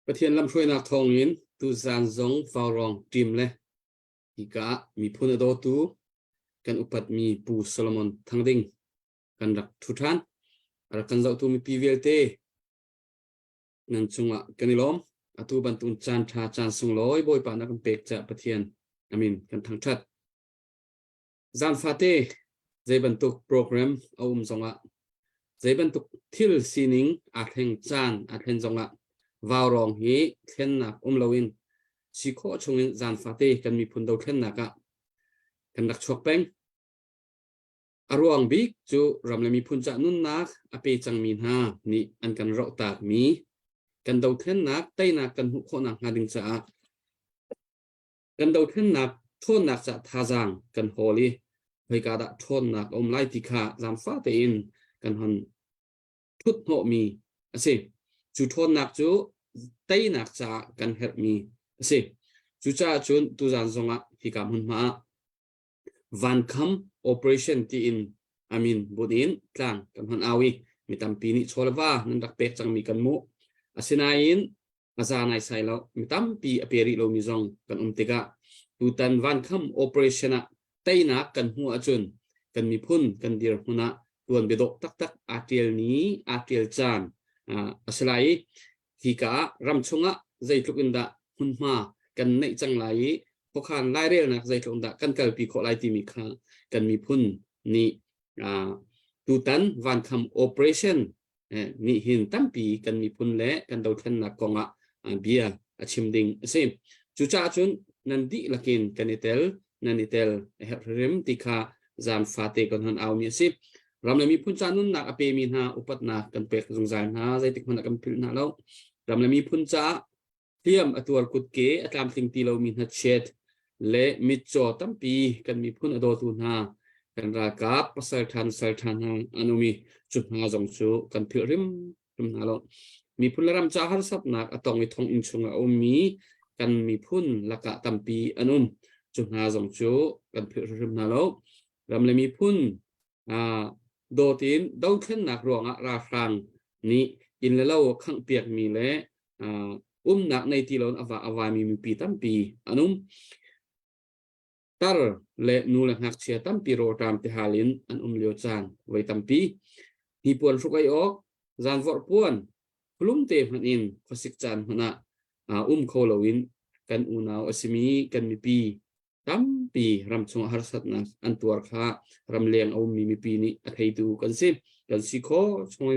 ประเทศลำช่วยนักทองยินตูซานซงฟาวรองทีมเลยอีกามีพูนอดตูกันอุปัตมีปูโซโลมอนทั้งดิ่งกันรักทุกท่านรักกันเจ้าตูมีพีเวลเตนั่นจงละกันนิลมอตูบันตุนจานทาจานสุงลอยบอยปานักเป็กจะประเทศอามินกันทั้งชัดจานฟาเต้ใจบันตุกโปรแกรมเอาจงละใจบันตุกทิลซีนิงอาจแห่งจานอาจแห่งจงละวาวรองฮีเทนนักลวินชิโคชงจานฟาเต้กันมีพุนดาวเทนนักกันนักชกเป็ง อารวงบิกจูรำเลยมีพุนจะนุนนักอเปจังมีนานี่อันกันเราตากมีกันดาวเทนนักไตนักกันหุโคนักหาดึงจะกันดาวเทนนักทนนักจะท่าจังกันโฮลีเฮกาดะทนนักอมไลติกาจามฟ้าเตอินกันหันทุดโหมีสิจูทนนักจูไตนักจะกันเฮมีสิจูจ้าจุนตุจันทรงะฮิกามุนมาวันคำ operation ที่อินอามินบุดินกลางกันหันอาวีมีตามปีนี้โชลว่านั่นรักเป็กจังมีกันมุอาศินายินอาจารย์นายใส่แล้วมีตามปีอเปริโลมิซองกันติกาดูตันวันคำ operation อะไตนักกันหัวจุนกันมีพุ่นกันดีร์หุนะดวนเบดกตักอาเทียลนี้อาเทียลจานอาศิลายฮิการำชงะใจทุกินดาหุนมากันในจังไรพวกขานไล่เรียลนะใจตรงดะกันเกิดปีโคไลตีมีค่ากันมีพุ่นนี่ดูตันวันคำ operation นี่หินตั้มปีกันมีพุ่นเละกันดาวทันนักกองเบียชิมดิงเซมจุจ้าจุนนันดิลักินกันนิเตลนันนิเตลเฮริมติคาจานฟาเตกันหันเอามีสิรำเลยมีพุ่นจานุนนักอเปมีนาอุปัตนากันเป็กสงสารนาใจติกมันกันพิลนาแล้วรำเลยมีพุ่นจ้าเทียมตัวกุดเกะตามสิ่งที่เรามีนัดเช็ดและมิจอตั้มปีกันมีพุ่นอดตุนากันรากาปัสสัลทันอนุมีจุดหาจงชูกันพิริมนาแล้วมีพุ่นรำจ้าฮาร์สับนักอตองมีทองอินชงอมีกันมีพุ่นละกะตั้มปีอนุมจุดหาจงชูกันพิริมนาแล้วรำเลยมีพุ่นโดตินดาวเช่นนักรวงราครังนี้อินแล้วข้างเปียกมีและนักในที่เราอวามีปีตั้มปีอนุมตาร์เละนูเลหักเชียตั้มปีโรตามที่ฮาลินอันเลียวจานไว้ตั้มปีฮีปวนสุกไอออกจานวอร์ปวนพลุ่มเตมันอินขสิกจานหนะโคลวินกันอุณาวอสิมีกันมีปีตั้มปีรำชงฮาร์สัตนักอันตัวข้ารำเลียงมีปีนี้อัฐิดูกันสิกันสิโคชง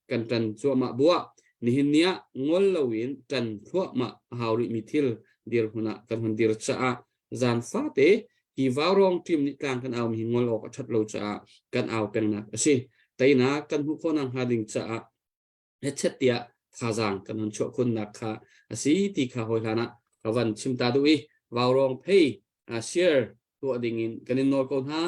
กันจันจัวมาบัวนี่หินเนี้ยงอลลวินจันทั่วมาฮาวริมิทิลเดียร์หุนะกันหันเดียร์จ้าจานฟ้าเตที่วาวรองทีมนิการกันเอามีงอลออกชัดโลจ้ากันเอาเป็นนักสิแต่นะกันหุคนนังหาดิงจ้าเฮเชตเตียท่าจางกันหันชั่วคนนักค่ะสิที่ข้าหอยหานะกวันชิมตาดูอีวาวรองเพย์เชียร์ตัวดิ่งินกันอินโนลคนหา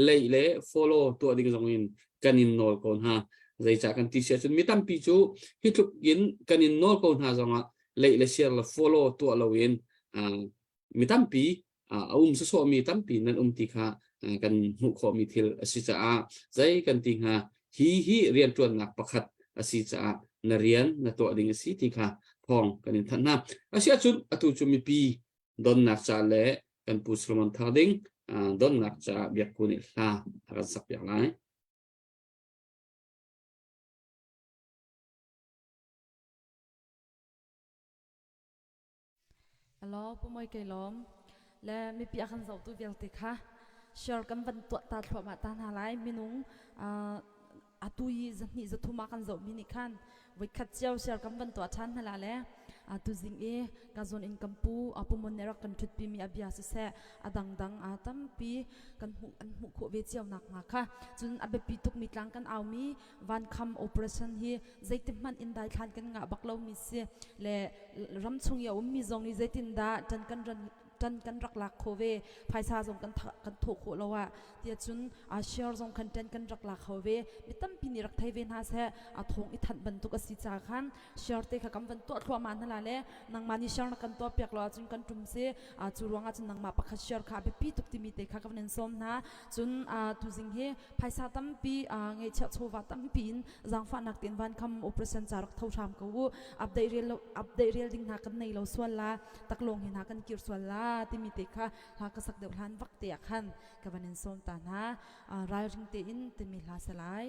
เล่ฟอลโล่ตัวดิ่งจงอินกันอินโนลคนหาใจจากกันที่เชียร์จนมีตั้มปีจูฮิทุกยินกันอินโนลคนหาจงเชียร์ละฟอลโล่ตัวเราอินมีตั้มปีสโซมีตั้มปีนั้นติค่ะกันหุขมีทิลสิจ้าใจกันติงหาฮีเรียนตัวนักประคัดสิจ้านเรียนนตัวดิ่งสิติค่ะพองกันอินทันนะเชียร์จุดตุจุมีปีดอนนักจ้าเล่กันผู้สลมันทาดิ้งดอนนักจ้าเบียกกุนิลารักสักอย่างไรฮัลโหลปุ่มไม่เกล้อมและมีปีอาคันเสาตัวเวลติค่ะเชื่อกันบรรทุกตาถวมาตาหาไลมินุงตุยจะนี่จะทุ่มกันเสามินิคันวิคัดเจ้าเชื่อกันบรรทุกทันฮะละเลยตุจิงกาซอนอินกัมปูปุ่มมันเนรักกันทุดปีมีอภิอาเสะดังตั้มปีกันหุขเวเจียวนักงาค่ะจนอเบปีตุกมีกลางกันเอามีวันคำโอเปอเรชั่นฮีใจติมันอินได้ทันกันงาบักเรามีเสียและรำชงยาวมีจงนี้ใจตินดาจันกันรักลักโคเวภายซาจงกันถูกหัวเราว่าเดียจุนเชียร์จงคันกันรักลักโคเวมิตั้มปีนี้รักไทยเวนฮาเซทงอิทันบรรทุกสิจาคันเชียร์เตะกำบรรทุกทัวมันนั่นแหละนางมานิเชียร์นักกันตัวเปียกเราจุนกันจุ่มเสจูรวงจุนนางมาปักเชียร์ค่ะไปปีตุกติมีเตะค่ะกับเนนซอมนะจุนตุจิงเฮภายซาตั้มปีเงยเชโชวาตั้มปีนจังฟ้านักเตียนวันคำโอเปอเรชั่นจารักเท่าชามกูอัปเดตเรียลดิ้งหากันในเราส่วนละตักลงเห็นหากันกิรส่วนละที่มีเตะค่ะหากสักเดือนหันวักเตะขันกับวันนี้ส้มตานะรายริงเตอินที่มีลาสลาย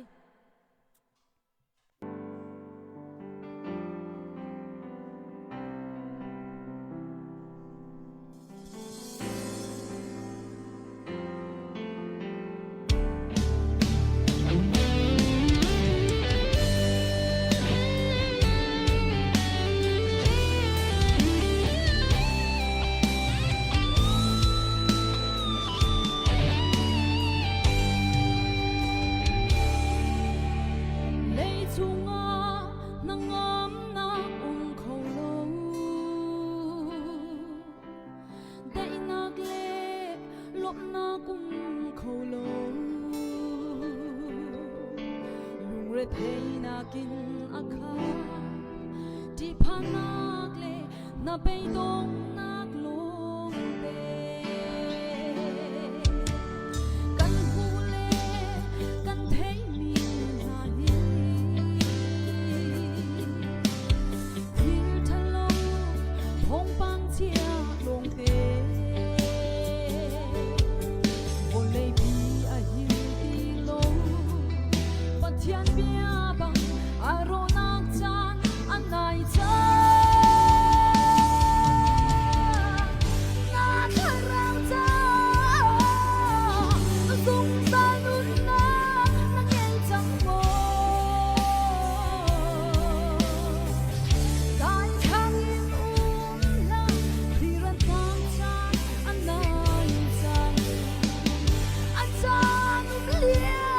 re thei na kin akha di phanak le na pe dong nak long te kan hu le kan thei mi na hi thil thalo thong pang chia long te thiên bia bằng aronak chan anai cha na tharang cha dung ta nun na ngel chang mo kai khang in la thiran tang chan anai chan achan lia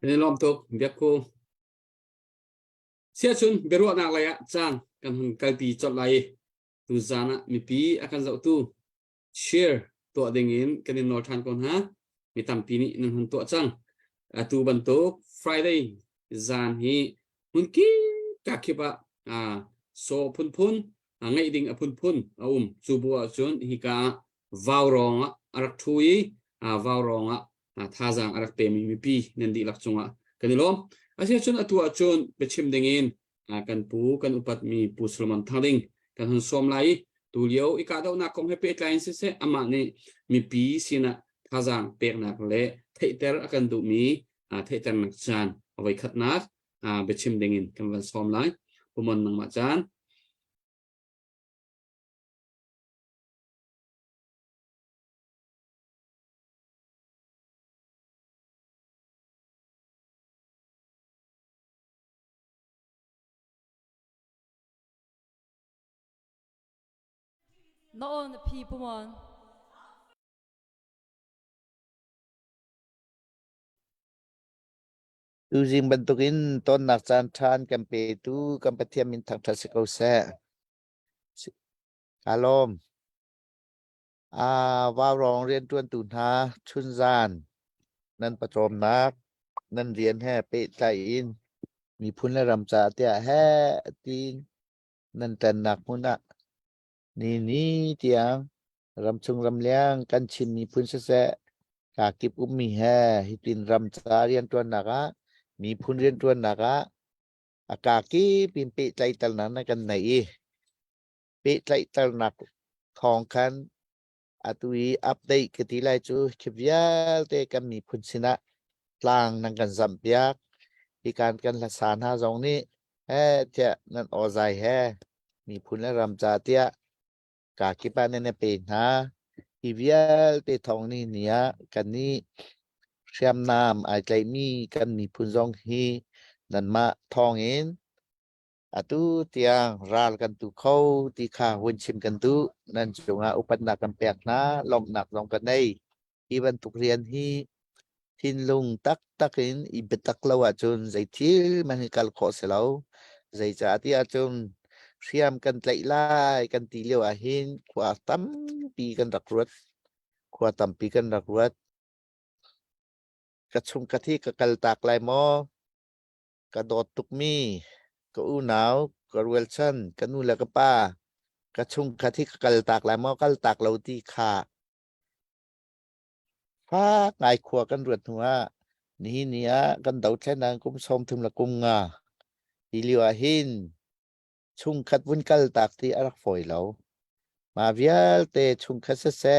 nên lom tục việc cô xe chun beru nak laya chan kan hun kalti chot lai tu zana mi pi akan zau tu share to dingin kan nor than kon ha mi tampi ni nun hun to chang tu ban to Friday zan hi hun ki ka khipa so phun phun ngai ding phun phun chu bua chun hi ka vaw rong arak thui vaw rong tha jang arak pe mi pi nen di lak chunga kanilom asia chun atua chun bechim dingin kan pu kan upat mi pu Solomon thading kan hun som lai tu liao ika do na kong happy client se ama ni mi pi sina tha jang pek nak le theiter akan du mi theiter nak chan awai khat nak ไปชิมเดงินกันวันซ้อมไลประมวลนังมาจานโน่นพี่ประมวล Using bentukin ton naksan tran kampe tu kampatiam min thak thasiko se kalomว่าวรองเรียนต้วนตุนหาชุนซานนั่นประจอมนักนั่นเรียนแห่เปใจอินมีพุนและรำจาเตียแห่ตีนนั่นแต่หนักมุนอะนี่เตียงรำชงรำเลี้ยงกันชิมมีพุนเสะกากิบอุ้มมีแห่ฮิตินรำจาเรียนต้วนนักะมีพุนเรียนต้วนนักะอากากีปินเปใจตัลนั้นกันไหนเปใจตัลนักทองคันatui update ketilai chu khivyal te kami phunsina tlang nang kan zampiak ikan kan la sana zong ni he tia nan ozai he mi phunla ramcha tia ka kipa ne pe na khivyal te thong ni nia kan ni siam nam ai tlai mi kan mi phun zong hi nan ma thong in atu tiang ral kan tu khâu ti kha hun chim kan tu nan chunga upan na kan pek na lom nak long kan nei iban tuk rian hi thin lung takin ibetak lawa chun zai thil man kal kho selo zai cha ti a chun siam kan tlai lai kan ti leo a hin khwa tam pi kan rak ruat khwa tam pi kan rak ruat ka chung ka thi ka kal tak lai mo ka dot tuk mi ka u nau ka Wilson ka nu la ka pa ka chung ka thi ka kal tak lai mo kal tak lo ti khaฟ้าไงขวกันรวดหัวนี่เนี่ยกันเดาแค่นั้นกุมชมถึงละกุมงาฮิลิวาหินชุ่งคัดวุ้นกัลตากที่อารักฝอยเรามาเวียลเตชุ่งคัดเสะ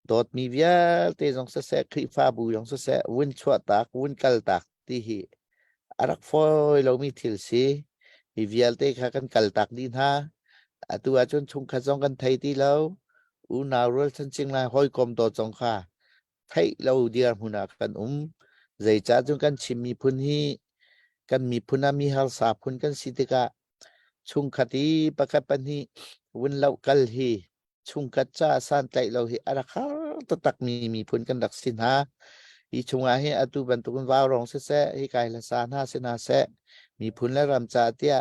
โดดมีเวียลเตจงเสะคลิฟ้าบูยงเสะวุ้นชัวตากวุ้นกัลตากที่ฮิอารักฝอยเรามีทิลซีมีเวียลเตข้ากันกัลตากดินฮะตัวจนชุ่งคัดจงกันไทยที่เราอูนาวรัลชันจิงไลห้อยกลมโดดจงค่ะthấy lâu dia huna kan zai cha chung kan chimi phun hi kan mi phuna mi hal sa phun kan sitika chung khati pakhat pan hi win lau kal hi chung khat cha san tlai lo hi ara kha to tak mi phun kan dak sin ha hi chunga hi atu ban tu kan wa rong se hi kai la san ha sina se mi phun la ram cha tia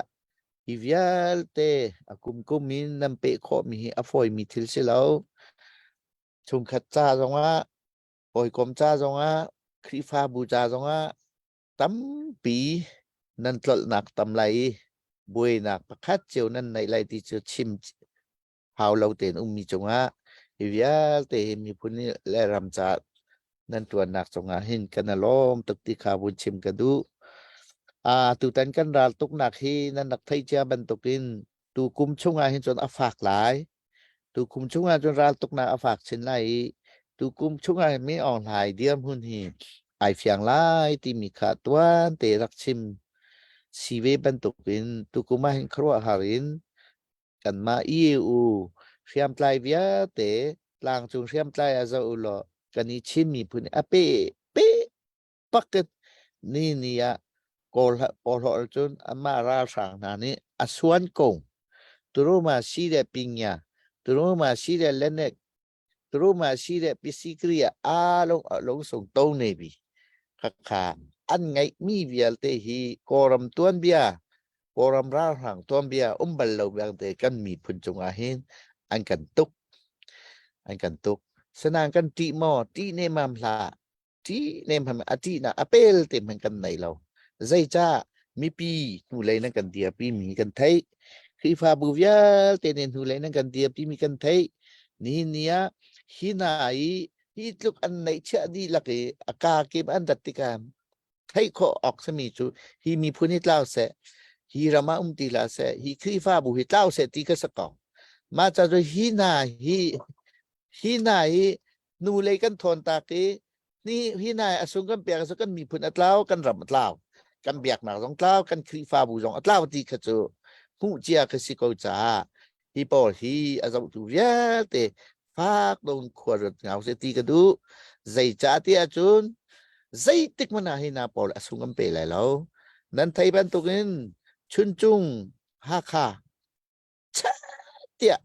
hi vial te akum min nam pe kho mi hi afoi mi thil se lo chung khat cha rong wa ôi com cha rong á khi pha bu cha rong á tắm bí nên trộn nạc tầm lại bùi nạc khát chiều nên này lại thì chưa chim hào lâu tiền mi trông á thì vía thì mi phun lệ làm cha nên tuần nạc trông á hình cái nào lom thực ti khá buồn chim cái đu tu tan kan ral tuk nak hi nên nạc thấy cha bên tục in tu kum chung á hình chọn áp phạt lại tu kum chung á chọn ral tuk nạc áp phạt xin lại tu kum chung ai mi on hai diam hun hi ai fiang lai ti mi kha tuan te rak chim si ve ban tuk in tu kum ma hin khro harin kan ma i u siam tlai via te lang chung siam tlai a zo lo kan ni chim mi phun a pe paket ni ya kol ho chun ama ra sang na ni asuan kong tu ro ma si de pinya tu ro ma si de lenek tu mà si de pisikria long song tâu này bi khakha an ngai mi vial te hi koram tuan bia koram ra hang tuan bia bal lo bang te kan mi phun chung a hin an kan tuk senang kan ti mo ti ne mam la ti ne mam ati na apel te man kan nai lo zai cha mi pi nu lấy na kan dia pi mi kan thấy khi pha bu vial te ne nu lấy na kan dia pi mi kan thấy ni nia hinai hitluk an nei cha di laki aka kim an datikam thai kho ok sami chu hi mi phunit lao se hi rama ti la se hi khifa bu hi lao se ti ka sakong ma cha ro hinai nu lei kan thon ta ki ni hinai asung kan pe asung kan mi phun atlaw kan ram atlaw กันเบียกหนักสองเต้ากันครีฟ้าบูจงอัตลาวตีขจูผู้เจียคือสิโกจ่าฮีปอฮีอาจจะดูเรียเตฟากโดนขวดเงาเสตีกระดูใจจ่าที่อาจุนใจติกมันให้นาปอลสุงกันไปเลยแล้วนั่นไทยบันตุกินชุนจุงฮาคาชะเตีย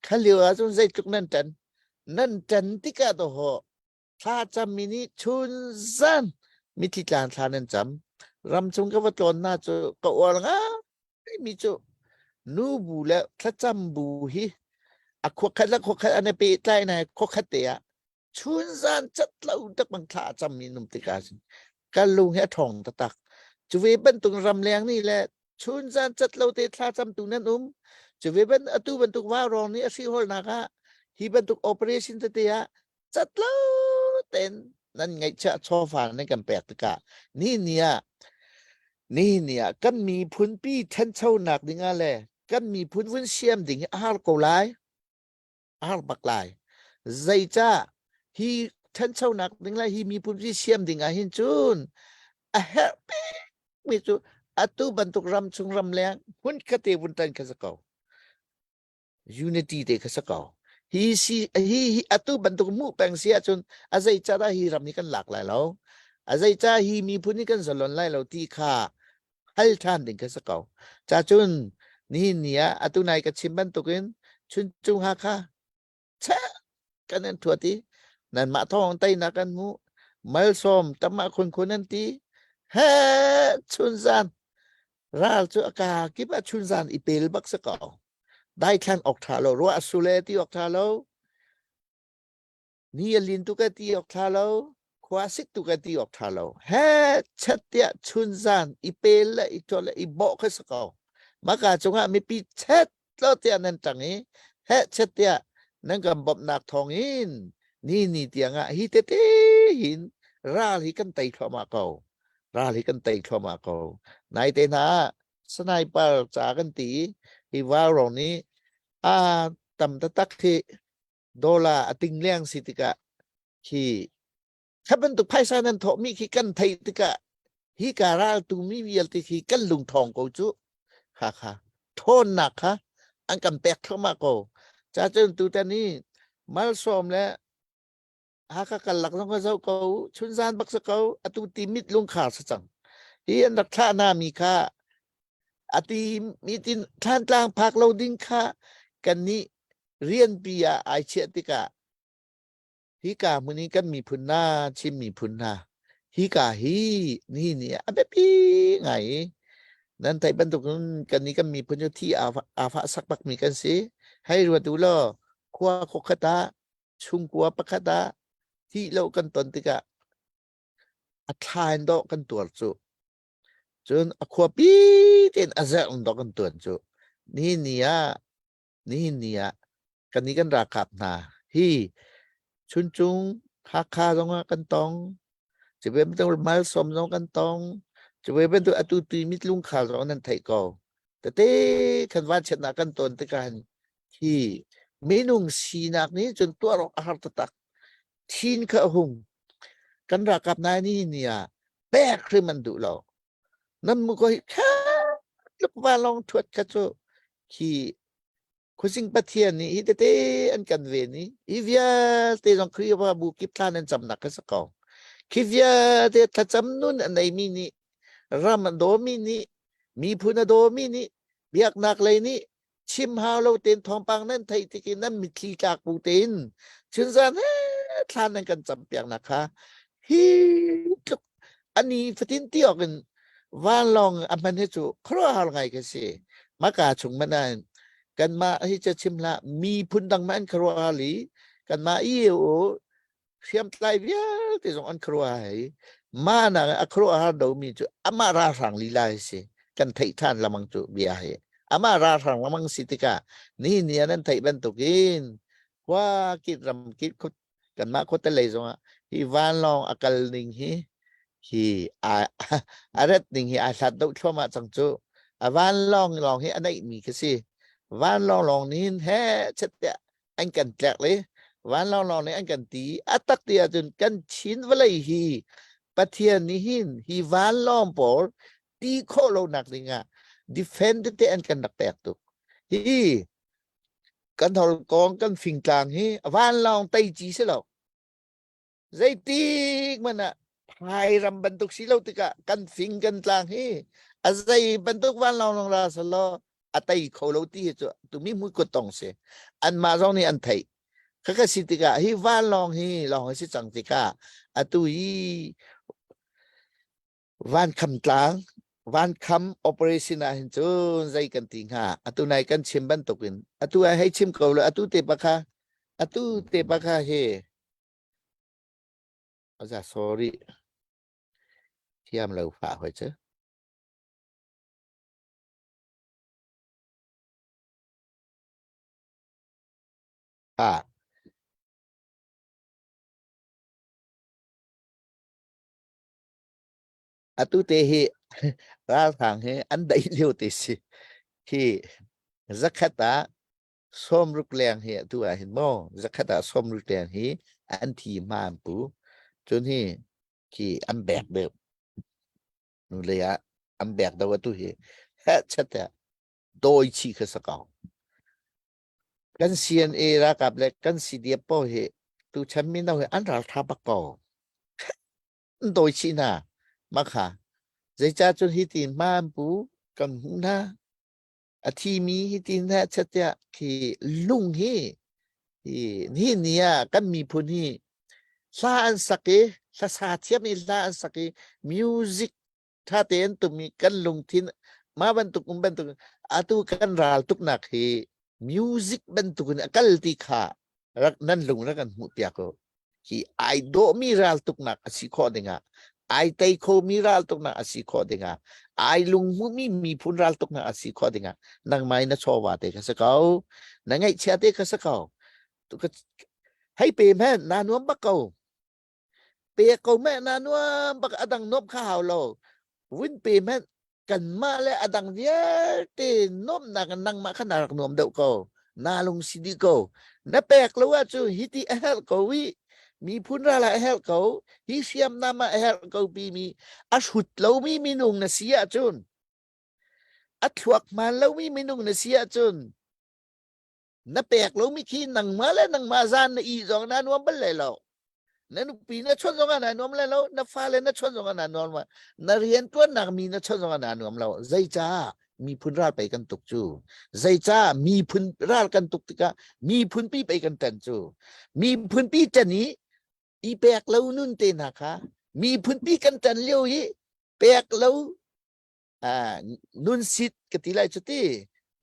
ขลิวอาจุนใจจุกนั่นจันติกาตัวหอถ้าจำมินิชุนซันมิถิจานทานันจำรำชงกับว่าตอนน่าจะก็อวลงไม่มีจุนูบูแล้วถ้าจำบูฮีอะขวคัดละขวคัดอันนี้ปีใต้ไหนขวคัดเตียชุนซันจัดเล่าดักบังท่าจำมินุมติกาสิกันลุงแห่ทองตะตักจะเวบันตุงรำแรงนี่แหละชุนซันจัดเล่าเตะท่าจำตุงนั้นจะเวบันอตุบันตุกว่ารองนี่สิฮอลนักฮีบันตุกโอเปอเรชั่นเตียจัดเล่าเต็นนั่นไงจะชอบฟังในกันแปลกตะกะนี่เนี่ยกันมีพุนปีทันเช่าหนักดิ่งอะไรกันมีพุนวุ้นเชี่ยมดิ่งอาหารเกาหลีอาหารปักลายใจจ้าฮีทันเช่าหนักดิ่งอะไรฮีมีพุนปีเชี่ยมดิ่งอาหินจูนอาเฮปีมีจูอัตุบันตุกรำชงรำแรงหุ่นคติบุญตันข้าศึกยูนิตี้เด็กข้าศึกฮีอัตุบันตุกมุแปงเสียจนอาใจจ้าได้ฮีรำนี้กันหลากหลายแล้วอาใจจ้าฮีมีพุนนี้กันสลอนไล่เราที่ข้าฮัลท่านดิ่งข้าศึกจ้าจุนนี่เนี่ยอัตุนายกับชิมบันตุกินชุนจุงฮาคาเช่กันนั่นถั่วตีนั่นมาทองไตนักกันมูมัลซอมตมาคนนั้นตีเฮ้ชุนซานราลจุอากากิบชุนซานอีเปลบักสกอได้แค่ออกทาโลรัวสุเลตีออกทาโลนี่ลินตุกตีออกทาโลควาสิกตุกตีออกทาโลเฮ้ชัดเตียชุนซานอีเปลละอีตัวละอีบอกข้สกอมากาจงอ่ะมีปีเช็ดแล้วเตียนั่นจังนี้เฮ้เช็ดเตียนั่นก็บบนักทองอินนี่เตียงอ่ะฮิเตหินราลฮิกันไตเข้ามาเก่าราลฮิกันไตเข้ามาเก่านายเตนะสไนเปอร์จากกันตีอีวารองนี้ตำตะตักที่โดลาติงเลี้ยงสิติกะที่ถ้าเป็นตุกไพศาลนั้นทมีขี้กันไทยติกะฮิการาตุมีวิลติขี้กันลุงทองกูจุค่ะโทษหนักค่ะอันกันแปลกเข้ามากูจะจนตัวแต่นี้มาลซอมแล้วหากกันหลักต้องเขาเขาชุนซานบักสเขาอตุติมิดลุงขาดสังที่อันดักท่านามีค่าอติมีตินท่านกลางพักเราดิ้งค่ากันนี้เรียนปีอาไอเชติกะฮิกามือนี้กันมีพุนนาชิมมีพุนนาฮิกาฮีนี่เนี่ยอันแบบปีไงนั้นไทยบรรทุกกันนี้ก็มีพุนที่อาฟะสักปักมีกันสิให้รัวดูล่อขั้วโคคตาชุงกัวปะคตาที่เรากันตนติกะอัทานดอกกันตัวจุจนอควาปีเต็นอาเซนดอกกันตัวจุนี่เนี่ยกันนี้กันราคับนาฮีชุนจุงคาตรงกันตองจะเป็นตัวมาลสมตรงกันตองจะเป็นตัวอตุติมิตรลุงข่าวตรงนั้นไทยก็แต่เต้คันว่าชนะกันตนติกันที่เมนุงสีนักนี้จนตัวเราอาหารตักทีนข้าหุงกันรากับนายนี่เนี่ยแปลกคือมันดุเรานั่นมันก็แค่ลูกว่าลองถวดกระโจที่คุณสิงปัทเทียนนี่ฮิตเตอันกันเวนี่อีเวียเตจงครีว่าบุกิพลานันจำนักสักเอาคิเวียเตถ้าจำนุ่นอันไหนมีนี่รามันโดมีนี่มีพุนโดมีนี่เบียกนักเลยนี่ชิมฮาวเราเต็นทองปังนั่นไทยที่กินนั่นมีทีจากปูเต็นชินซานทานนั่นกันจำเปียกนะคะฮีอันนี้ฟตินที่ออกกันว่าลองอันมันให้จูครัวอะไรกันสิมากาชงมันนั่นกันมาที่จะชิมละมีพุนดังมันครัวหลีกันมาอีโอเสียมไตเวียที่ส่งอันครัวให้มานะอัครัวหาดมีจูอามาราสังลีลาสิกันไทยท่านละมังจูเบียให้อามาราสังละมังสิติกานี่เนี่ยนั่นไทยบรรทุกินว่ากิดรำกิดกันมาโคตรเลยส่งอ่ะที่วานลองอากาศนิ่งฮีอะไรนิ่งฮีอาสัตว์ดุเข้ามาจังจูวานลองให้อันไหนมีก็สิวันลองนี่แฮ่ชัดเจนอันกันแจกเลยวันลองนี่อันกันตีอัตตักเตียจนกันชินวลัยฮีปะเทียนนี่หินฮีวันลองปอล ตีโคเราหนักเลยงะ defend เตอันกันนักแปลกตุกฮีกันทอลกองกันฟิงกลางฮีวันลองไตจีเสลาใจตีมันอะพายรำบรรทุกสิเราติกะกันฟิงกันกลางฮีอาศัยบรรทุกวันลองลงราสลออัตยเขาเราตีจ้ะตุมีมุกตองเสอันมาจองนี่อันไทยข้าก็สิติกะฮีวันลองฮีลองให้สิจังติกะอัตุยวันคำกลางวันคำ operation อาหินจูนใจกันติงหาอัตุนายกันชิมบันตุกินอัตุให้ชิมเขาเลยอัตุเตปะคะอัตุเตปะคะเฮอาจารย์ sorry ที่ยามเราฝ่าไว้เจ้าอัตุเตเฮราทางเฮอันใดเลี้ยวเตสิที่จักตาส้มรุกแรงเฮตัวเห็นมั้งจักตาส้มรุกแรงเฮอันที่มามปูจนที่ที่อันแบกเดิมนู่นเลยอะอันแบกตัวตัวเฮแค่ชัดแต่โดยชีคือสกาวกัน CNA รักับเล็กกัน CDF เฮตัวฉันไม่เอาเฮอันรัฐทับกอโดยชีน่ะมาค่ะใจจ้าจนฮิตินมามปูกันหูนะอาทีมีฮิตินแท้ชัดแต่ที่ลุงเฮนี่เนี่ยกันมีพูนี่ลาอันสักเกลาสาเทียมีลาอันสักเกมิวสิกถ้าเต้นตุมีกันลงทินมาบรรทุกบรรทุกอาตุกันรัลตุกนักเฮมิวสิกบรรทุกนักกัลติขารักนั่นลงรักกันมุติยาโกที่ไอโดมีรัลตุกนักอสิโคเดงะไอเตโคมีรัลตุกนักอสิโคเดงะไอลุงมุมีพูนรัลตุกนักอสิโคเดงะนังไม่นะชอบว่าเตะสกาวนังไงเชียเตะสกาวตุกให้เปย์แม่นานวมบักเกาเปย์เกาแม่นานวมบักอดังนบข้าวเราวินเปย์แม่กันมาและอดังเวียเตนบนักนังมาขนาดนวมเดาเกานาลงสิดีเกานับแปลกแล้วว่าจูฮิติเอลเกาวิมีพุนราละเอลเกาฮิเซียมนามาเอลเกาปีมีอัชหุดเรามีนุงนเสียจุนอัชวกมาเรามีนุงนเสียจุนนับแปลกเราไม่คิดนังมาและนังมาซานอีจองนั้นว่าบัลเลยเรานั่นปีนั้นชนสองอันนั้นว่าแล้วนับฟ้าเลยนับชนสองอันนั้นว่านักเรียนตัวนักมีนับชนสองอันนั้นว่าเราใจจ้ามีพุนราไปกันตุกจูใจจ้ามีพุนรากันตุกติกะมีพุนปีไปกันตันจูมีพุนปีจะนี้อีแปลกเรานุ่นเตนะคะมีพุนปีกันตันเลี้ยวยี่แปลกเรานุ่นสิทธิ์กติไลจุติ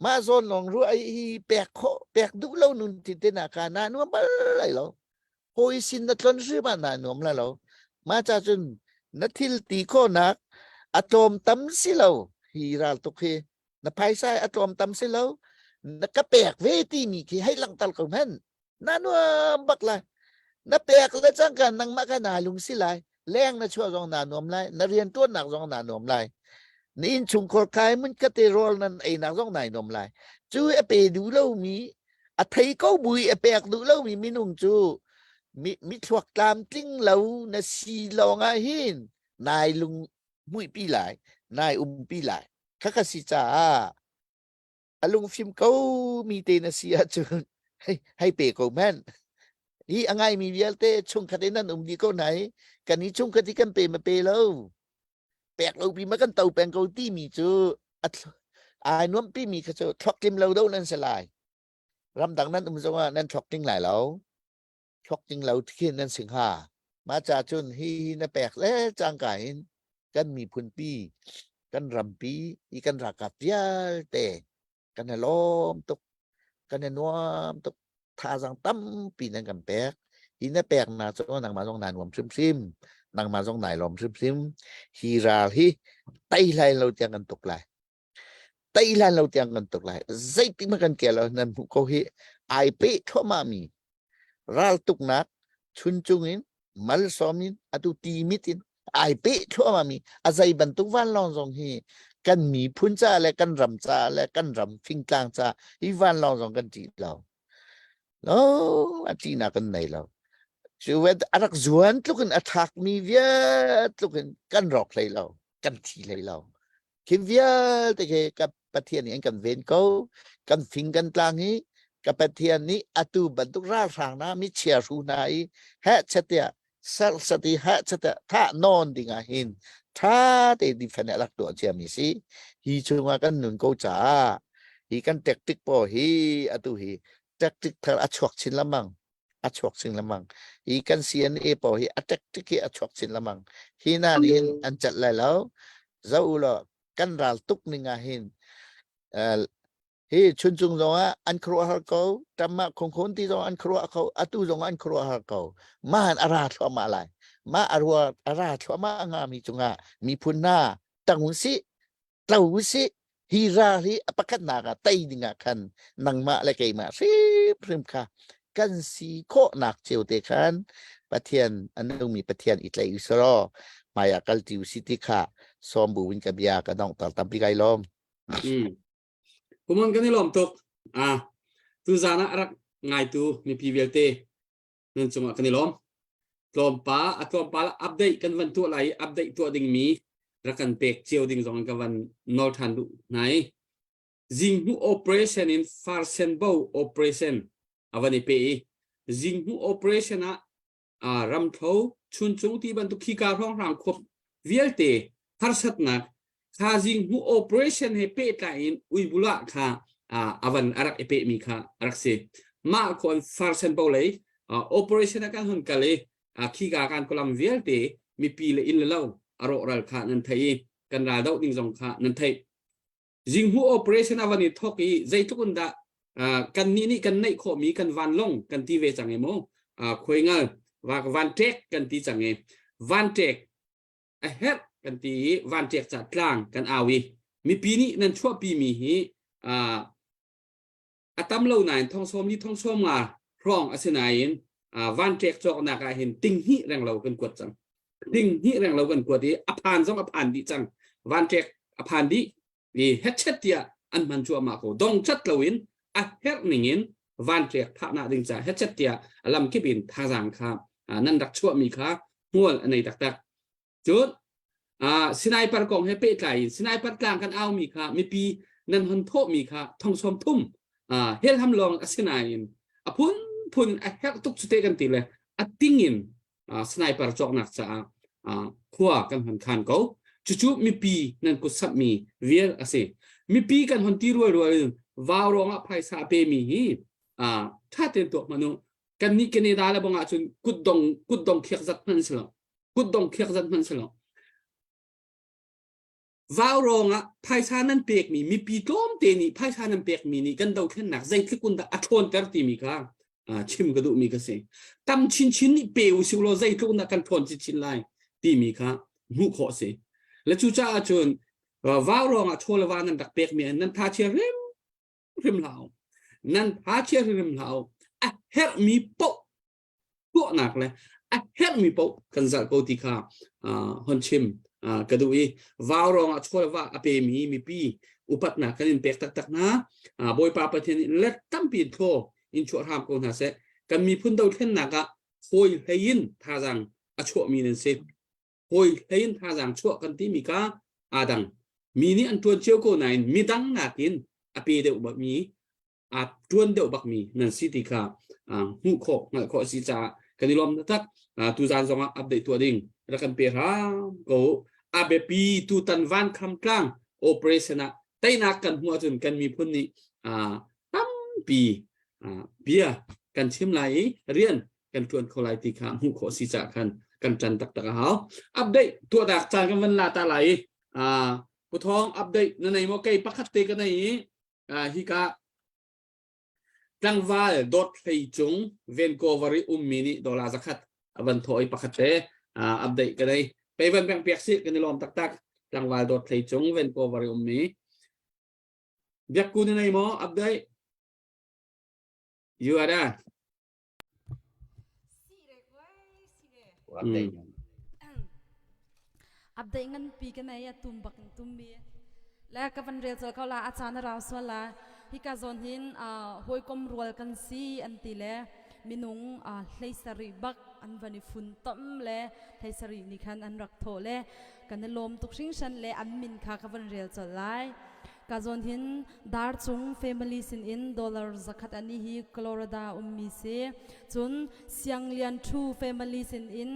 มาโซนลองรู้ไอ้แปลกโคแปลกดูเรานุ่นติเตนะคะนานว่าอะไรเราโอยสินนัดลนซื้อมานานวมแล้วเรามาจากจนนัดทิลตีโคนักอะตอมตั้มสิเราฮีราลตุกเฮนับไพ่ใส่อะตอมตั้มสิเรานักกระแปลกเวทีมีที่ให้ลังตัลกับแม่นนานว่าบักละนับแปลกแล้วจังกันนังมาขนาลุงสิไลแรงนะช่วยรองนานวมไลนักเรียนตัวหนักรองนานวมไลนี่ชุงโคลคายมันก็เตโรลนั่นไอ้นักรองนายนมไลจูเอเปดูเล่ามีอะไทยก็บุยเอเปกดูเล่ามีนุ่งจูมีถวกตามติ้งเหล่านะสีลองอาหินนายลุงมุยปีหลายนายปีหลายข้าก็สิจ้าลุงฟิล์มเขามีเตนะเสียจนให้เปก็แม่นนี่อังไงมีเวียลเตช่วงคดีนั้นดีก็ไหนกันนี้ช่วงคดีกันเปมาเปแล้วแปลกเราปีมากันเต่าแปลงเกาตี้มีจูน้วมปีมีเขาจะทอกกิมเราดูนั่นสลายรำดังนั้นจะว่านั่นทอกติ้งหลายแล้วชกจริงเราที่นั่นสิงหามาจากจนฮีนะแปลกและจางไก่กันมีพุนปีกันรำปีอีกันรักกัดยาแต่กันล้อมตกกันนวมตกทาสังตั้มปีนั่นกันแปลกอีนะแปลกนาจนนางมาตรงนานวมซิมนางมาตรงไหนลมซิมฮีราฮีไตไลเราจะกันตกไหลไตไลเราจะกันตกไหลใจติมากันแก่เรานั่นเขาฮีไอเป๊ะทั่วมามีral tuk nak chuncungin mal somin atu timitin ai pe thua mami azai bantuk van long jong hi kan mi phun cha le kan ram cha le kan ram phing tlang cha hi van long jong kan ti lao lo ati na kan nei lao chu wet arak zuan tlukin attack mi via tlukin kan rok lei lao kan ti lei lao คิมเวียแต่แค่กับประเทศนี้กันเวนเขากันฟิงกันกลางนี้กับประเทศนี้อตุบันตุราสางนะมิเชียรูนายแฮชเตียสัลสติแฮชเตียถ้านอนดิ่งหินถ้าเตดิฟันลักตัวเจียมิสิฮีชงกันนุนกูจ้าฮีกันเทคนิคพอฮีอตุฮีเทคนิคทาอัชวกชินละมังอัชวกชินละมังฮีกันซีเอ็นเอพอฮีอัเทคนิคอัชวกชินละมังฮีนั่นหินอันจัดแล้ว Zaulo kan ral tuk ningahin hi chun chung zonga an kro har ko tamma khong khon ti zong an kro ko atu zong an kro har ko man ara thwa ma lai ma arwa ara thwa ma nga mi chunga mi phunna tangun si tau si hi ra hi apakat na ka tai dinga khan nang ma la kai ma si prim kha kan si kho nak cheu te khan pathian anung mi pathian itlai usro maya kal tiu siti kha som bu win kabia ka dong tal tampi kai lom kuman kan ni lom tok tu zana arak ngai tu mi pvlt nan chunga kan ni lom atom pa update kan van tu lai update tu ding mi rakan pek chiu ding zong ka van nol than du nai jing hu operation in farsen bo operation avani pe jing hu operation ram tho chun chung ti ban tu khi ka rong rang khop vlt har sat nak kha jing hu operation he pe ta in uibula kha avan arak epe mi kha arak se ma kon farsen bo lei operation kan hun kale khi ka kan kolam vlt mi pi le in lo aro ral kha nan thai kan ra dau ding jong kha nan thai jing hu operation avani thoki zai tukun da kan ni kan nei kho mi kan van long kan ti ve chang emo khoi nga và van trek kan ti chang e van trek a het kan ti van trek cha tlang kan awi mi pi ni nan chua pi mi hi atam lo nai thong som nga rong asenain van trek chok na ka hin ting hi rang lo kan kwat chang ting hi rang lo kan kwat di aphan jong aphan di chang van trek aphan di vi het chet tia an man chua ma ko dong chat lowin a het ningin van trek pha na ding cha het chet tia alam kibin tha jang kha nan dak chua mi kha mual anei tak chut sinai par kong he pe kai sinai par klang kan au mi kha mi pi nan hon tho mi kha thong som thum hel ham long asinai phun a hek tuk chute kan ti le a tingin sinai par chok nak cha khwa kan han khan ko chu mi pi nan ku sap mi vier ase mi pi kan hon ti ruai vaw rong a phai sa pe mi hi tha ten to manu kan ni kene da la bonga chun kut dong khiak zat man selo vaw rong a phai sa nan pek mi pi tom te ni phai sa nan pek mi ni kan dau khen nak zai thikun da athon ter ti mi ka chim ka du mi ka se tam chin ni pe u siu lo zai thikun da kan thon chin lai ti mi ka mu kho se la chu cha chun vaw rong a thol wa nan dak pek mi nan tha che rim lao nan tha che rim lao a her mi po nak le a her mi po kan zal ko ti kha hon chim ka du i vaw rong a thol wa a pe mi pi upat na kan pek tak na boy pa pathen let tam pi tho in chu ram ko na se kan mi phun dau then na ka hoi hein tha jang a chu mi nen se hoi hein tha jang chu kan ti mi ka adang mi ni an tuan chiu ko nai mi dang na kin a pe de ba mi tuan de bak mi nan si ti kha hu kho ngal kho si cha kan lom tak tu zan zong update tu ding ra kan pe ha ko abepi tu tan van kham klang operation tai na kan hu chun kan mi phun ni tam pi bia kan chim lai rian kan tuan kho lai ti kha hu kho si cha kan chan tak hao update tu dak chan kan van la ta lai pu thong update na nei mo kai pakhat te kan nei hi ka Tangval dot thei chung Vancouver mini dollar zakat avan thoi pakhate update ka dai pe van bang pek si kan lom tak tangval dot thei chung Vancouver mi biak ku nei mo update you ada update ngan pi kan ai tumbak tumbi la ka van rel chal kala achana raw swala hi ka zon hin hoi kom rual kan si antile minung hlei sari bak อันวันนี้ฝุ่นต้มเล่ไทยสรีนิคันอันรักโถเล่กันลมตุกชิงชันเล่อันมินคากับวันเรียลจดไลกาจนหินดาร์จุง family สินอินดอลลาร์สักขัดอันนี้ฮีคลอริดามีเสจนเสียงเลียนทู family สินอิน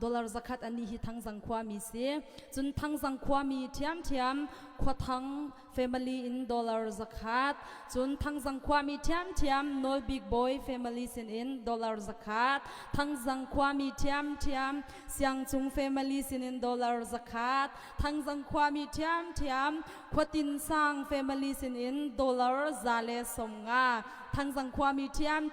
ดอลลาร์สักขัดอันนี้ฮีทั้งสังความีเสจนทั้งสังความีเทียมขวดทั้ง family in ดอลลาร์สักขัดจนทั้งสังความีเทียม no big boy family สินอินดอลลาร์สักขัดทั้งสังความีเทียมเสียงจุง family สินอินดอลลาร์สักขัดทั้งสังความีเทียมขวดตินsang family sin in dollar zale somnga thang sang khwa mi thiam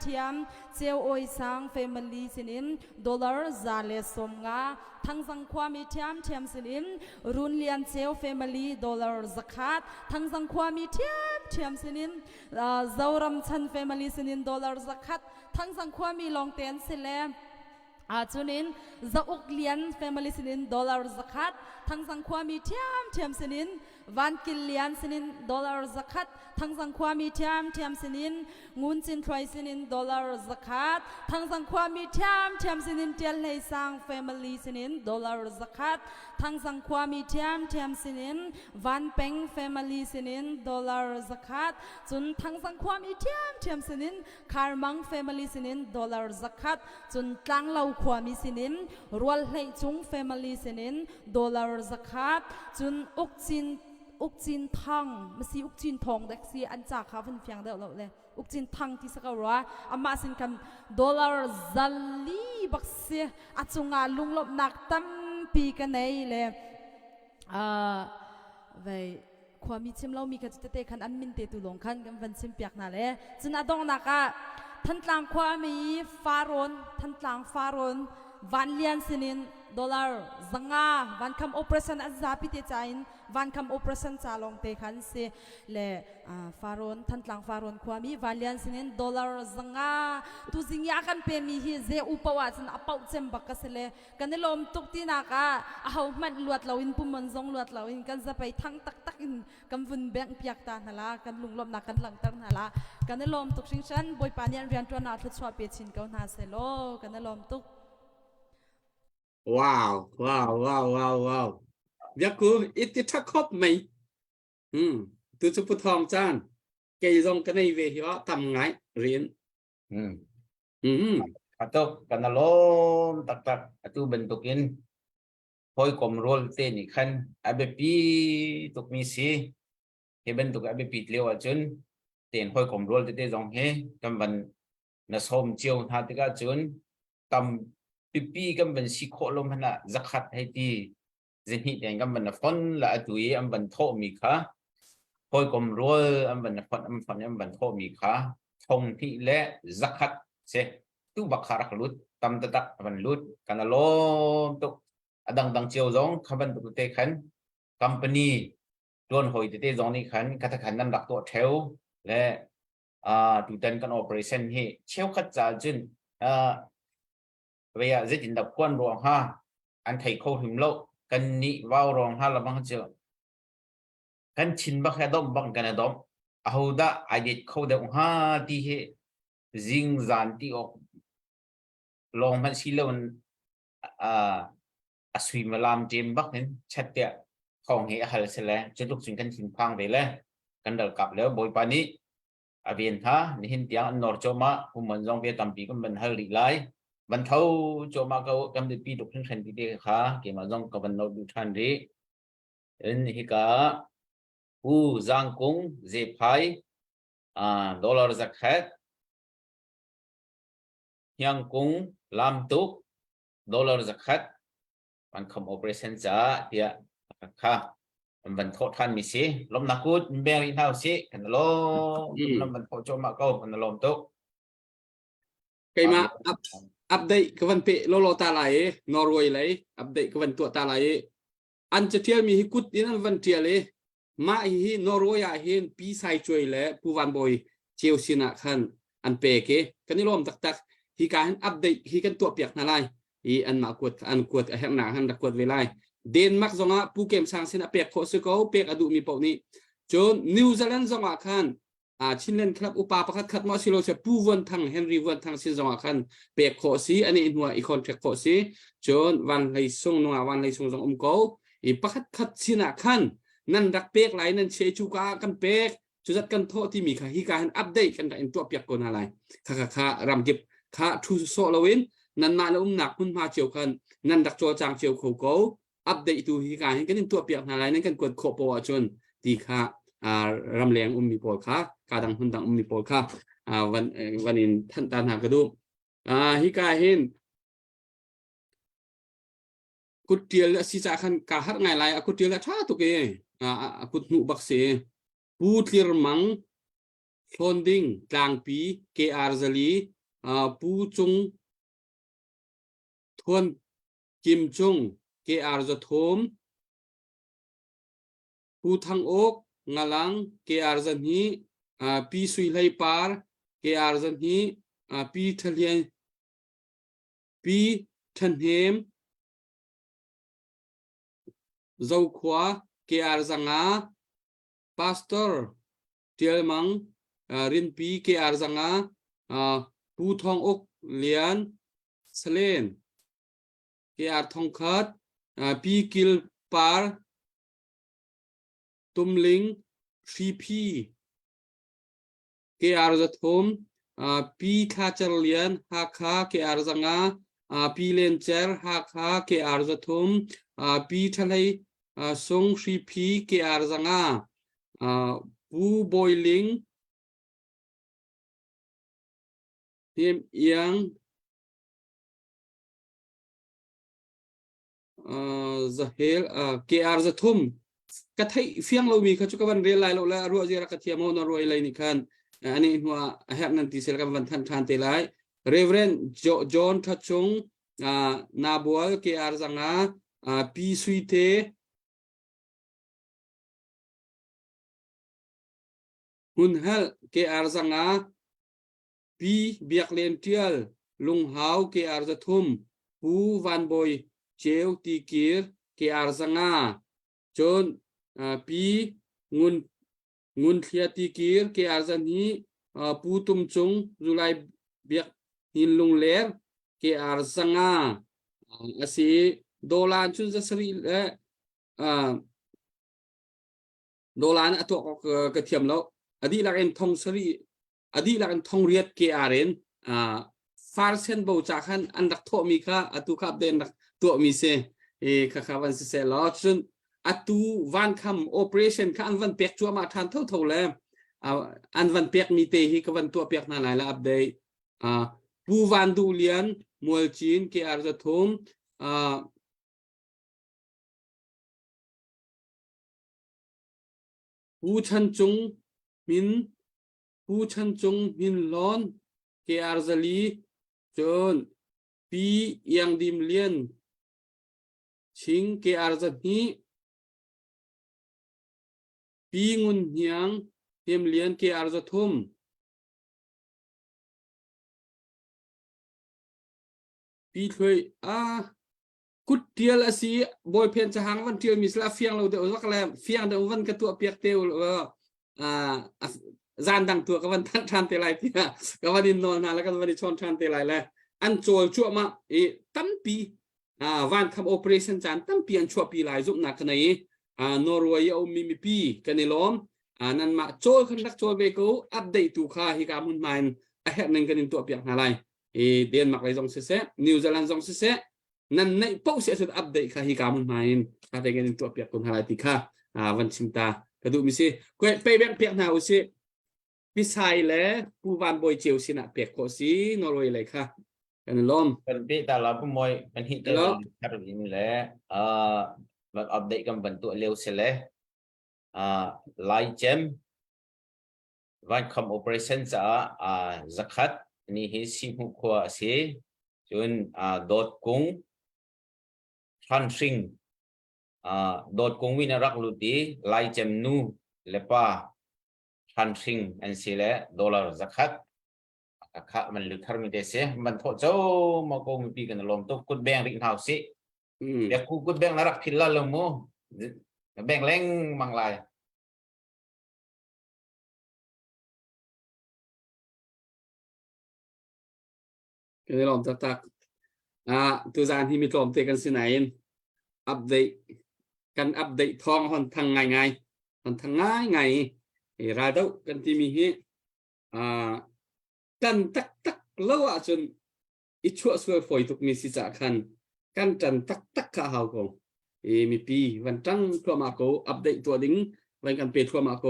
cheu oi sang family sin in dollar zale somnga thang sang khwa mi thiam sin in run lian cheu family dollar zakat thang sang khwa mi thiam sin in zauram chan family sin in dollar zakat thang sang khwa mi long ten sile chunin zauk lian family sin in dollar zakat thang sang khwa mi thiam sin in van kilian sinin dollar zakat thang sang khwa mi thiam sinin ngun chin throi sinin dollar zakat thang sang khwa mi thiam sinin tel lei sang family sinin dollar zakat thang sang khwa mi thiam sinin van peng family sinin dollar zakat chun thang sang khwa mi thiam sinin karmang family sinin dollar zakat chun tlang lau khwa mi sinin rual hlei chung family sinin dollar zakat chun uk chin thangมาซีอุกจินทองเด็กซีอันจากเขาเป็นเพียงเดียวเลยอุกจินทางที่สักว่าอามาสินคำดอลลาร์ซัลลีบักเสียอาจงาลุงลบนักตั้มปีกันไหนเลยไว้ความมีชิมเรามีกันจะเตะขันอันมินเตตุลงขันกันวันชิมเปียกนั่นเลยจนอดองนักะทันตางความมีฟาโรนทันตางฟาโรนวันเลียนสินินดอลลาร์สังอาวันคำโอเปอเรชั่นอันซาพิเตจายนวันคำโอเปอเรชั่นจาลงเตขันเสเลฟาโรนทันตางฟาโรนความมีวันเลียนสินินดอลลาร์สังอาตุสิงยากันเปมีฮีเซอุปวัตสันอปาเจมบักเสเลกันในลมตุกตีนักะเอามันลวดเราอินปุ่มมันซงลวดเราอินกันจะไปทั้งตักอินกันวุ่นแบงเปียกตาหละกันลุงลมนักกันหลังตังหละกันในลมตุกชิงชันบอยปานียนเรียนตัวนาทุกชวบเปียชินเกานาเซโลกันในลมตุกWow. Yaku it takop me. Tu chu pu thong chan. Cây rong cái này về hiểu tầm ngái riêng. Atau karena lom tak itu bentukin hoi komrol te ni kan ABP tuk misi he bentuk ABP leo ajun ten hoi komrol te jong he kamban na som chiu ha te ga jun tam pipi kamban si kho lom hana zakat hai ti zen hi den kamban na fon la atui am ban tho mi kha hoi komrol am ban na fon am ban tho mi kha thong thi le zakat se tu bakharak lut tam tatak ban lut kana lom tuk adang chiu zong khaban tu te khan company don hoi te zong ni khan kata khan nam dak to theu le tu ten kan operation hi cheu khat cha jin veya zetin da kwan ro ha an thai kho him lo kan ni waw rong ha la bang che kan chin ba kha dom bang kana dom ahoda adit kho da ha ti he jing zan ti ok long man si lo asui malam jem bak nen chat ya khong he hal sele chutuk chung kan thin phang ve le kan dal kap le boy pani avien tha ni hin tiang nor choma humon jong ve tampi kan ban hal ri lai ban thau choma ka kam de pi dok thin than ti de kha ke ma jong ka ban no du than ri en hi ka u jang kung je phai dollar zakat yang kung lam tuk dollar zakatมันคอมโอเปอเรชั่นจ้าเดียค่ะมันโทษทันมีสิลมนักกูดเบลล์อินเฮาสิกันลมมันโคจรมาก็กันลมตุก Cây mà update cái vấn đề lô ta lại Norway lấy update cái vấn ta lại anh chỉ theo mi hikut đi ăn vấn đề lấy mà hi Norway hi pi sai chơi lấy pu van boy chiều xin ạ khăn anh pe cái này lom tak hi cái update hi cáiตัวเปียกนั่นไรอันมากวดแห่งหนาหันดักกวดเวลาเดนมาร์กจงอ่ะผู้เกมสร้างเส้นเปียกโคสโก้เปียกอดูมีปนี้จนนิวซีแลนด์จงอ่ะคัน ชินเล่นครับอุปาประคัดคัดมอสิโลจะปูวันทางเฮนรี่วันทางซินจงอาคันเปียกโคสีอันนี้หัวอีคอนแทคโคสีจนวันเลยส่งนัววันเลยส่งจงเก่าอีประคัดคัดสินะคันนั่นรักเปียกไหลนั่นเชจูกากันเปียกจุดกันโทษที่มีค่ะฮิการอัปเดตกันในตัวเปียกคนอะไรค่ะรำจิบค่ะทุสโซลวินนั่นมาแล้วหนักมันมาเจียวกันนั่นดักโจจางเจียวเขาเก่าอัปเดตตัวฮิการให้กันในตัวเปียกอะไรนั่นกันกดโคปวจนดีค่ะรำเลียงมีโปรค่ะการดังหุ่นดังมีโปรค่ะวันนี้ท่านตาหากระดูฮิกาเห็นกุดเดียลสิจาคันกาหัดไงไรกุดเดียลชาตุกเอกุดนุบักเสปูทิรมังฟอนดิ้งกลางปีเกอาร์ซาลีปูจงทวนกิมจงเกอาร์ซาโทมปูทังโอกงาลังเกอาร์ซันฮีปีสุยไลปาร์เกอาร์ซันฮีปีทะเลปีทันเฮมเจ้าขวาเกอาร์ซังอาพาสเตอร์เทียลมังรินปีเกอาร์ซังอาปูทองอกเลียนสเลนเกอาร์ทองคัดปีกิลปาร์ตุมลิงชีพีเกอาร์จัทมปีคาเจเลียนฮักฮาเกอาร์จังอาปีเลนเจอร์ฮักฮาเกอาร์จัทมปีทะเลซงชีพีเกอาร์จังอาบูบอยลิงเทียมเอียงจะเฮลเกอาร์จัทมก็ที่เฟียงเรามีเขาจุกวันเรียลไลเราแล้วรัวจีรักเทียมอนรัวอะไรนี่กันอันนี้หัวแฮปนันติเซลกันวันทันเตลัยเรเวรนจอห์นทัชชงนาบัวเกอาร์ซังปีสุยเตหุนเฮลเกอาร์ซังปีเบียกเลนเทียลลุงฮาวเกอาร์ซัทุมฮูวันบอยเจลตีกีร์เกอาร์ซังจนปีงุนเทียตีกีร์เกอาร์ซันฮีปูตุมจงจุไลเบียกหินลุงเลร์เกอาร์ซังอาศัยโดลานชุนจะสรีโดลานตัวกระเทียมแล้วอดีหลักเอ็นทองสรีอดีหลักเอ็นทองเรียดเกอาร์เอ็นฟาร์เซนบูจากขันอันดักโทมีค่ะอตุขับเดินดักตัวมีเซข้าวันเสร็จแล้วจนอัตุวันคำ operation ค่ะอันวันเปียกจัวมาทันเท่าแล้วอันวันเปียกมีเตหิกับวันตัวเปียกนั่นแหละอัปเดตปูวันดูเลียนมัวจีนเกอาร์จะทมปูชันจงมินลอนเกอาร์จะลีจนปียังดิมเลียนชิงเกอาร์จะฮีปีงุนเฮียงเฮียมเลียนเกอาร์จะทมปีเคยกุดเทียลสิบอยเพนจะหางวันเทียมีสลาเฟียงเราเดี๋ยวว่ากันแล้วเฟียงเดี๋ยววันกระตัวเปียกเตียวจานดังตัวกับวันทันเตลัยที่กับวันดินนอนแล้วกันวันดิชอนทันเตลัยแล้วอันโจลชั่วมาตั้มปีวันทำโอเปอเรชั่นจานตั้มปีอันชั่วปีหลายจุดหนักขนาดนี้นอร์เวย์เอามีปีกันในล้อมนั่นมาโจลคันดักโจลเบโกอัปเดตตัวค่าฮิกามุนมันแห่งหนึ่งกันในตัวเปียกอะไรเดนมาร์กเลยจงเสียนิวซีแลนด์จงเสียนั่นในโป๊ะเสียสุดอัปเดตค่าฮิกามุนมันอะไรกันในตัวเปียกคนอะไรติค่ะวันชิมตากระดูมิสิก็ไปแบ่งเปียกหนาวสิพิสัยและผู้วันบอยเจียวสินะเปียกโคสีนอร์เวย์เลยค่ะกันล้อมเป็นปีแต่ละผู้มวยเป็นฮิตเลยครับอย่างนี้แหละแบบอัปเดตกันเป็นตัวเร็วเสร็จแล้วไลเจมวันคอมโอเปอเรชั่นจะจักขัดนี่ให้สิบหกขวบเสียจนดอทกุ้งทันซิงดอทกุ้งวินารักลุดีไลเจมนูเลป้าทันซิงอันเสียแล้วดอลลาร์จักขัดค่ะมันลึกขนาดนี้เสียมันโทษเจ้ามาโกงมีปีกันลมตุกกุดแบงริงเท้าสิเดี๋ยวกุดแบงน่ารักพิลล่าลงมั้งแบงแรงมังลาย ในรอบตักตัวจานที่มีกลมเตะกันสิไหนอัปเดตกันอัปเดตทองหอนทางไงหอนทางไงรายเดากันที่มีกันตักเล่าจนอิชัวสวยฝอยทุกมีสิจักขันกันจันตักข้าหาวกงมีปีวันจังทั่วมาโกอัปเดตตัวดิ้งวันกันเปทั่วมาโก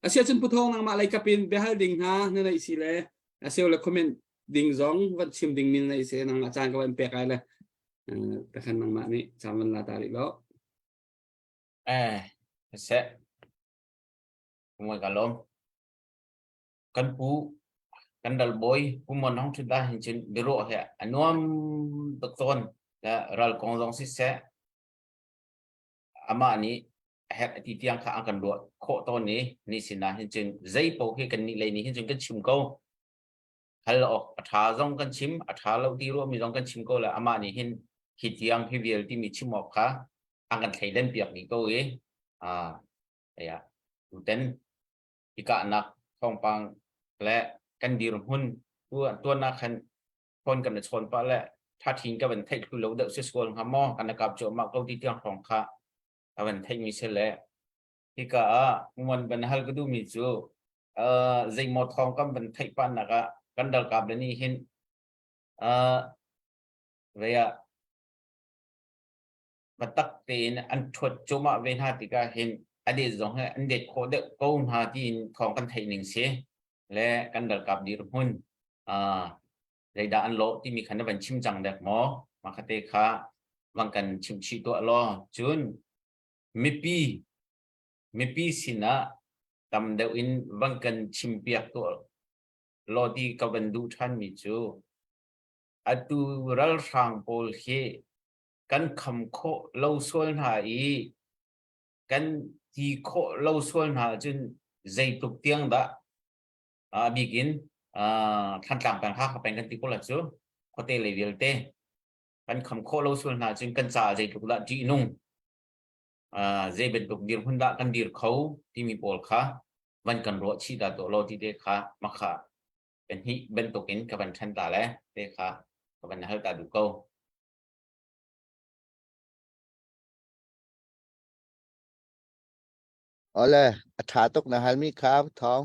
อาเซียนจนพุทธงนางมาอะไรกับเป็นเบลดิ้งฮะนั่นไอ้สิเลยอาเซียนเลยคอมเมนต์ดิ้งซองวันชิมดิ้งมินไอ้เสียนางอาจารย์ก็เป็นเปียกอะไรแต่ขันนางมานี่จำวันลาตาลิแล้วเสะมวยกันล้มกันปูกันดัลบอยผู้มันน้องชุดได้เห็นจนเดือดเหรออันนู้นตกต้นและรัลกงลงสิเสะอามานี้เหตุที่ที่ยังข้ากันด้วยโคตรนี้นี่สินะเห็นจนใจโปกให้กันนี่เลยนี่เห็นจนกันชิมเขาฮัลโหลอัฐาจงกันชิมอัฐาเราที่รู้มีจงกันชิมเขาแล้วอามานี้เห็นคิดยังพิเวลที่มีชิมออกค่ะอังกันไทยเล่นเปียกนี่ก็เนี่ยดูเต้นอีกอันนักท่องปังและกันดีรุ่นตัวนักขันคนกันชนปะและถ้าทิ้งก็เป็นไทยคือเราเดือดเสียส่วนหามอกันนะครับโจมากเราที่เตียงของข้าเป็นไทยมีเสละที่ก็มันเป็นฮัลก็ดูมีจูใจหมดทองก็เป็นไทยปันนะครับกันดัลกับนี่เห็นเวียบัตักเตนอันชดโจมาเวนาติกาเห็นอดีตสองอันเด็ดโคเดก้นหาที่ของกันไทยหนึ่งเสียและกันดัลกับดีรุ่นในด้านโลที่มีขันเป็นชิมจังเด็กหมอมาคเตค่ะวังกันชิมชีตัวล้อจุนไม่ปีสินะตำเดียวอินวังกันชิมเปียกตัวล้อที่กับเป็นดูทันมิจูอัตุรัลสังโพลเฮกันคำโคเล่าส่วนหายกันที่โคเล่าส่วนหาจนใจตุกเตียงดะบิกินท่านต่างกันข้าเป็นกันที่กุหลาบจูโคเตเลเวลเตกันคำโคเล่าส่วนหาจนกันจ่าใจตุกละจีนุ่งใจเป็นตุกดีร์หุ่นละกันดีร์เขาที่มีโพลค่ะวันกันรอชีดาตัวโลที่เด็กค่ะมาค่ะเป็นฮิเป็นตุกินกับเป็นชันตาแล้วเด็กค่ะกับเป็นฮัลตาดูเก้าเอาเลยอัฐาตกนะฮัลมีครับท้อง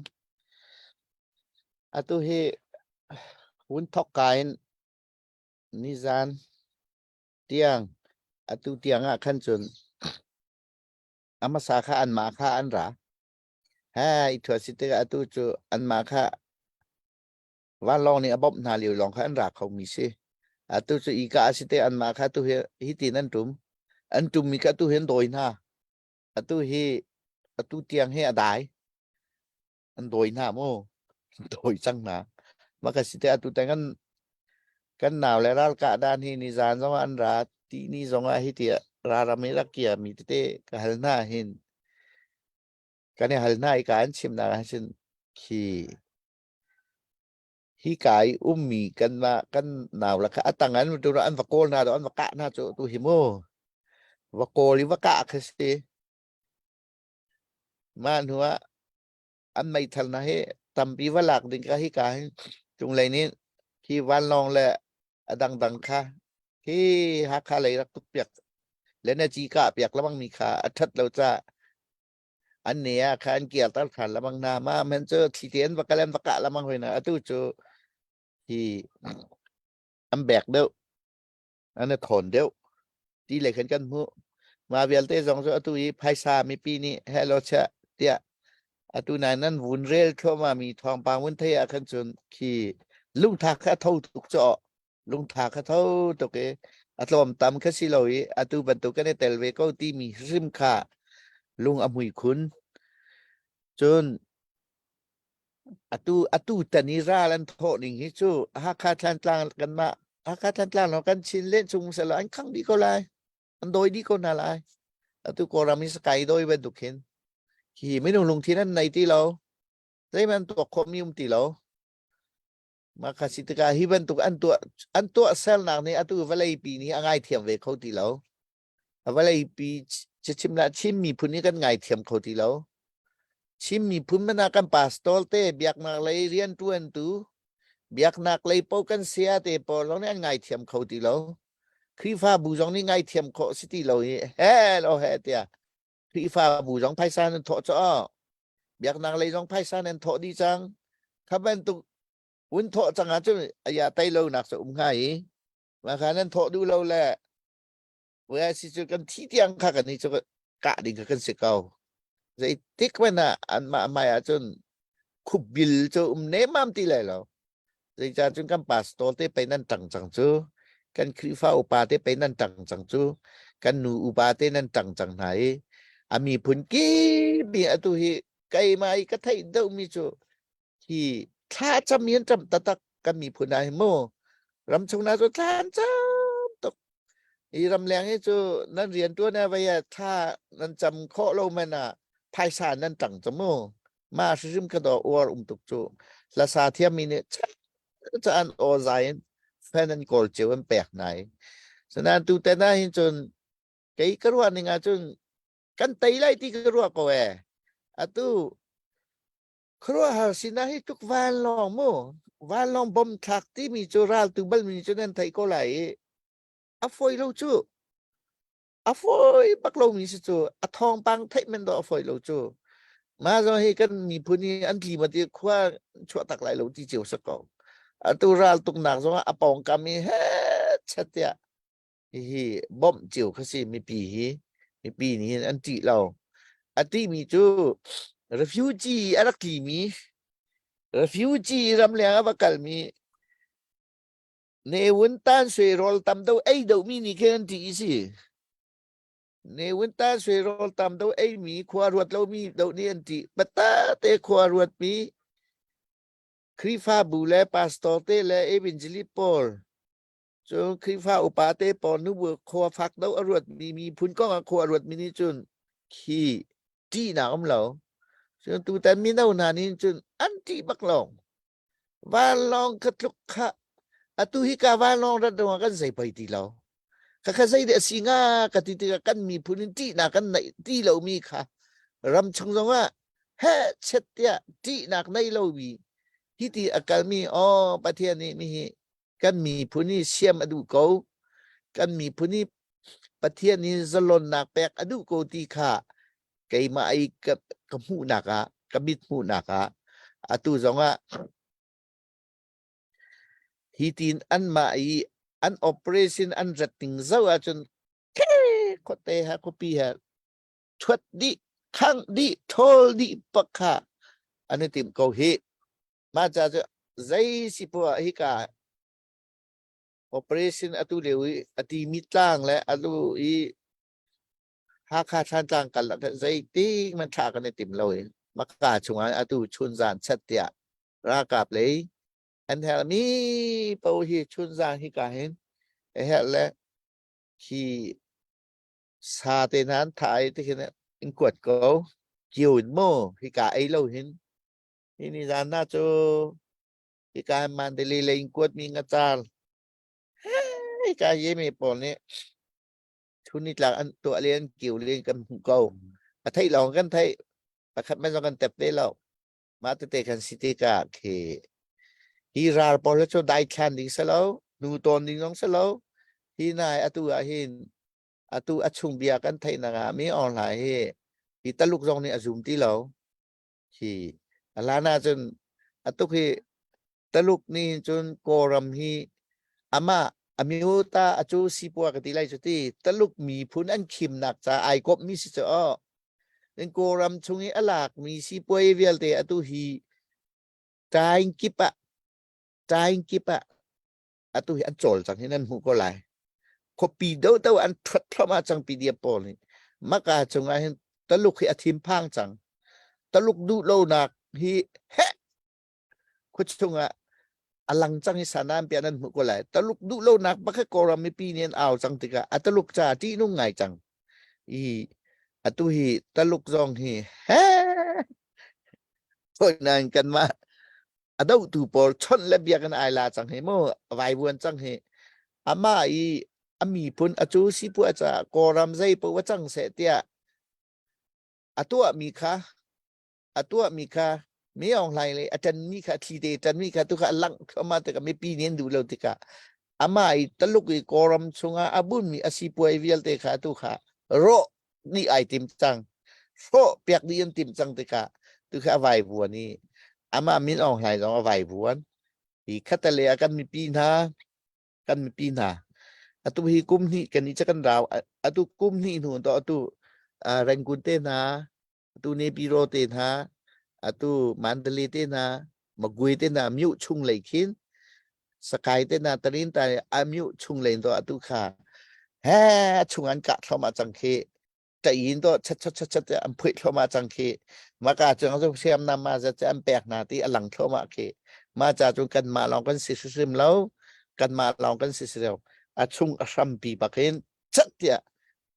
ตุเฮหุ่นทอกกายนิจานเตียงตุเตียงขันจนอามาสาขาอันมาค่าอันระอีถั่วสิเตอตุจูอันมาค่าวันลองนี่อบอบนาลิวลองค่าอันระเขามีสิตุจูอีกาสิเตอันมาค่าตุเฮฮิตินันตุมอันตุมมีกะตุเห็นโดยนะตุเฮตุเตียงเฮอดายอันโดยนะโมโดยจังนะmaka site atu tengan kan naw le ral ka dan hi ni zan zong an ra ti ni zong a hi ti ra ra me la kia mi te ka hal na hin kan hal na I ka an chim na hin ki hi kai mi kan ma kan naw la ka atangan tu an va kol na do an va ka na tu hi mo va kol li va ka ka si man huwa an mai thal na he tam pi va lak din ka hi kaจงเลยนี้ที่วันลองแหละดังค่ะที่ฮักคาเลยรักตุกเปียกและนาจีกะเปียกแล้วบางมีขาทัดเราจะอันเนี้ยค่ะอันเกียร์ตั้งขันแล้วบางนามามันเจอที่เทียนปากกาเลนปากกาแล้วบางเลยนะตู้โจที่อันแบกเดียวอันนี้ถอนเดียวที่เหล็กกันมูมาเวลเตจงโจตู้ยีไพซามีปีนี้ให้เราเชะเตี้ยตุนายนั้นวุนเรลเข้ามามีทองปางวุนเทียขันจนขี่ลุงทาข้าเท่าตุกเจาะลุงทาข้าเท่าตุกลอมตำข้าสิลอยตุบรรทุกกันในเตลเวก็ที่มีริมขาลุงอมุยคุณจนตุตันิราลันโทนิ่งฮิจูฮักข้าทันกลางกันมาฮักข้าทันกลางเรากันชินเล่นจุงสลายข้างดีก็ไล่อันโดยดีก็น่าไล่ตุโกรามิสกายโดยเป็นตุกเห็นขี่ไม่ต้องลงที่นั่นในที่เราได้มันตัวคอมมิวนิตี้เรามาคาสิตกาฮิบันตุกอันตัวเซลนักนี่อันตัวเวลาปีนี้ง่ายเทียมเวเขาที่เราเวลาปีจะชิมละชิมมีพุ่นนี้กันง่ายเทียมเขาที่เราชิมมีพุ่นมันกันปาสตอลเต้เบียกมาเลยเรียนตัวอันตัว เบียกนักเลยปอกันเสียเตปอเราเนี่ยไงเทียมเขาตีเราครีฟ้าบูจงนี่ไงเทียมเขาสิตีเราเฮ้เราเฮ้เตียครีฟ้าบูจงไพศาลนั่นโถจ้อเบียกนักเลยจงไพศาลนั่นโถดีจังถ้าเป็นตุวุ้นโถจังอ่ะจุอย่าไตเราหนักสมไงมาขนาดโถดูเราแหละเวลาสิจุกันที่เตียงข้ากันนี่จะกะดิ่งกันสิเก่าจะติ๊กมันอ่ะอันมาไม่อ่ะจนคุบบิลจะเนมัมตีเลยเราจะจะจนกันปาสโตเตไปนั่นจังจังจูกันครีฟ้าอุปาเตไปนั่นจังจังจูกันหนูอุปาเตนั่นจังจังไหนอามีพุนกี้มีอตุหิไกมาอีก็ไทยเดามีจูที่ถ้าจะมีนจำตะตักกันมีพุนได้โมรำชงนาจูทานจ้าตกอีรำแรงให้จูนั่นเรียนตัวนะไปถ้านั่นจำข้อเรามันอ่ะภายสารนั่นจังจมูมาซึมกระดออวร์ตุกจูลาซาเทียมีเนี่ยจะอันโอไซน์แฟนนันกอลเจวันแปลกไหนฉะนั้นตูแต่น่าเห็นจนไกกระวันนึงอ่ะจนกันไตไล่ที่กระวก็อะตูครัวหาสินะให้ทุกวันลองโมวันลองบอมทักที่มีจูราลตูบัลมีจนนั้นไทยก็ไหลอะฟอยเราจูอะฟอยปักเรามีสิจูอะทองปังไทยมันดออะฟอยเราจูมาจะให้กันมีพูนี้อันที่มาที่คว้าชั่วตักไหลเราที่เจียวสักก่อนอะตูราลตุกหนักสว่าอะปองกามีเฮ็ดชัดเดียฮีบอมเจียวเขาสิมีปีนี้อันที่เราอันที่มีจู refugee อะไรกี่มี refugee รำเลียงว่ากัลมีในวันตันสวยรอลตามตัวไอ้ดอกมีนี่แค่อันที่สิในวันตันสวยรอลตามตัวไอ้มีขวารวดเรามีดอกนี้อันที่บัตตาเตะขวารวดมีคริฟ้าบูเลปาสตอร์เตเลเอวินจิลิปอลจนคริฟ้าอุปาเตปอนุบขวาฟักดาวอรวดมีพุ่นก้องขวารวดมีนี่จนขี้ที่หนาวเราจนตัวแต่มีนานานี่จนอันที่บักลองวาลองกระทุกขะอะตุฮิกาวาลองรัดดวงกันใส่ไปทีเราข้าใส่เดสิงากติติกันมีพูนินที่นากันในที่เรามีค่ะรำชงว่าเฮ้เช็ดเตียที่นักในเรามีที่ที่อาการมีอ๋อประเทศนี้มีกันมีพูนิเชียมอดูโกกันมีพูนิประเทศนี้สลนนักแปกอดูโกตีค่ะไกมาไอกับหูนักอะกับมิดหูนักอะอะตุจงว่าที่ที่อันมาไออัน operation อันจัดติงเจ้าจนแค่ก็เตะฮะก็ปีฮะชวดดิข้างดิทอลดิปักค่ะอันนี้ติมเขาเฮมาจากใจสิปัวฮิกา operation อัตุเลวิอัติมิตรังและอัตุอีหาค่าชันจังกันละใจติ้งมันฉากันในติมเลยมักกาชงอัตุชุนจานชัดเตียรากาบเลยอันเทลมีปะฮีชุนจานฮิกาเห็นเฮละที่ซาเตนันไทยที่เห็นอินกวดก็เกี่ยวโม่ฮิกาไอเราเห็นนี่จานน่าจะฮิกามันเดลีเลยอินกวดมีงาจาลฮิกาเย่ไม่ปนเนี่ยชุนนี่หลักอันตัวเลี้ยงเกี่ยวเลี้ยงกันหูเก่าไทยลองกันไทยประคับไม่ต้องกันเต็บได้แล้วมาเตะกันสิติกาเคฮีราปอลโชได้แคนดิ้งซะแล้วนูตอนดิ้งน้องซะแล้วที่นายอตุอาหินอตุอัชุงเบียกันไทยนางามีออนไลน์ที่ตลุกจงนี่อซุมที่เราที่ลานาจนอตุที่ตลุกนี่จนโกรัมฮีอามาอามิวตาอจูซีปัวกติไลจุติตลุกมีพุนอันคิมหนักจะไอกบมีสิจะอ้อเนโกรัมชงนี้อลากมีซีปัวเวียลเตอตุฮีใจกิปะใจกิปะอตุฮีอันโจลจากที่นั่นหูก็ไหลคปีเดาเดาอันทัดพระมาจังปีเดียปอนี่มักอาจงไงตลุกให้อธิมพังจังตลุกดูโลนักฮีเฮคุชงะอลังจังฮิสานามเปียนันหูก็ไหลตลุกดูโลนักบักโกรามีปีเนียนเอาจังติกะอัตลุกจ่าที่นุ่งไงจังอีอตุฮีตลุกจงฮีเฮคนนั้นกันมาอดาตูปอลชนและเบียกันไอลาจังเฮโมไวบวนจังเฮอามาอีอามีพุนอจูสิปัวจะกอรำใจปัวจังเสตียอตัวมีค่ะอตัวมีค่ะ มีออนไลน์เลยอาจารย์มีค่ะทีเดอาจารย์มีค่ะทุกค่ะลังเข้ามาแต่ก็ไม่ปีนี้ดูแล้วติกะอามาไอตลุกอีกอรัมชงอาบุญมีอาชีพวยวิลเตค่ะทุกค่ะโรนี่ไอติมจังโรเปียกดีอันติมจังติกะทุกค่ะไหวบัวนี่อามามีออนไลน์ลองไหวบัวอีคัตเลียกันมีปีนากันมีปีนาatu hikum ni kan ni cakan raw atu kum ni nu to atu rangkun te na atu ne piro te na atu mandali te na magui te na myu chung lai khin sakai te na tarin ta amyu chung lai to atu kha ha chung an ka thoma chang khe ta yin to chat chat chat chat am phoi thoma chang khe ma ka chang so sem na ma za am pek na ti alang thoma khe ma cha chung kan ma long kan sim lo kan ma long kan sim chung asam pi pakin chat ya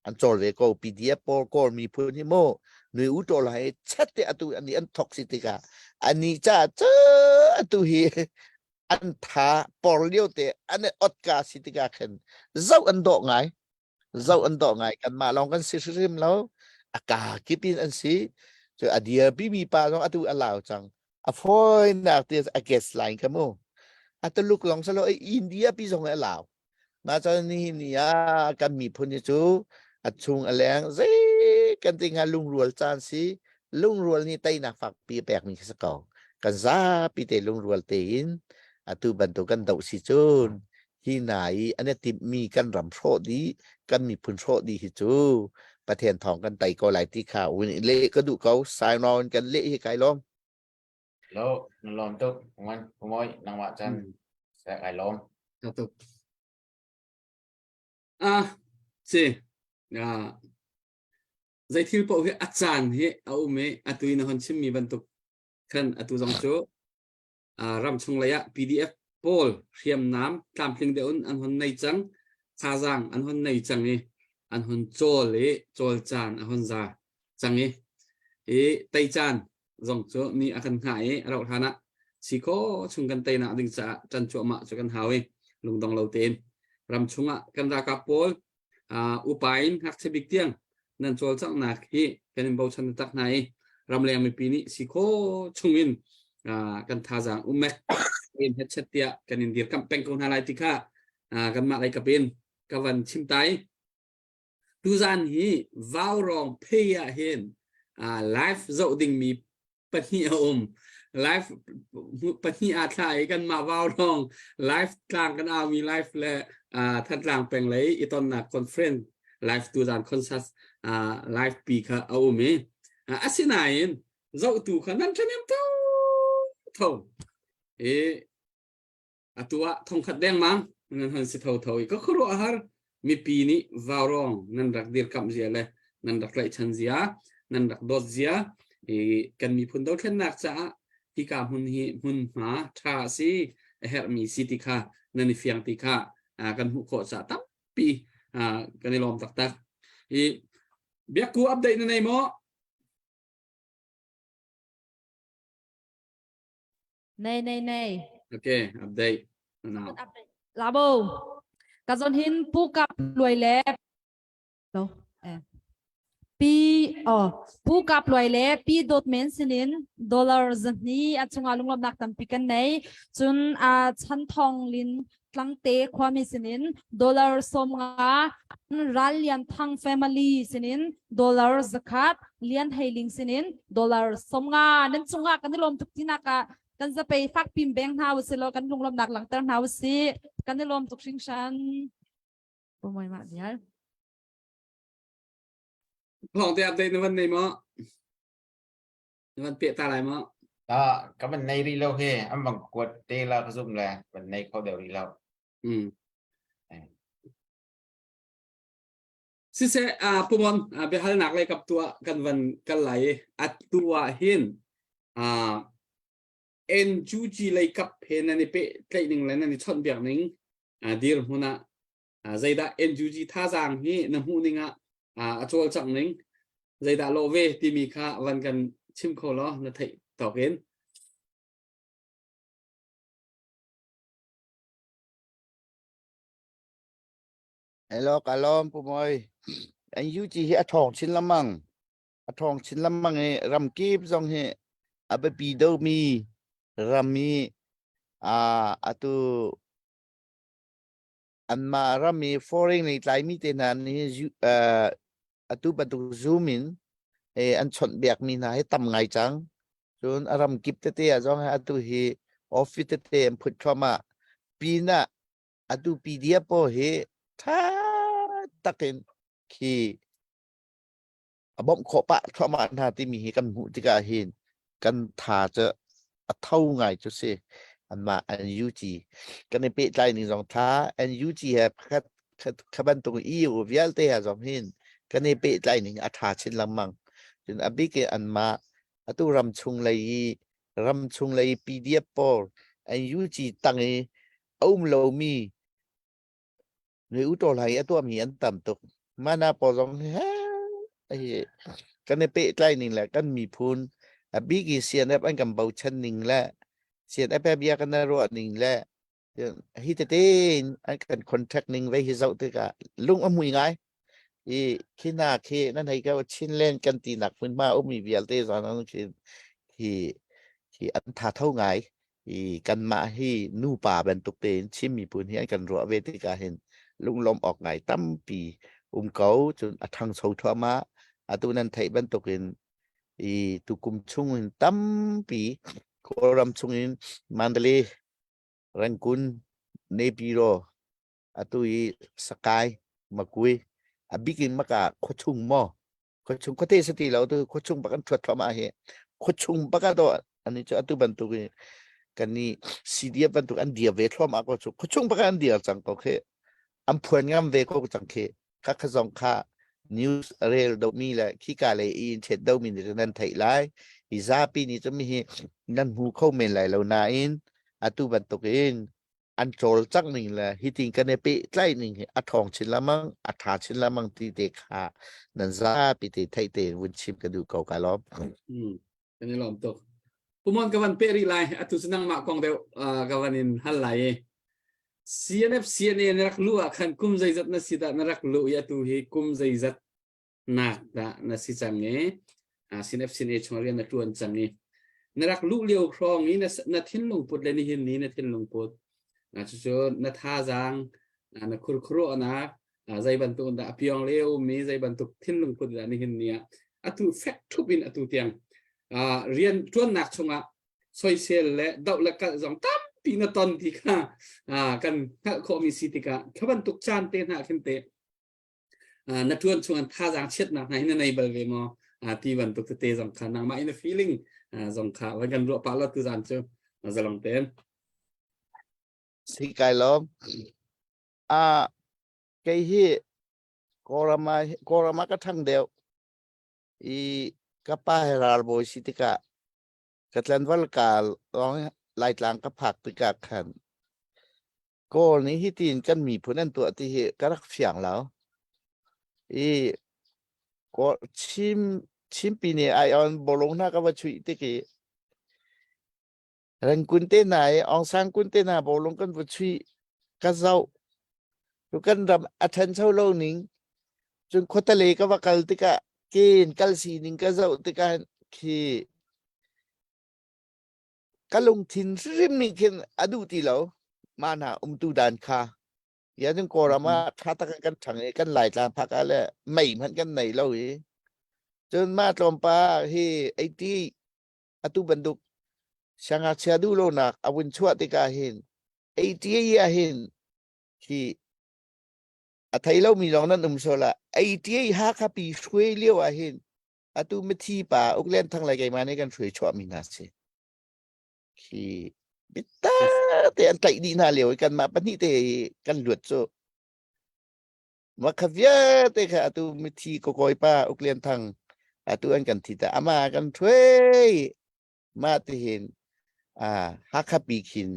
an chol ve ko pdf por mi phuni mo nui u to lai chat ya atu ani an toxica ani cha atu hi an tha por liu te an ot ka sitika khen zau an do ngai kan ma long kan sim lo aka kipin an si so adia bi mi pa long atu allow chang a foi na te against line kamo atu look long salo india pi song allowมาจนนี่กันมีพุนจูอัดชุงอะไรกันติงาลุงรัวจานสิลุงรัวนี่ไตนักฝักปีแปลกมีสกอกันซาปีเตลุงรัวเตินอัตุบันตุกันดอกสิจูนที่ไหนอันนี้ติมีกันรำโชดีกันมีพุนโชดีฮิจูประเทศทองกันไตก็หลายที่ข่าวเละก็ดูเขาสายนอนกันเละให้ไกลล้อม แล้วนั่นล้อมตุกมันขโมยนางว่าจันแสกไอ้ล้อม Satu. Zai thil po hi achan hi au me atui na hon chim mi bantuk khan atu jong chu ram chung laya pdf pol riam nam tlam tling de un an hon nei chang kha jang an hon nei chang ni an hon chol le chol chan an hon za chang ni tai chan jong chu ni akan ngai ro thana siko chung kan tai na ding cha chan chu ma chu kan hawi lungdong lo ten ram chunga kan ra ka pol upain hak se big tiang nan chol chang nak hi kanin bo chan tak nai ram leng mi pi ni siko chungin kan tha jang umek in het chatia kanin dir kam peng ko na lai tika kan ma lai kapin kawan chim tai tu zan hi vaw rong pheya hen life zo ding mi pani life pani a thai kan ma vaw rong life tlang kan mi life leท่านกลางเป็นเลยอีตอนนักคอนเฟรนซ์ไลฟ์ตูดานคอนซัสไลฟ์ปีค่ะเอาไหมอาศินัยน์เจ้าตู่ขนาดนี้เท่าตัวทองขัดแดงมั้งนั่นหันสิเท่าอีกก็ครัวอาหารมีปีนี้วาวรองนั่นรักเดียร์คำเสียเลยนั่นรักไหลชันเสียนั่นรักดอดเสียกันมีพุ่นดาวเทนนักจ้าที่กาหุ่นมาทราซีเฮร์มีซิติค่ะนั่นเฟียงติค่ะกันหุโคสะตั้มปีกันในลมตักเบียกูอัปเดตในโมในโอเคอัปเดตnow ลาโบกะจนหินผู้กับรวยแล้วปีผู้กับรวยแล้วปีโดดเมนสินินดอลลาร์จนี้อาจงาลุงลำนักตัมปีกันในจนชั้นทองลินตั้งเตะความมีสินินดอลลาร์สมงารัลยันทั้งแฟมิลี่สินินดอลลาร์สกัดเลียนไฮลิงสินินดอลลาร์สมงานั้นจงากันที่ลมทุกที่นักกันจะไปฟักพิมพ์แบงค์ฮาวส์โลกันลุงลำนักหลังเติมฮาวส์กันที่ลมทุกชิงชันโอ้ไม่มาเดี๋ยวพองที่อัปเดตในวันนี้มั้งในวันเปียตาอะไรมั้งก็มันในรีแล้วเฮ้อันบังกวดเตละก็ซุ่มแหละมันในเขาเดี๋ยวรีแล้วสิเสปุ่มเบลหนักเลยกับตัวกันวันกันไหลอัดตัวหินNUG เลยกับเพนนั่นนี่เป๊ะใกล้หนึ่งเลยนั่นนี่ชนเบียกหนึ่งดีร์หัวหน้าใจดา NUG ท่าจางนี่น้ำหูนึงโจลจังหนึ่งใจดาโลเวที่มีค่าวันกันชิมโคล้อนะไทยต่อเห็นไอ้ลอกอารมณ์ปุ่มอยไอ้ยูจีเฮอทองชิ้นละมั่งไอ้รำกีบจงเฮ abe pido mi rami atu an ma rami foreign ni tlai mi te nan ni atu batu zoom in an chon biak mi na he tam ngai chang chun aram kip te te azong atu hi office te te put thoma pina atu pdf po he tha takin ki abom kho pa thoma na ti mi hi kan mu ti ka hin kan tha cha a thau ngai chu se an ma an UG kan pe tlai ni zong tha an UG he khat khaban tu i u vial te ha zong hin kan pe tlai ni a tha chin lamang jun abi ke an ma atu ram chung lai pdf por an UG tang e om lo mi người u to lai atu mi an tam tu mana po zong ha kan pe tlai ni la kan mi phun abi ki sian ap an kam bau chan ning la sian ap bia kan ro ning la hi te te an kan contact ning ve hi zau te ka lung amui ngai khina khe nan hai ka chin len kan ti nak pun ma mi vial te za nan hi an tha thau ngai kan ma hi nu pa ban tuk te chim mi pun hi an kan ro ve te ka hen lung lom ok ngai tam pi kau chun athang chho thwa ma atu nan thai ban tukin tu kum chung in tam pi koram chung in Mandalay Rangkun Nepiro atu Sakai Makui abikin maka khochung mo khochung khote sati lo tu khochung bakan thwa thwa ma he khochung baka do ani chu atu ban tukin kani CDF ban tuk an dia ve thwa ma ko chu khochung baka an dia chang ko khe am phuan ngam ve ko chang khe kha khazong kha news rel do mi la khi ka le in chet do mi ni nan thai lai iza pi ni chu mi hi nan hu khau men lai lo na in atu ban tuk in an chol chak ning la hi ting kan pe tlai ning a thong chin lamang a tha chin lamang ti te kha nan za pi te thai te wun chim ka du ko ka lom kan ni lom tok pumon kawan pe ri lai atu senang ma kong deu kawanin hal lai CNF CNN rak lu akan kum zai zat na sida na rak lu ya tu hi kum zai zat na da na si change CNF CNN chorian na tuan change na rak lu liu krong ni na thin lung put le ni hin ni na thin lung put na chu na tha jang na khur khro na zai ban tu da piong leu mi zai ban tu thin lung put da ni hin nia atu fact thu bin atu tiang rian tuan nak chunga social le dau la ka zong tam pi na ton ti ka kan kho mi si ti ka khaban tuk chan te na khin te na tuan chungan tha jang chet na na nei bal ve mo ti ban tuk te zong kha na ma in feeling zong kha wa gan ro pa la tu jan chu zalong ten si kai lom cái hi korama ka thang deu kapa heral boy sitika katlan wal kal long lai tlang ka phak ti ka khan ko ni hi tin kan mi phunan tu ti hi karak fiang lao ko chim pi ne ai on bolong na ka wa chui ti ki ran kun te nai ong sang kun te na bolong kan wa chui ka zau tu kan ram athan chau lo ning chun khotale ka wa kal ti ka kin kal si ning ka zau ti ka ki kalung thin rim ni kin adu ti lo mana tu dan kha ya jung korama tha ta kan thang kan lai tlang phak ale mai man kan nei lo chun ma tlom pa hi 80 atu banduk sanga chadu lo nak awin chua ti ka hin 80 ya hin ki athai lo mi long nan so la 80 ha kha pi shwe liu a hin atu mi thi pa uklen thang lai kai ma ne kan shwe chwa mi na se ki bita te an tai di na liu kan ma pani te kan luat so ma khavya te kha atu mi thi ko koi pa uklen thang atu an kan thi ta ama kan shwe ma te hin ha kha pi khin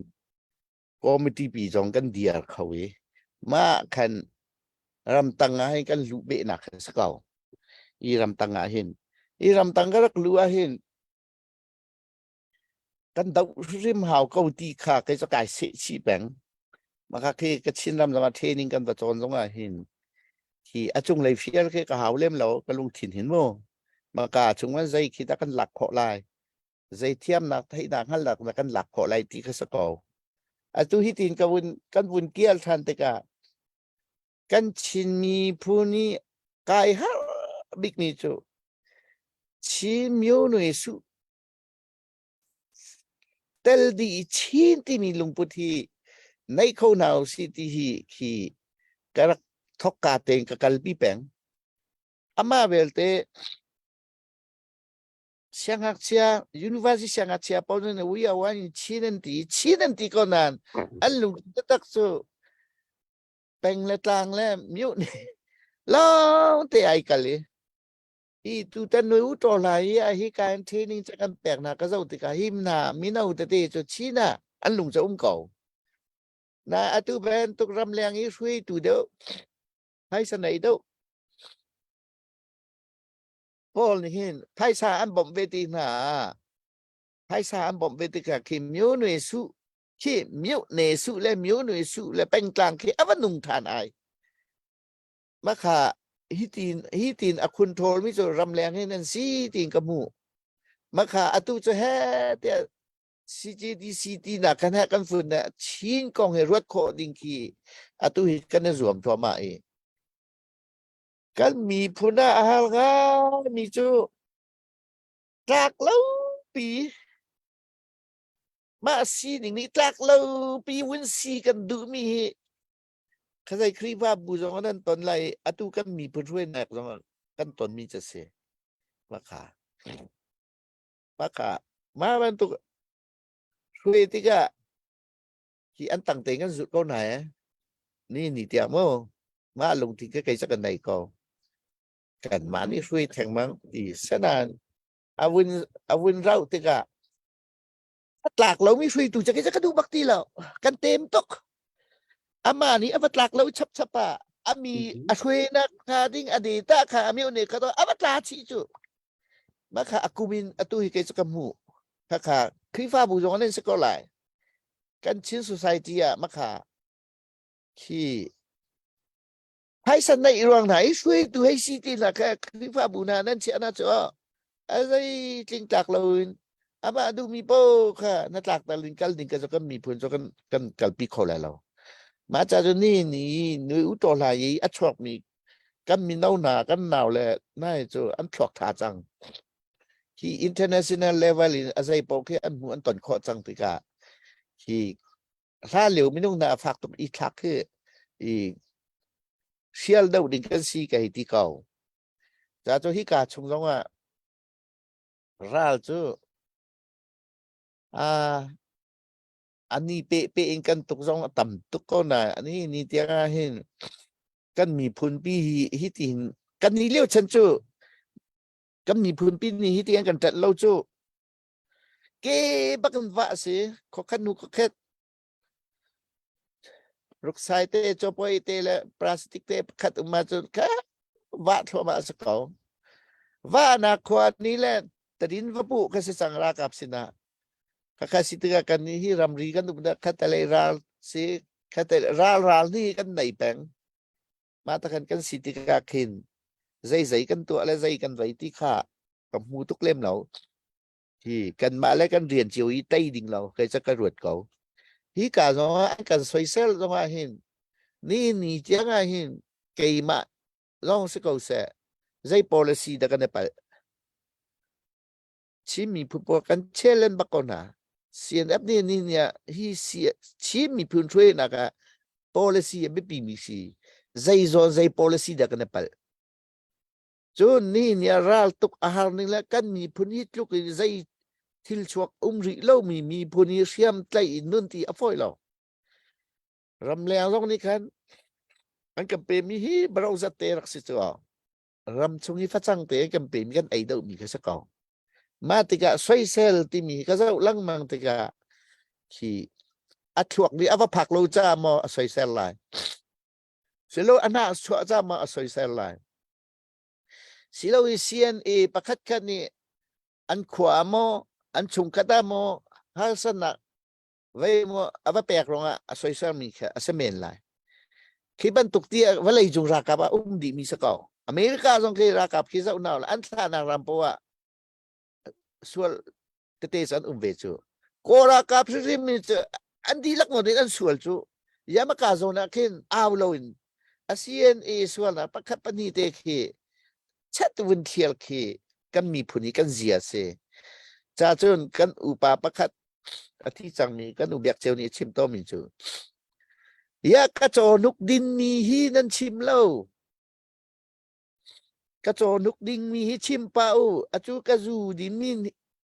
committee pi jong kan dia khawi ma khan ram tanga hay kan lu be na khan sakau ram tanga hin ram tanga rak lu a hin kan dau rim hau kau ti kha kai sa kai se chi bang ma kha ke ka chin ram lama training kan ba chon jong a hin ki achung lai fiel ke ka hau lem lo ka lung thin hin mo ma ka chung wan zai ki ta kan lak kho lai zai thiam nak thai nak halak na kan lak ko lai ti ka sako atu hitin kan bun kial than te ka kan chin mi phuni kai ha big ni chu chi myo no su tel di chin ti mi lung pu thi nei kho nào si ti hi karak thok ka teng ka kal pi peng ama belte Shanghai chia university Shanghai chia bao nhiêu người we are one chi nên tí con nan anh lùng tất tất số bèn lệ tang lệ miu nè lo te ai cả lì i tu tên nuôi út trò lại hi cái training chắc ăn bèn na cái dâu thì cả him na mi nào te cho chi na anh lùng cho cầu na tu bên tu ram leng i suy tu đâu hay sao này đâu Paul ni hin thay sa an bom về ti na thay sa an bom về ti cả khi miu nuôi su khi miu nè su le miu nuôi su le bèn tang khi avan nung than ai mà khá hitin a kun thol mi cho ram leng hin an si tin ka mu mà khá atu cho he te CJDCT na kan ha kan fun na chin kong he ruat kho ding ki atu hi kan zuam thwa ma e kan mi phuna ahal nga mi chu tak lâu pi ma si ding ni tak lâu pi win si kan du mi hi khá dai khri va bu jong nan ton lai atu kan mi phun ruin nak jong kan ton mi cha se ma kha ma ban tu ruy ti ka ki an tang te kan zu ko này ni tiang mo ma lung ti cái sa kan nai ko kan ma ni ruy thang mang ti sanan awin rau ti ka atlak lo mi ruy tu cha cái sa du bak ti lo kan tem tok ama ni atlak lo chap chapa ami ruy na ka ding adita ka ami ne ka to abatla chi chu ma kha akumin atu hi ke sa kamu kha khi pha bu jong nên sẽ có lại kan chin society à mà kha khi hai san này ruang này suy tu hay si ti là cái khi pha bu na nên sẽ na cho ai dai ting tak lo ama du mi po kha na tak ta lin kal ding ka kan mi phun cho kan kal pi kho la lo ma cha jo ni nu u to la yi a chok mi kan mi nau na kan naw le nai cho an thok tha chang khi international level in azai po ke an mu an ton kho chang ti ka khi ra liu mi nung na phak tum i thak ke i sial dau ding kan si ka hi ti kau cha cho hi ka chung jong a ral chu ani pe in kan tuk jong tam tuk ko na ani ni tia ga hin kan mi phun pi hi tin kan ni liu chen chu kan mi phun pi ni hi tiang kan tat lo chu ke bakan va se kho khan nu ko khet ruk sai te cho poi te le plastic te khat ma chu ka va thwa ma sa ko va na khwa ni le tadin va pu ka se sang ra kap sina ka si tiga kan ni hi ram ri kan du da khat le ral se khat ral ni kan nei peng ma ta kan si tiga khin zai kan tu ale zai kan vai ti kha kam hu tuk lem lo thì cần mã lấy cần riêng chiều ý tây đình lâu cái chắc cái ruột cậu hí cả nó anh cần xoay xe cho mà hình ni tiếng ai hình kỳ mà long sẽ cầu sẽ dây policy đã cái này chỉ mi phụ cần chơi lên bắc con à CNF ni nha hi chỉ mi phụ thuê là cái policy bị bị mi si dây policy đã cái này cho ni nha ral tuk ahar ni là cần mi phụ hít lúc dây thil chuak ri lo mi phuni siam tlai nun ti afoi lo ram le long ni khan an kam pe mi hi brau za te rak si cho ram chung hi fa chang te kam pe mi kan ai do mi ka sa ko ma ti ka soi sel ti mi ka zau lang mang ti ka ki athuak ni ava phak lo cha mo soi sel lai selo ana chua cha ma soi sel lai silo i CNA pakhat khan ni an khwa mo an chung kata mo hal sana vậy mo ava pek ronga asoi sa mi kha asemen lai khi ban tuk tia valai jung ra ka ba di mi sa ko America jong ke ra ka khi zau naw la an tha na ram po wa sual เตสันเวจูโกรากับริมิจอันดีลักโมเดลอันสวลจูยามากาโซนักเห็นอาวโลอินอาเซียนสวลนะปักขับปนีเตคีชัดวินเทียลคีกันมีผู้นี้กันเสียเสจ้าจนกันอุปาปักขัดอธิจังนี้กันอุเบียกเจวนี้ชิมโตมิจูยากระโจนุกดินมีฮีนันชิมเล่ากระโจนุกดินมีฮีชิมเป้าอาจูกระจูดินมี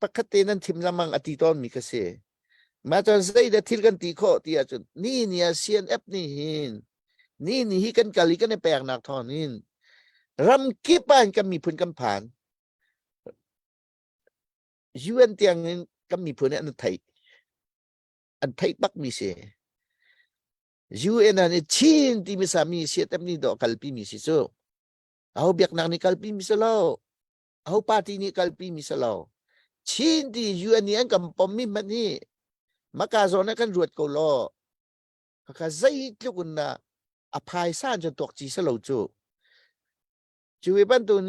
ปักขัดเตนันชิมละมังอธิตอนมีกเสมาจนใส่เดทิลกันตีโคตีอาจุนนี่เนี่ยเซียนเอฟนี่หินนี่ฮีกันกะลิกันในแปลงนักทอนหินรำกีบ้านก็มีพื้นกำผ่านยูเอ็นเตียงก็มีพื้นอันไทยปักมีเสยูเอ็นอันชินที่มีสามีเสียแต่นี่ดอกกัลปีมีสิโซเอาเบียกนักนี่กัลปีมีสลาวเอาปาร์ตี้นี่กัลปีมีสลาวชินที่ยูเอ็นนี่อันกำปอมมีมันนี่มักอาโซนักันรวดกูโลก็ใจทุกคนนะอภัยสานจนตกจีสลาวจูเอบันตุน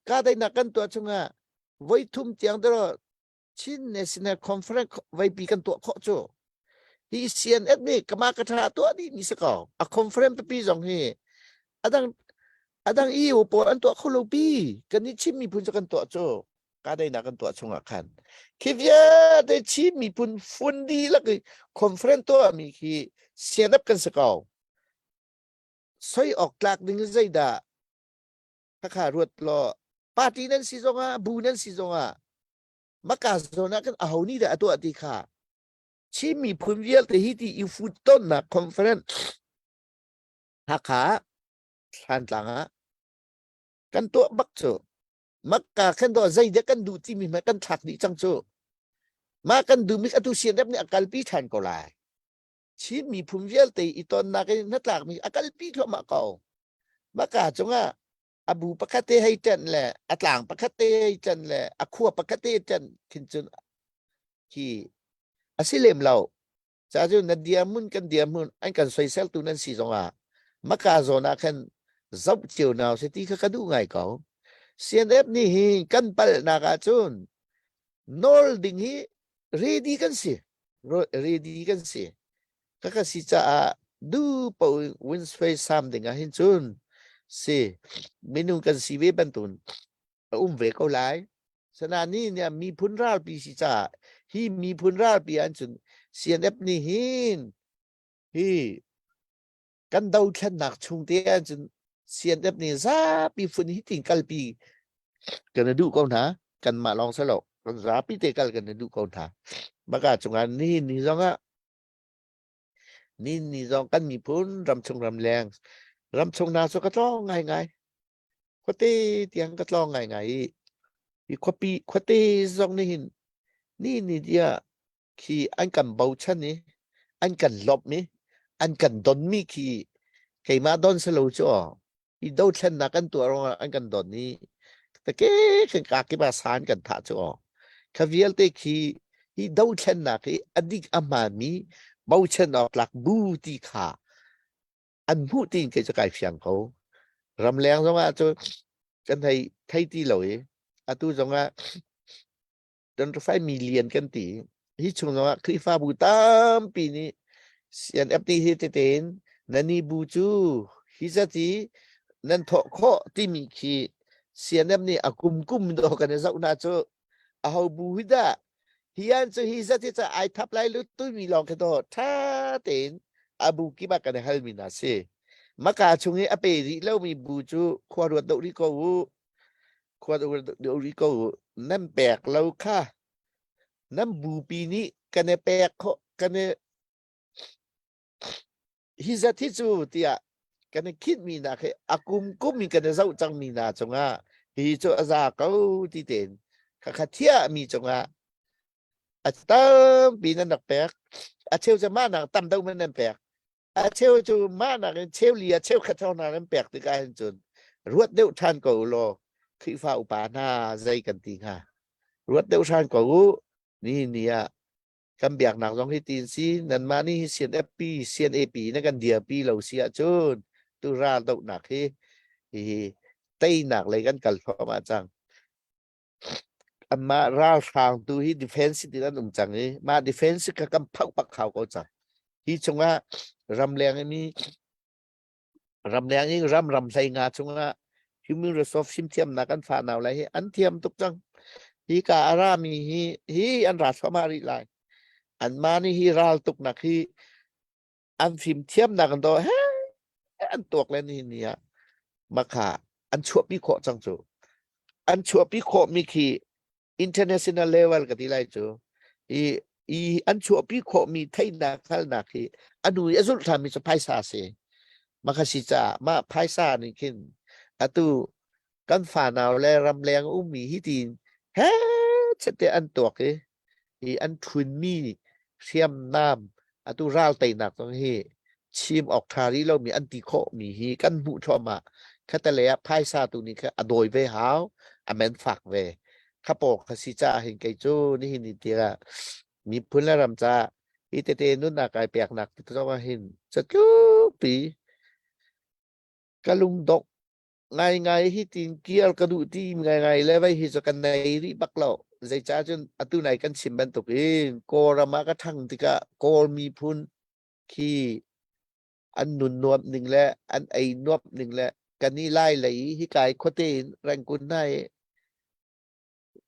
ก็ได้นักกันตัวชงอ่ะไว้ทุ่มเตียงตลอดชินเนสเนอร์คอนเฟอเรนซ์ไว้ปีกันตัวข้อจูที่เซียนเอ็ดนี่ก็มากระทาตัวนี้มีสักอ่ะคอนเฟอเรนซ์ปีสองเฮอดังอีโอปอันตัวเขาโลปีกันนี่ชิมมีพุนจะกันตัวจูก็ได้นักกันตัวชงอ่ะคันคิดว่าได้ชิมมีพุนฟุนดีแล้วก็คอนเฟอเรนซ์ตัวมีคือเซียนนับกันสักสอยออกกลากดึงใจด่าถ้าขารวดรอปาร์ตี้นั้นสิจงอ่ะบูนั้นสิจงอ่ะมักอาโซนักันเอานี่เด้อตัวตีขาชิมีพุนเรียลแต่ฮิตอีฟุตต้นนะคอนเฟอเรนซ์หักขาทันหลังอ่ะกันตัวบักโจมักกาขันตัวใจเด็กกันดูที่มีมากันถักดีจังโจมากันดูมิกอตุเซียนแบบนี้อากาศปีทันก็ไล่ชิมีพุนเรียลแต่อีตอนนักนักหลักมีอากาศปีทั่วมาเก่ามักกาจงอ่ะอบูปกติให้จันแหละอัตหลังปกติให้จันแหละอขั้วปกติจันขึ้นจนที่อาศิเลมเราจะจุนนัดเดียมุนกันเดียมุนอันกันสวยเซลตุนันสีจงอ่ะมักกาโซนักขันจับเจียวนาวเสตีก็กระดูไงเขาเซียนเอฟนี่ฮิกันเปิลนักจุนนอลดิ้งฮิเรดี้กันสิเรดี้กันสิก็สิจะดูปะวินสเฟย์ซัมดิ้งหินจุนสิเมนูกันสิเวบันตุนเวเขาไล่สนานี้เนี่ยมีพุนราลปีสิจ้าฮีมีพุนราลปีอันจุนเซียนเอฟนี่หินฮีกันดาวแค่หนักชงเตียนจุนเซียนเอฟนี่ซาปีฟุนฮิติงกัลปีกันดูเขาหนากันมาลองสลบกันซาปีเตกัลกันดูเขาหนาบักอาจงานนี่จงอ่ะนี่จงกันมีพุนรำชงรำแรงรำชงนาสก็ต้องไงขวดเตียงก็ต้องไงอีขวดปีขวดเตจงนี่นี่เดียคืออันกันเบาชันนี่อันกันลบนี่อันกันดอนมีคือใครมาดอนสโลจ่ออีดาวชันนักกันตัวรองอันกันดอนนี่แต่แกคือกากิบาสานกันท่าจ่อคาเวียลเตคืออีดาวชันนักอดีตอามามีเบาชันออกหลักบูตีขาอันพูดจริงจะกลายเสียงเขารำแรงสว่าจะกันไทยตีเหล่าอาตุจงว่าจนไฟมีเลียนกันตีที่ชงว่าคลิฟ้าบูตามปีนี้เสียนเอฟตีที่เต้นนันนี่บูจูฮิซาตีนั่นทอกข้อที่มีขีเสียนเอฟนี่อากุมดอกกันในสักนาโจอาหูบูฮิดาฮิอันจะฮิซาตีจะไอทับไลลุตุมีลองกันต่อท่าเต้นabu kiba kan hal minase maka chungi aperi lo mi buju khwarwa dori ko nam pek lo kha nam bu pi ni kan pek kho kan hizati chu tia kan kit mi na khe kum mi kan zau chang mi na chunga hi chu aza ko ti ten kha thia mi chunga atam pi na nak pek a cheu cha ma na tam dau man nan pek aเชลจูมานะเชลเลียเชลขัดเท่านั้นแปลกตีกันจนรวดเดียวทันก็รอคือฟ้าอุปาหน้าใจกันตีค่ะรวดเดียวทันก็นี่เนี่ยคำเบียกหนักสองที่ตีนซีนั่นมานี่เซียนเอปีเซียนเอปีนั่นกันเดียปีเราเสียจนตุราตกหนักเฮ้เต้หนักเลยกันกันพอมาจัง อันมาร่าทางตัวที่ดิเฟนส์ที่นั่นจังนี้มาดิเฟนส์ก็กำพักปักเขาก็จะที่ชงว่ารำแรงนี้รำแรงนี้รำใส่งาชงว่าฮิมิรสอฟชิมเทียมนักอันฝาหนาวไรอันเทียมตุกจังฮีกาอารามีฮีอันรัสมาริไลอันมานี่ฮีราลตุกนักฮีอันฟิมเทียมนักอันโตเฮ้อันตัวเล่นนี่เนี่ยมาขาอันชัวปีโคจังจูอันชัวปีโคมีคี international level กันที่ไรจูอีอันชัวปีโคมีไทยนักขัลนักฮีอันนู้ยสุดท้ายมีจะไพ่ซาเซมาคสิจ่ามาไพ่ซานี่ขึ้นอะตูกันฝ่าหนาวและรำแรงมีฮิตีนเฮ้ชัดเจนอันตัวเออันทุนมีเทียมน้ำอะตูราลไตหนักตรงนี้ชิมออกทารีเรามีอันติโคมีฮีกันบุทอมาแค่แต่เลยไพ่ซาตัวนี้คืออโดยเวหาวอเมนฝักเวข้าปอกคสิจ่าเห็นไกจูนี่หินเดียมีพื้นและรำจ่าอีเตนุ่นนักไอเปียกหนักที่ต้องมาเห็นจะกู้ปีกะลุงดกไงที่ติงเกียร์กระดูที่ไงแล้วไปหิจกันในรีบักเราใจจ้าจนอตุไหนกันชิมบันตุกเองโกรมากระทั่งที่กะโกมีพุนขี้อันนุนนวบหนึ่งและอันไอนวบหนึ่งและกันนี่ไล่ไหลที่กายโคเตนแรงกุนได้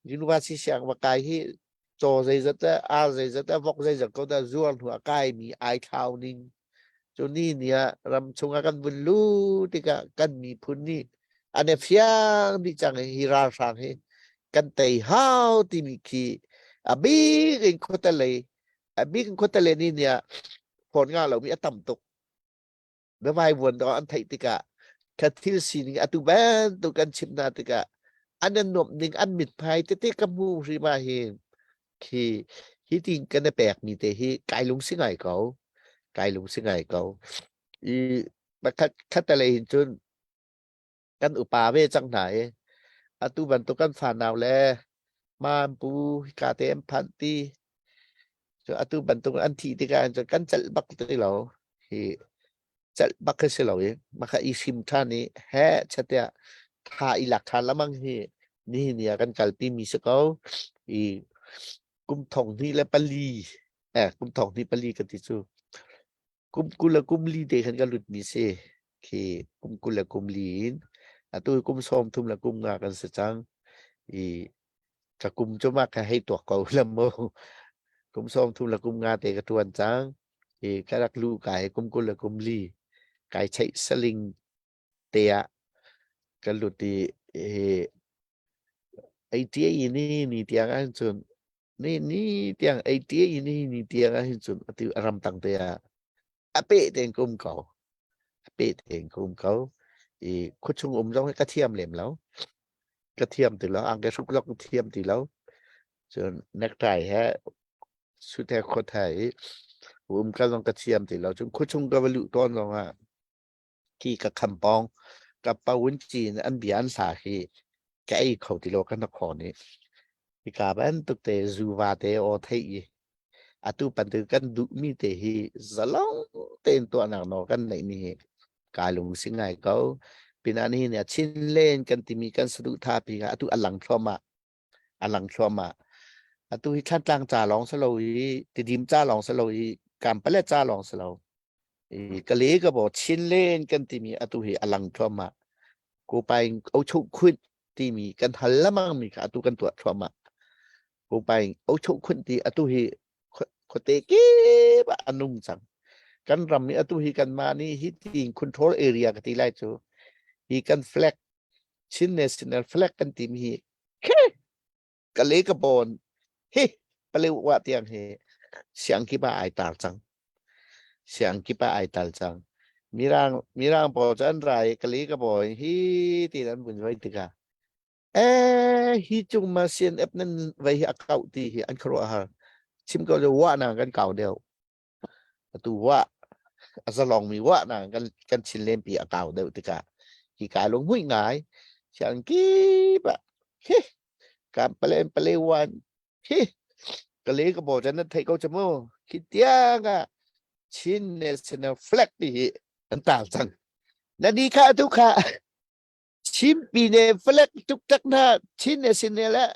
ยุนวาสิเสียงว่ากายที่โจใจจะแต่อาใจจะแต่วอกใจจะก็ได้จวนหัวกายมีไอเท้านิ่งจนนี่เนี่ยรำชงกันบุญลู่ที่กะกันมีพุนนี่อันเนี้ยเฟียงที่จังฮิราสังเฮกันเตยฮาวที่มีขี้บีกันโคตรเลยบีกันโคตรเลยนี่เนี่ยผลงานเรามีอัตต่ำตกเมื่อไม่วนตอนอันไทยติกะคัดทิลซีนี่อัตุแบนตุกันชิมนาติกะอันนั้นนบหนึ่งอันมิดภัยเตะกมูริมาเฮนขี้ที่จริงกันในแปลกมีแต่ที่กายลุงสิ่งไงเขากายลุงสิ่งไงเขาอีมาคัดแต่เลยจนกันอุปาเวจังไหนอตุบันตุกันฝาหนาวแลมามปูกาเตมพันตีจนอตุบันตุอันทีติการจนกันจัลบักติเราฮีจัลบักเสลาเองมาค่ะอีซิมท่านี้แฮ่ชัดเจนท่าอีหลักฐานละมั้งฮีนี่เนี่ยกันกัลปีมีสกออีกุมทองนี่และปลีกุมทองนี่ปลีกันที่จูกุมกุลกุมลีเดกันกันหลุดมีเซเคกุมกุลกุมลีนตัวกุมส้มทุ่มละกุมงากันสัจังอีกับกุมจะมากแค่ให้ตัวเก่าละโมกุมส้มทุ่มละกุมงาเตกตวนจังอีกรักลูกไก่กุมกุลละกุมลีไก่ใช้สลิงเตียกันหลุดดีไอเตียนี่เตียงอันส่วนนี่เตียงไอเตียนี่เตียงอันส่วนติอารมณ์ต่างเตียอเปะเตียงกุมเก่าอเปะเตียงกุมเก่าอีคุชงต้องให้กระเทียมเหลี่ยมแล้วกระเทียมติดแล้วอังกฤษก็กระเทียมติดแล้วส่วนนักไทยฮะสุดท้ายคนไทยก็ต้องกระเทียมติดแล้วจนคุชงก็บรรลุต้นลงอ่ะที่กับคำปองกับปาวุ้นจีนอันเบียนสาเหตุแกไอ้เขาติดแล้วกันนครนี้ที่กาบันตุเตจูวาเตโอไทยอะตุปันตุกันดุมีเตฮีสลองเต็นตัวหนักนอกันในนี้กายลงสิ่งไงเขาปีนั้นนี่เนี่ยชินเล่นกันที่มีกันสะดุท่าปีกอะตุอลังชอมาอลังชอมาอะตุที่ขั้นกลางจ่าลองสโลยีติดิมจ่าลองสโลยีการไปเล่จ่าลองสโลกะเลก็บอกชินเล่นกันที่มีอะตุที่อลังชอมากูไปเอาชุกขึ้นที่มีกันหันละมั่งมีอะตุกันตัวชอมากูไปเอาชุกขึ้นที่อะตุที่โคเตเก็บอนุมจังกันรำมีอตุฮีกันมานี่ฮิติง control area กันที่ไรจูฮีกัน flag ชิ้นเนสเนล flag กันที่มีแค่กะเลกะบอนเฮ้ไปเลยว่าเตียงเฮเสียงกีบาไอตาจังเสียงกีบาไอตาจังมีร่างปอจันไรกะเลกะบอนฮีที่นั้นบุญไว้ติกาฮีจุงมาเซียนเอฟนั้นไว้อักเก่าที่อันครัวฮะชิมก็จะว่านากันเก่าเดียวตัวว่าสลองมีว่านากันชินเล่นปีเก่าเดียวติกาที่กายลงหุ่ยง่ายเสียงกีบะเฮ้การเปลี่ยนวันเฮ้กะเลยก็บอกจะนั่นไทยก็จะโม่คิดยังอ่ะชินเนสเนลแฟลกดีอันต่างจังนั่นดีค่ะทุกค่ะชิมปีเนฟแฟลกทุกทักหน้าชินเนสเนลละ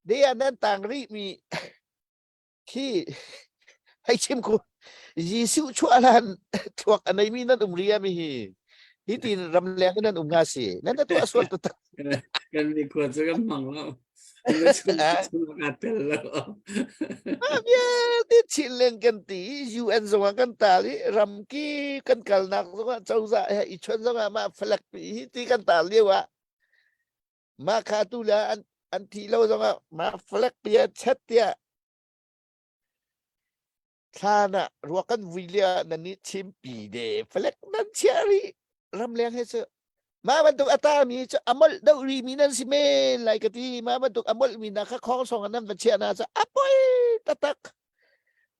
dia nan tang ri mi kiให้ชิมกูยิสุชวลันทวกอันไหนมีนั่นเรียมีฮิตินรำแรงนั่นงาสีนั่นตัวส่วนตัว กันมีควรจะกันมั่งแล้วมันชุนชุนกัดเตลแล้ว ya di chileng kan ti UN zonga kan tali ramki kan kalnak zonga chauza ichon zonga ma flak hiti kan tali wa ma khatula an ti lo zonga ma flak ya chat ya thana ruakan wilia nani chimpi de flak nan chari ram leng he se ma bantuk ata mi amol dau ri mi nan si me lai ka ti ma bantuk amol mi na kha khong song nan ba chia na sa apoy tatak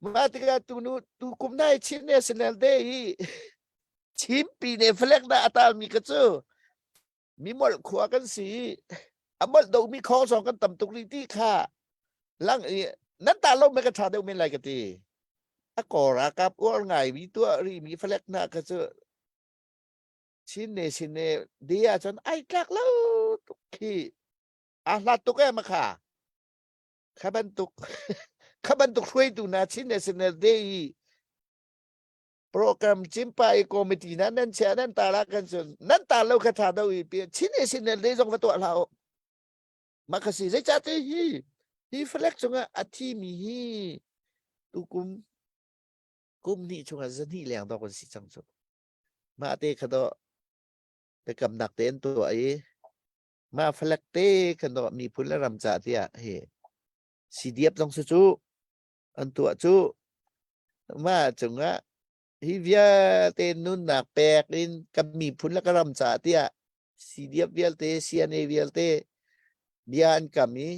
ma tika tu kum nai chin national day chimpi ne flak na ata mi ka chu mi mol khwa kan si amol dau mi khong song kan tam tuk ri ti kha lang nan ta lo me ka tha deu men lai ka ti akora kap ur ngai mi tu ri mi flak na ka chu sine dia chon ai kak lo tuk ki la tuk ma kha khaban tuk hui tu na sine day program chimpai committee nan cha nan ta la kan chon nan ta lo kha tha do i pi sine day jong va to lao ma kha si zai cha te hi flak chunga athi mi hi tu kum ni chunga zani liang do kon si chang chu ma te kha doแต่กำหนักเต้นตัวไอ้มาฟลักเต้ขนมมีพุ่นละรำจ่าที่เฮสีเดียบต้องสู้อันตัวจูมาจังอะฮิวาเต้นนุ่นหนักแปลกลินกับมีพุ่นละกรำจ่าที่สีเดียบเวียลเต้เซียนเอเวียลเต้เบียนกับมี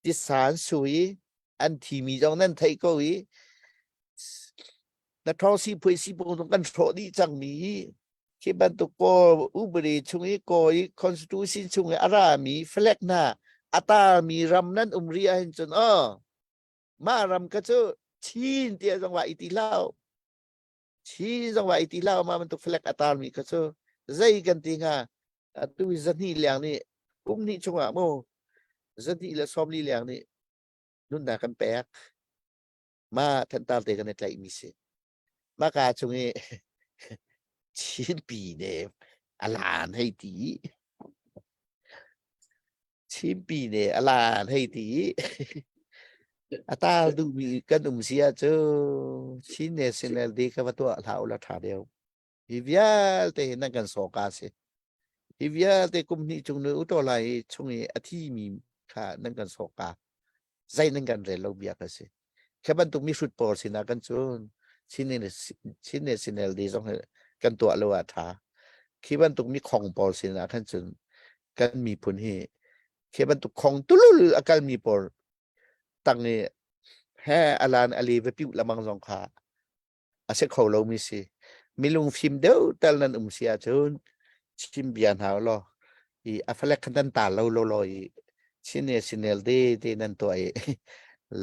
ที่สารสุยอันที่มีจังนั้นไทยก็วีนักท่องสีพุยสีปงตรงกันโผล่ดีจังมีที่บรรทุกโกอุบรีช่วงนี้โกยคอนสติทูชันช่วงนี้อารามีเฟลกนาอัตามีรำนั้นเรียนจนมารำก็จะชีนเตียจังหวะอิติลาวชีนจังหวะอิติลาวมาบรรทุกเฟลกอัตามีก็จะใจกันติงาตุวิจันนี่เลี้ยงนี่กุ้มนี่ช่วงอ่ะโมจันนี่ละซ้อมนี่เลี้ยงนี่นุ่นนากันแปกมาทันตาเตกันในใจมีสิมากาช่วงนี้ชิ้นปีเนี่ยอลานให้ตีชิ้นปีเนี่ยอลานให้ตีอาตาดูมีกันเสียเจ้าชิ้นเนี่ยสิ่งเดียวกับตัวเราละท่าเดียวฮิวาเตนั่งกันสอกาเสฮิวาเตกุมนี่จงเนื้อตัวไรช่วงนี้อาทิมีค่ะนั่งกันสอกาใจนั่งกันเรลเราเบียกันเสแค่บรรทุกมีฟุตบอลสินะกันจนชิ้นเนี่ยสิ่งเดียวกันตัวเราอะท่าคิดว่าตุกมีของปอลสินะขั้นจนกันมีผลให้คิดว่าตุกของตุลุอาการมีปอลตั้งเนี่ยแห่อาลานอาลีเวปิวละมังสองขาอาเซเขาเรามีสิมีลุงฟิล์มเดียวแต่นั้นเสียจนชิมเบียนหาล้ออีอัฟเล็กขันตันตาเราลอยชินเนสินเนลเดนั่นตัวไอ้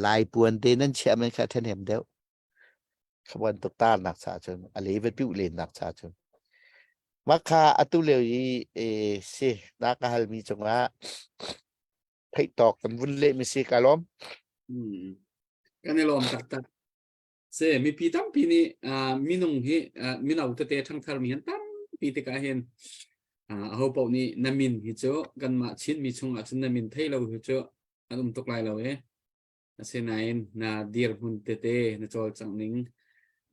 ลายปวนเดนั่นเชื่อมันแค่เทนเห็มเดียวขบวนตุกตาหนักชาชนอาลีเวปิวเลนหนักชาชนมาคาอตุเลวีสินักฮัลมีจังหวะให้ตอกกันวุ่นเละมีสิกาล้อมกันในลมตักเสมีปีตั้มปีนี้มีนงเฮมีนเอาตัวเตะทั้งทาร์มีเห็นตั้มปีติกาเห็นเขาบอกนี่นามินฮิโจกันมาชิ้นมีชงอาจจะนามินไทยเราฮิโจอันตกลายเราเสนายนาดีร์หุ่นเตะนาจอจังนิง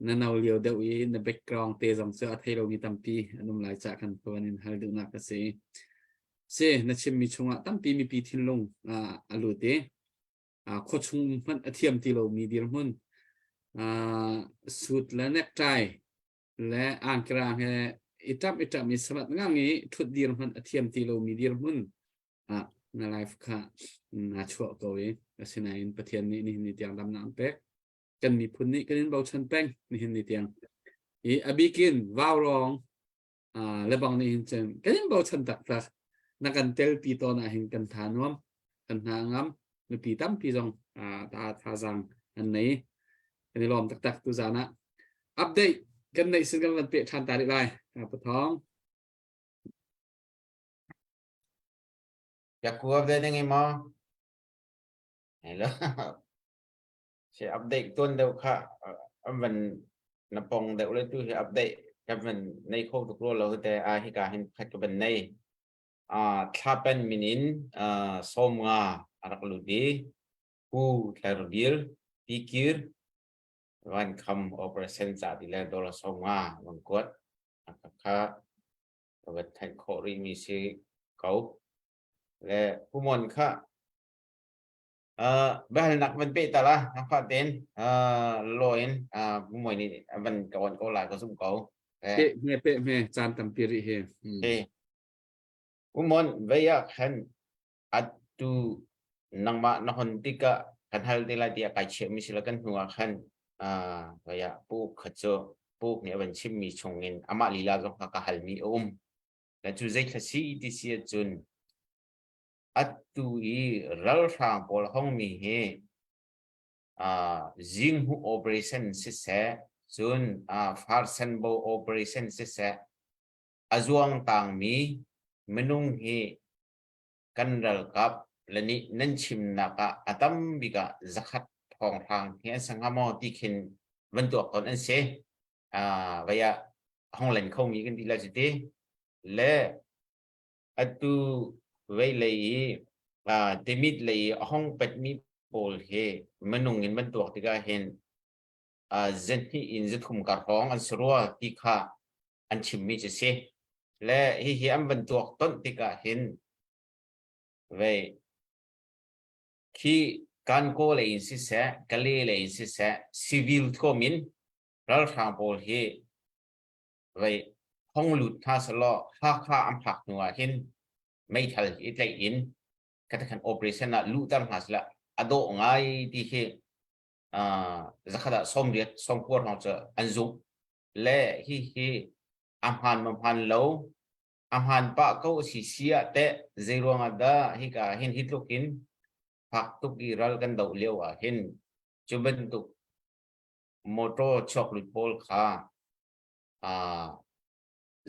นั่นเอาเลี้ยวเดียวอีในแบ็กกราวด์เตะสองเสือไทยเรามีตั้มปีอันนั้นหลายจากกันเพราะว่านี่ฮัลดูนักเสนั่นเชื่อมีชงตั้มปีมีปีทิ้งลงอลูเตโคชงมันเทียมที่เรามีดีร์หุ่นสุดและเน็กไทและอ่านกลางอิตับมีสลัดง่ายงี้ทุดดีร์หุ่นเทียมที่เรามีดีร์หุ่นในไลฟ์ค่ะน่าชัวร์ก็เว้ยเสนายประเทศนี้นี่เตียงดำน้ำเป็กกันมีพุ่นนี้กันนี่เบาชันแป้งนี่เตียงอบิกินว้าวรองและบางนี่เจนกันนี่เบาชันตักนักกันเตลปีตอนหินกันฐานวมกันหางมในปีตั้มปีจงตาทาจังอันนี้กันนี่ลมตักตุจานะอัปเดตกันในสิ่งกันวันเปียชันตาดิไลปะท้องอยากกลัวได้ยังไงมั้ง Hello. Sẽ update tuần đâuค่ะmình nó bong đều lên tôi sẽ update cái mìnhในโคตรรู้เราแต่ให้การเห็นขัดกับเป็นในถ้าเป็นมินินส้มงาอะไรก็รู้ดีผู้แคร์บิลพิกิร์วันคำ operation จากที่แล้ว$ส้มงาวันกดค่ะเราเป็นแทนโครีมีสิเขาและผู้มนค่ะbahal nak menpek tak lah nampak ten loin bumoi ni ban kawan kau lah kau sum kau เปะแม่จานตำปีริเฮ bumon vaya kan atu nang ma nahon tika kan hal tila dia kai che mi silakan hua kan vaya pu khacho pu ni ban chim mi chongin ama lila zo ka hal mi la chu zai khasi ti sia chun atu I ral sang pol hong mi he zing hu operation si se chun far san bo operation si se azuang tang mi menung hi kanral kap lani nan chim naka atam biga zakhat thong thang he sangamo tikin bentu kon an se vaya hong len khong mi kan dila jite le atu vei lei demit lei hong pet mi pol he menung in bentu tiga hen zen hi in zathum kar hong an surwa tikha an chim mi je se le hi am bentu ton tika hen về khi can cô là in si sẽ cái lệ là in si sẽ civil của mình rất hàng bol he vậy không lụt tha sờ lo ha am phạc nữa hin mấy thằng ít lại in cái thằng operation là lụt tam hạt là ado ngay đi he zakada som por họ chờ anh dùng lệ hi am han lâu amhan pa ko si sia te zero nga da hi ka hin hitlokin phak tu ki ral kan dau lewa hin chuben tu moto chocolate ball kha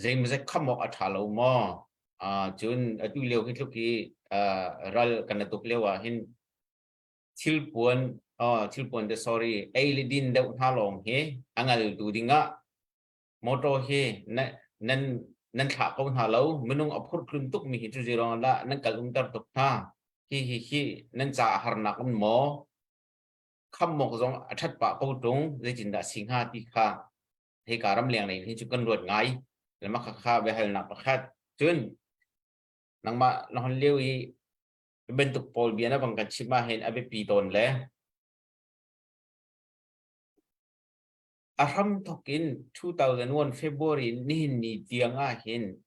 zai mze khamok athalo mo chun atu lew hitloki ral kan tu lewa hin chilpon de sorry ailidin dau thalong he angal tu dinga moto he nan thả công thả lâu mình nông ấp hút khuyên túc mình chỉ gì đó là nan cả lung tar tục tha hi nan trả har nạc con mò khăm một dòng thắt bạ câu trống dây chính đã sinh ha ti kha thì cả ram liang này thì chỉ cần ruột ngay là mắc kha về hay nạc khác chuyên năng mà nó liêu ý bên tục pol biến nó bằng cách chim ma hen abe pi ton lẽ Aram tokin 2001 February ni tiang hin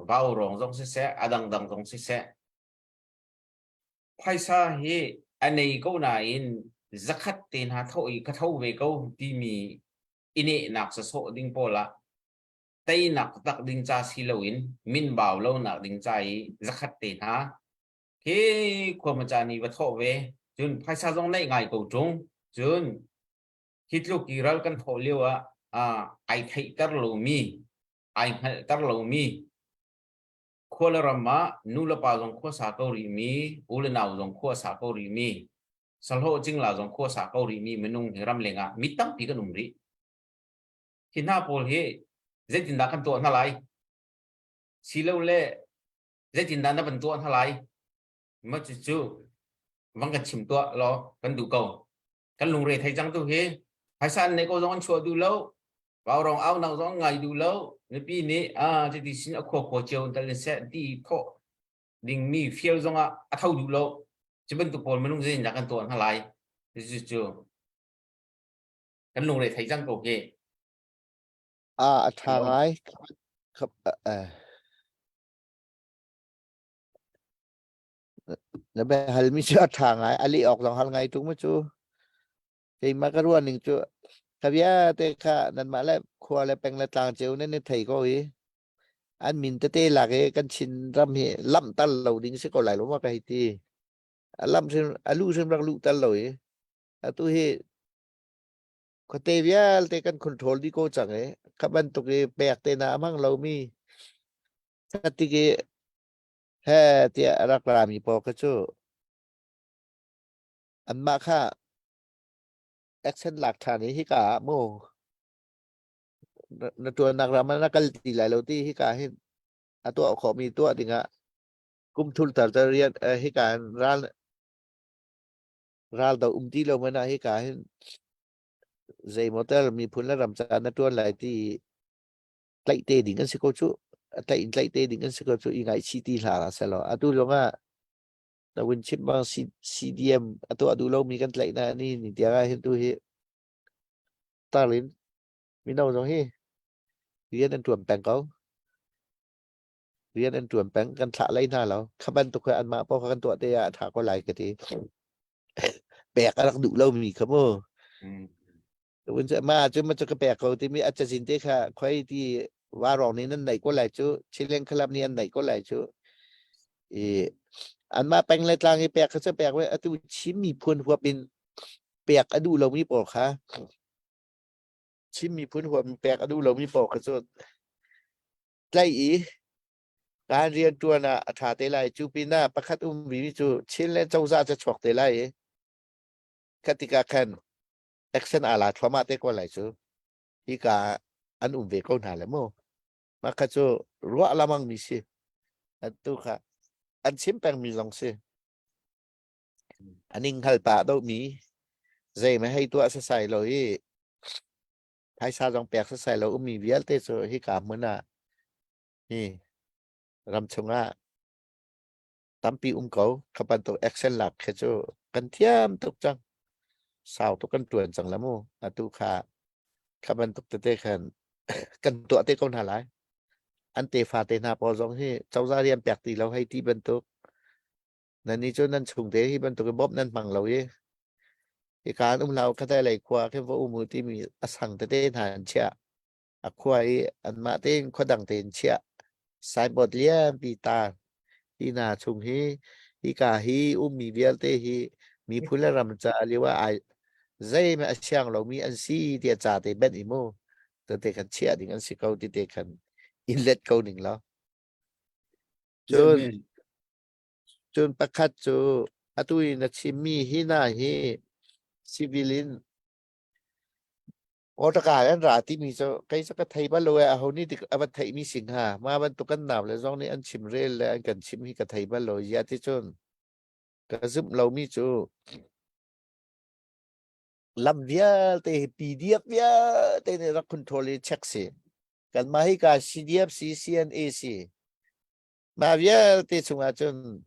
vào rong dong se adang dang dong se paisa hi anei ko na in zakhat tin ha thoi ka thau ve ko ti mi ine nak sa so ding pola tei nak tak ding cha si loin min baw lo nak ding chai zakhat tin ha ke ko ma cha ni ba tho ve chun paisa dong nei ngai ko chung chun hitlo kiral kan folio ai thai tar lo mi ai tar lo mi khola rama nula pa jong kho sa ko ri mi ul naw jong kho sa ko ri mi salho jing la jong kho sa ko ri mi menung ram lenga mitang pi kanum ri hina pol he zetin da kan to na lai silo le zetin da na ban to na lai ma chu chu wang kan chim to lo kan du ko kan lung re thai jang tu he Hải sản này có giống chùa đủ lâu vào rong áo nào giống ngày đủ lâu nếu bị này thì xin ở khu chiều ta lên sẽ đi thọ đình mi phiêu giống thâu đủ lâu chỉ bên tụ bồn mới nung gì nhắc ăn tuần lại thì chưa cái lùng này thấy răng cổ kì thang ai nó bé hal mi chưa thang ai ali ọc dòng hal ngay chúng mà chú thì mà cái ruộng mình chú Kaya teka nan mala kuwa le peng la tang cheu ne thei ko yi an min te la ke kan chin ram hi lam tal lo ding se ko lai lo ma kai ti lam sin alu sin rak lu tal lo yi tu hi ko te vial te kan control di ko chang e ka ban tu ke pek te na mang lo mi ti ke he ti rak ra mi po ka chu อันมาค่าแอคชั่นหลักฐานนี้ฮิกาโมนตัวนักรามันนักกลตีหลายเราที่ฮิกาเห็นตัวขอมีตัวติงะกุมทุลตาจะเรียนฮิการรัลดาที่เรามันฮิกาเห็นใจมอเตอร์มีพุ่นและรำจานตัวหลายที่ไล่เตดิ่งกันสิโกชุไล่เตดิ่งกันสิโกชุยังไงซีตีหลาละเสร็จแล้วตัวลงอ่ะแต่วันชิปบางCDMตัวดูเรามีกันไล่นะนี่เดี๋ยวเห็นตัวเฮตาลินมีน้องตรงเฮเรียนอันตรวจแปลงเขาเรียนอันตรวจแปลงกันถะไล่หน้าเราขบันตัวอันมาเพราะกันตัวเดียถาก็ไหลกันทีแปลกอะไรดูเรามีครับมั้ง วันจะมาจนมันจะกระแปกเขาที่มีอาจจะสินเตค่ะใครที่ว่ารองนี้นั่นไหนก็ไหลจูชิเลงคลับนี้อันไหนก็ไหลจูอันมาแปลงอะไรกลางไอ้แปลกเขาจะแปลกไว้อตุชิมมีพูนหัวเป็นแปลกอดูเรามีปอกค่ะชิมมีพูนหัวเป็นแปลกอดูเรามีปอกเขาจะไล่การเรียนตัวน่ะถาเตไลจูปีน่าประคัดวิจูชิเลนเจ้าซาจะฉกเตไลกติกาคันaction ala trauma te ko lai chu hi ka an ve ko na le mo ma ka chu ro alamang mi si atu kha an sim pang mi long si aning hal pa do mi zai ma hai tua sa sai lo hi hai sa jong pek sa sai lo mi vial te chu hi ka mun na ni ram chunga tampi ko kapan to action lak khe chu kan thiam tuk chang sao tu kan tuan chẳng lắm ô tu khá khá ban tục tê khan kan tua tê con hà lái anh tê pha tê na po giống he cháu ra đi em bẹt tì lâu hay tí ban tục nên đi cho nên trùng thế khi ban tục cái bóp nên bằng lâu ye cái cá lâu cái tay lại qua cái vô mù tí mi sang tê hàn chia qua ấy anh mà tên có đằng tên chia sai bột lia bị ta đi na trùng hi cả hi mi vial tê hi mi phun là làm cha liu ai dây mà sang lâu mi anh si thì trả thì bên imo tôi thấy khăn chia thì anh si câu thì thấy khăn inlet câu đỉnh lo chun chun bắt khát chu atui na chimi hi na hi civilian ở tất cả anh ra thì mi cho cái sao cái thầy bắt lâu à hồi ní thì anh thầy mi sinh ha mà anh tụ căn nào là do này anh chim rê là anh cần chim hi cái thầy bắt lâu giá thì chun cái giúp lâu mi chu làm việc thì PDF việc thì nó control check gì cần mà hay cả CDF CCNAC mà việc thì chúng ta chun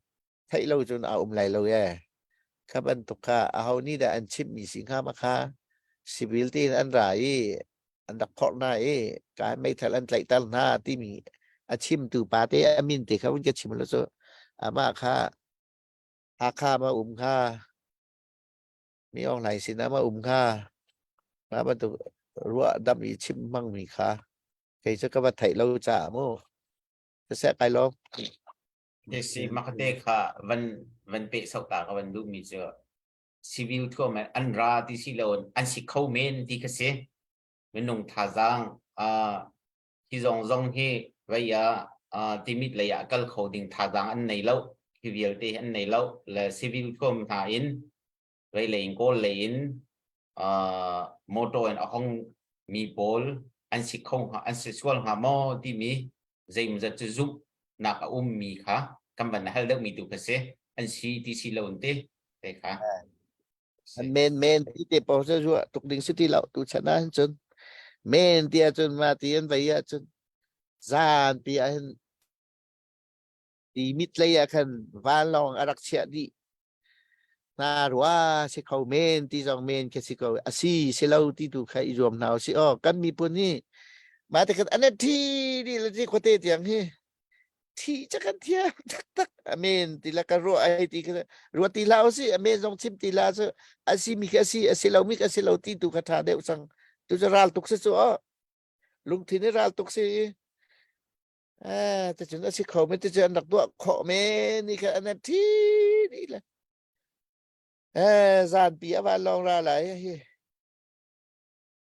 thấy lâu chun lại lâu ya các bạn tục cả hầu như là anh chip mi sinh ha mà kha civil thì anh rai anh đặc phật này cái mấy thằng anh lại tan ha thì mi anh chim từ ba thế anh min thì không cái chim là số mà kha kha mà khaมีออนไลน์สินะมาค่ามาบรรทุกรัวดำอีชิมมั่งมีค่าใครจะก็มาไถ่เราจ่าโมจะแซ่ไปลอง Desi makateka van pe sau ta ka van du mi cho civil tho man an ra ti si lon an si khau men ti ka se men nong tha jang ki zong he vai ya ti mit la ya kal kho ding tha jang an nei lo ki vial te an nei lo la civil tho tha in vai le in ko le in moto en ahong mi pol an si khong ha an si swal ha mo ti mi zaim za chu zup na ka mi kha kam ban hal dak mi tu ka se an si ti si lon te kha anh men tí để bỏ ra ruộng tục đình sư tí lậu tụ chả na chân men tia chân mà tí anh vậy chân gian tí anh tí mít lấy khăn van lòng arak chia đi na rua sẽ khâu men tí dòng men cái sẽ khâu asi sẽ lâu tí tụ khai ruộng nào sẽ căn mi pun ni mà thì cái anh thi đi là gì có thể tiếng he thì chắc chắn thiệt tắc amen thì là cái rùa ai thì cái rùa thì lao gì amen dòng chim thì là chứ asi mi cái asi lâu mi cái asi lâu thì tụ khát thà đều sang tụ cho ral tục sẽ chỗ lung thì nó ral tục sẽ thì chúng ta sẽ khẩu mấy cái đặc độ khẩu mấyนี่cái anh thì đi là gian bia và long ra lại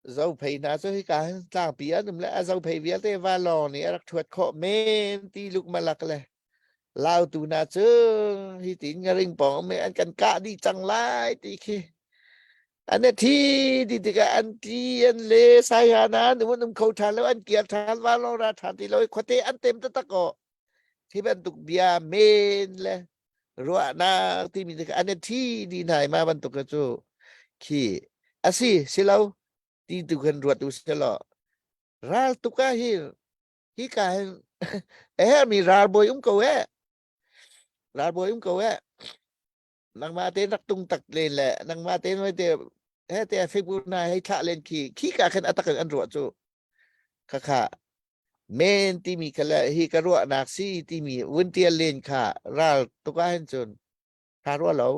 dâu phải na cho cả trang bia nằm lại dâu phải bia thế và lò này đặc thuật khọ men tí lúc mà lạc này ลาวตูนาเจอฮิตินกระริงปองไม่อันกันกะดีจังไรตีเคอันนี้ที่ดิติกาอันที่อันเลสายานะหรือว่านุ่มเขาทานแล้วอันเกียรทานว่าเราราทานที่เราขวเตอันเต็มตะตะกอที่เป็นตุกเบียเมนเลยรัวนาที่มีอันนี้ที่ดีไหนมาบรรทุกกระจูขี้อาศิสิเราที่ตุกันรัวตุสิเรารัลตุกะฮิกามีรัลบอยเขารัลบอยเขานางมาเต้นรักตุงตักเลนแหละนางมาเต้นไว้เตะเตะเฟซบุ๊กนายให้ทะเลนขี้กาขันอัตกันอันรัวจูค่ะเมนที่มีกันแล้วฮีกรัวนักซีที่มีวันเตียเลนค่ะรัลตุกะเห็นจนทารัวเรา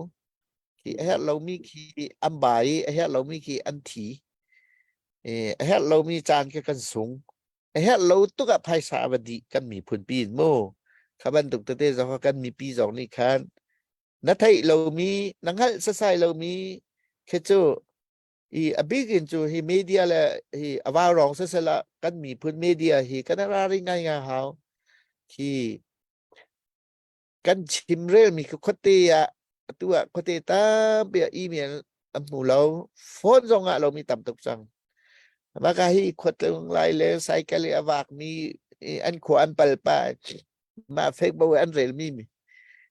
ขี้เรามีขี้อันบ่ายเรามีขี้อันทีเรามีจานกันสูงเราตุกะภายสาบดีกันมีผลปีนโมขบันตุกเตะจะกันมีปีสองนี่คันนัทไทยเรามีนังฮัลสสายเรามีแค่จูอบิกินจูมีเดียและอวารองเสละกันมีพื้นมีเดียกันอะไรง่ายๆเขาที่กันชิมเรื่องมีคนเตียตัวคนเตียตาเปียอีเมลอันหมู่เราโฟนซองเรามีต่ำตกจังมากะฮีคนลงไลเลยใส่กันเลยอวากมีอันขวานปัลปามาเฟกบอันเรลมี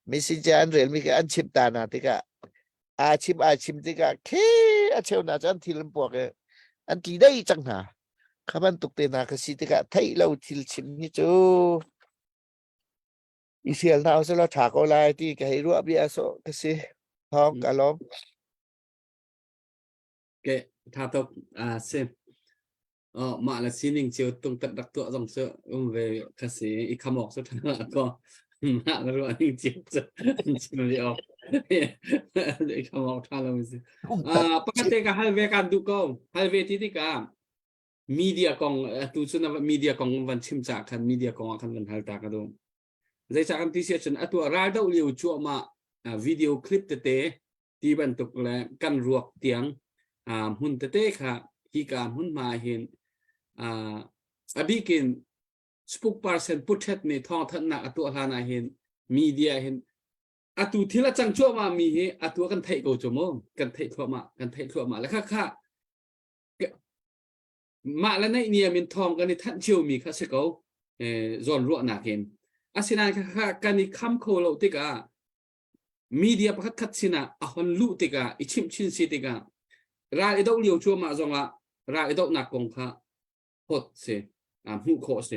messenger an real mi ka an chip ta na tika a chip tika ke a cheu na chan thil po ke an ti dai chang na khaban tuk te na ka si tika thai lo thil chim ni chu isial na so la tha ko lai ti ka hi ru abi aso ka si hom ka lom cái thà tục xem mà là xin hình chiều tung tận đặc tựa dòng sợ về ca sĩ ít khăm mọc số thằng là có mà là rồi hình chiều chiều đi học để khăm mọc thà là mình bắt cái cái hai về can du công hai về thì cái media công tu suna media công văn chim chạc khăn media công khăn văn hai ta cái đó dây chạc anh tí sẽ chân tu ra đâu liều chuột mà video clip tê tí bản tục là căn ruột tiếng hun têค่ะที่การหุ่นมาเห็นบิกินสปุกปาร์เซนพุทธในท้องทันนักตัวหานาเห็นมีเดียเห็นตัวที่ละจังชั่วมามีเหตัวกันไทยโกจมงกันไทยทั่วมากันไทยทั่วมาแล้วค่ะมาแล้วในเนี่ยมีทองกันในท่านเชี่ยวมีค่ะสิเขาจอนรัวนักเห็นสินาค่ะกันในคำโคโลติกามีเดียประคัดสินะอันลุติกาอิชิมชินสิติการาอิดอกเลียวชั่วมาจงละราอิดอกนักกงค่ะพดเสหูโคเส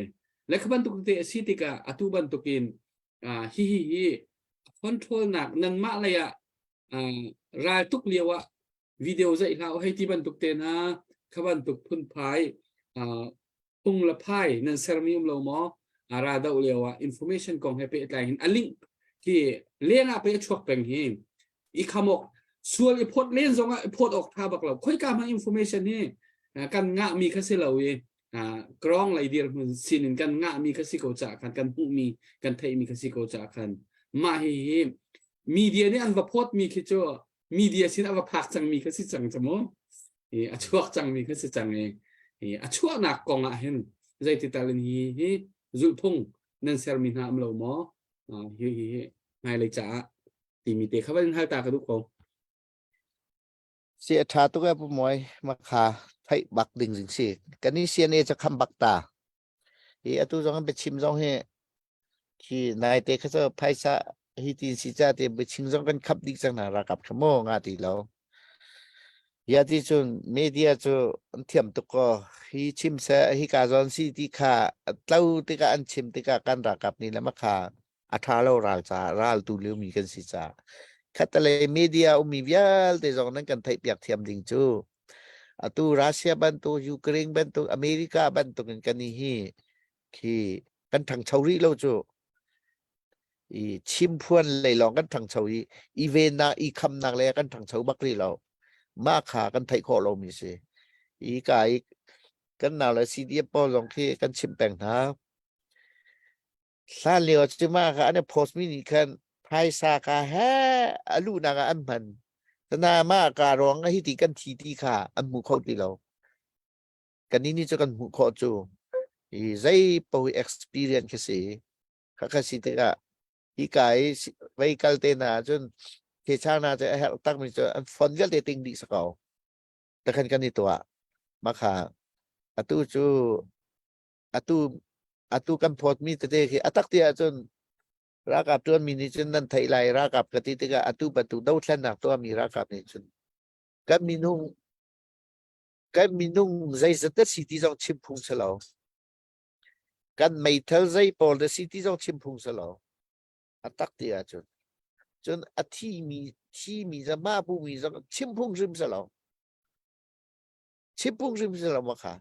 และขบันตุกเตสิติกาอตุบันตุกินฮิคอนโทรลหนักนันมาเลยรายทุกเลียวะวิดีโอจะอีกแล้วให้ที่บันตุกเตนะขบันตุกพุ่นพายพุ่งละพายนันเซรามิอุมโลมอราดาวเลียวะอินโฟเมชันกองให้ไปอะไรเห็นอันลิงที่เลี้ยงไปช่วยเป็นเห็นอีกคำบอกส่วนไอ้พดเล่นซองไอ้พดออกท่าบักเราค่อยการมาอินโฟเมชันนี่กันงะมีคสิเรากรองอะไรเดียวมันสิ่งกันงะมีคสิโกจากกันผู้มีกันไทยมีคสิโกจากกันมาเฮมีเดียนี่อันว่าพดมีคิดว่ามีเดียสินอันว่าพักจังมีคสิจังจมอช่วงจังมีคสิจังช่วงหนักกองเห็นใจติดตาลินจุดพงนั่นเซอร์มินาอัมเราหมอไงเลยจ้าตีมีเตะเข้าไปให้ตากระดูกเขาเสียทาตุกะปุมวยมาคาไทยบักดึงสิงสิกันนี้เซียนจะคำบักตาตุจงไปชิมจงเฮที่นายเตะเขาจะไพศาฮิตินสิจ้าเตะไปชิมจงกันขับดิจังนารักับขโมงาตีเรายาที่จุนเมเดียจูเทียมตุกก็ฮิชิมเสฮิกาจอนซีติคาเต้าติกาอันชิมติกากันรักับนี่แล้วมาคาอัฐาเราราจาราลตูเลี้ยวมีกันสิจ้าคัตเลเมเดียมีเวียลแต่จงนั้นกันไทยเปียกเทียมจริงจูตูรัสเซียบันตูยูเครนบันตูอเมริกาบันตูกันนี่ที่กันทางชาวรีเราจูชิมพวนเลยลองกันทางชาวรีอีเวน่าอีคำนักเลยกันทางชาวบักรีเรามาขากันไทยขอเรามีสิอีกายกันน่าเลยซีดีปอลองที่กันชิมแปงท้าซาเลียวจะมาค่ะอันนี้โพสต์มินิคันไพศาคาแฮอลูนางอันพันตนามาการร้องให้ตีกันทีที่ค่ะอันหมู่เขาตีเรากันนี่จะกันหมู่เขาจูใจปู experience สิค่ะสิติกะ hi kai vehicle te na chun ke chana je hel tak mi cho fon vel te ting di sakau ta kan kan itu maka atu chu atu kan phot mi te ki atak tia chun rakap tuan mi ni chun nan thai lai rakap ka ti ka atu batu dau thlan nak to mi rakap ni chun kan minung zai zat city jong chim phung chalo kan mai thal zai pol the city jong chim phung chalo atak tia chun athi mi za ma bu mi za chim phung rim chalo chim phung rim chalo maka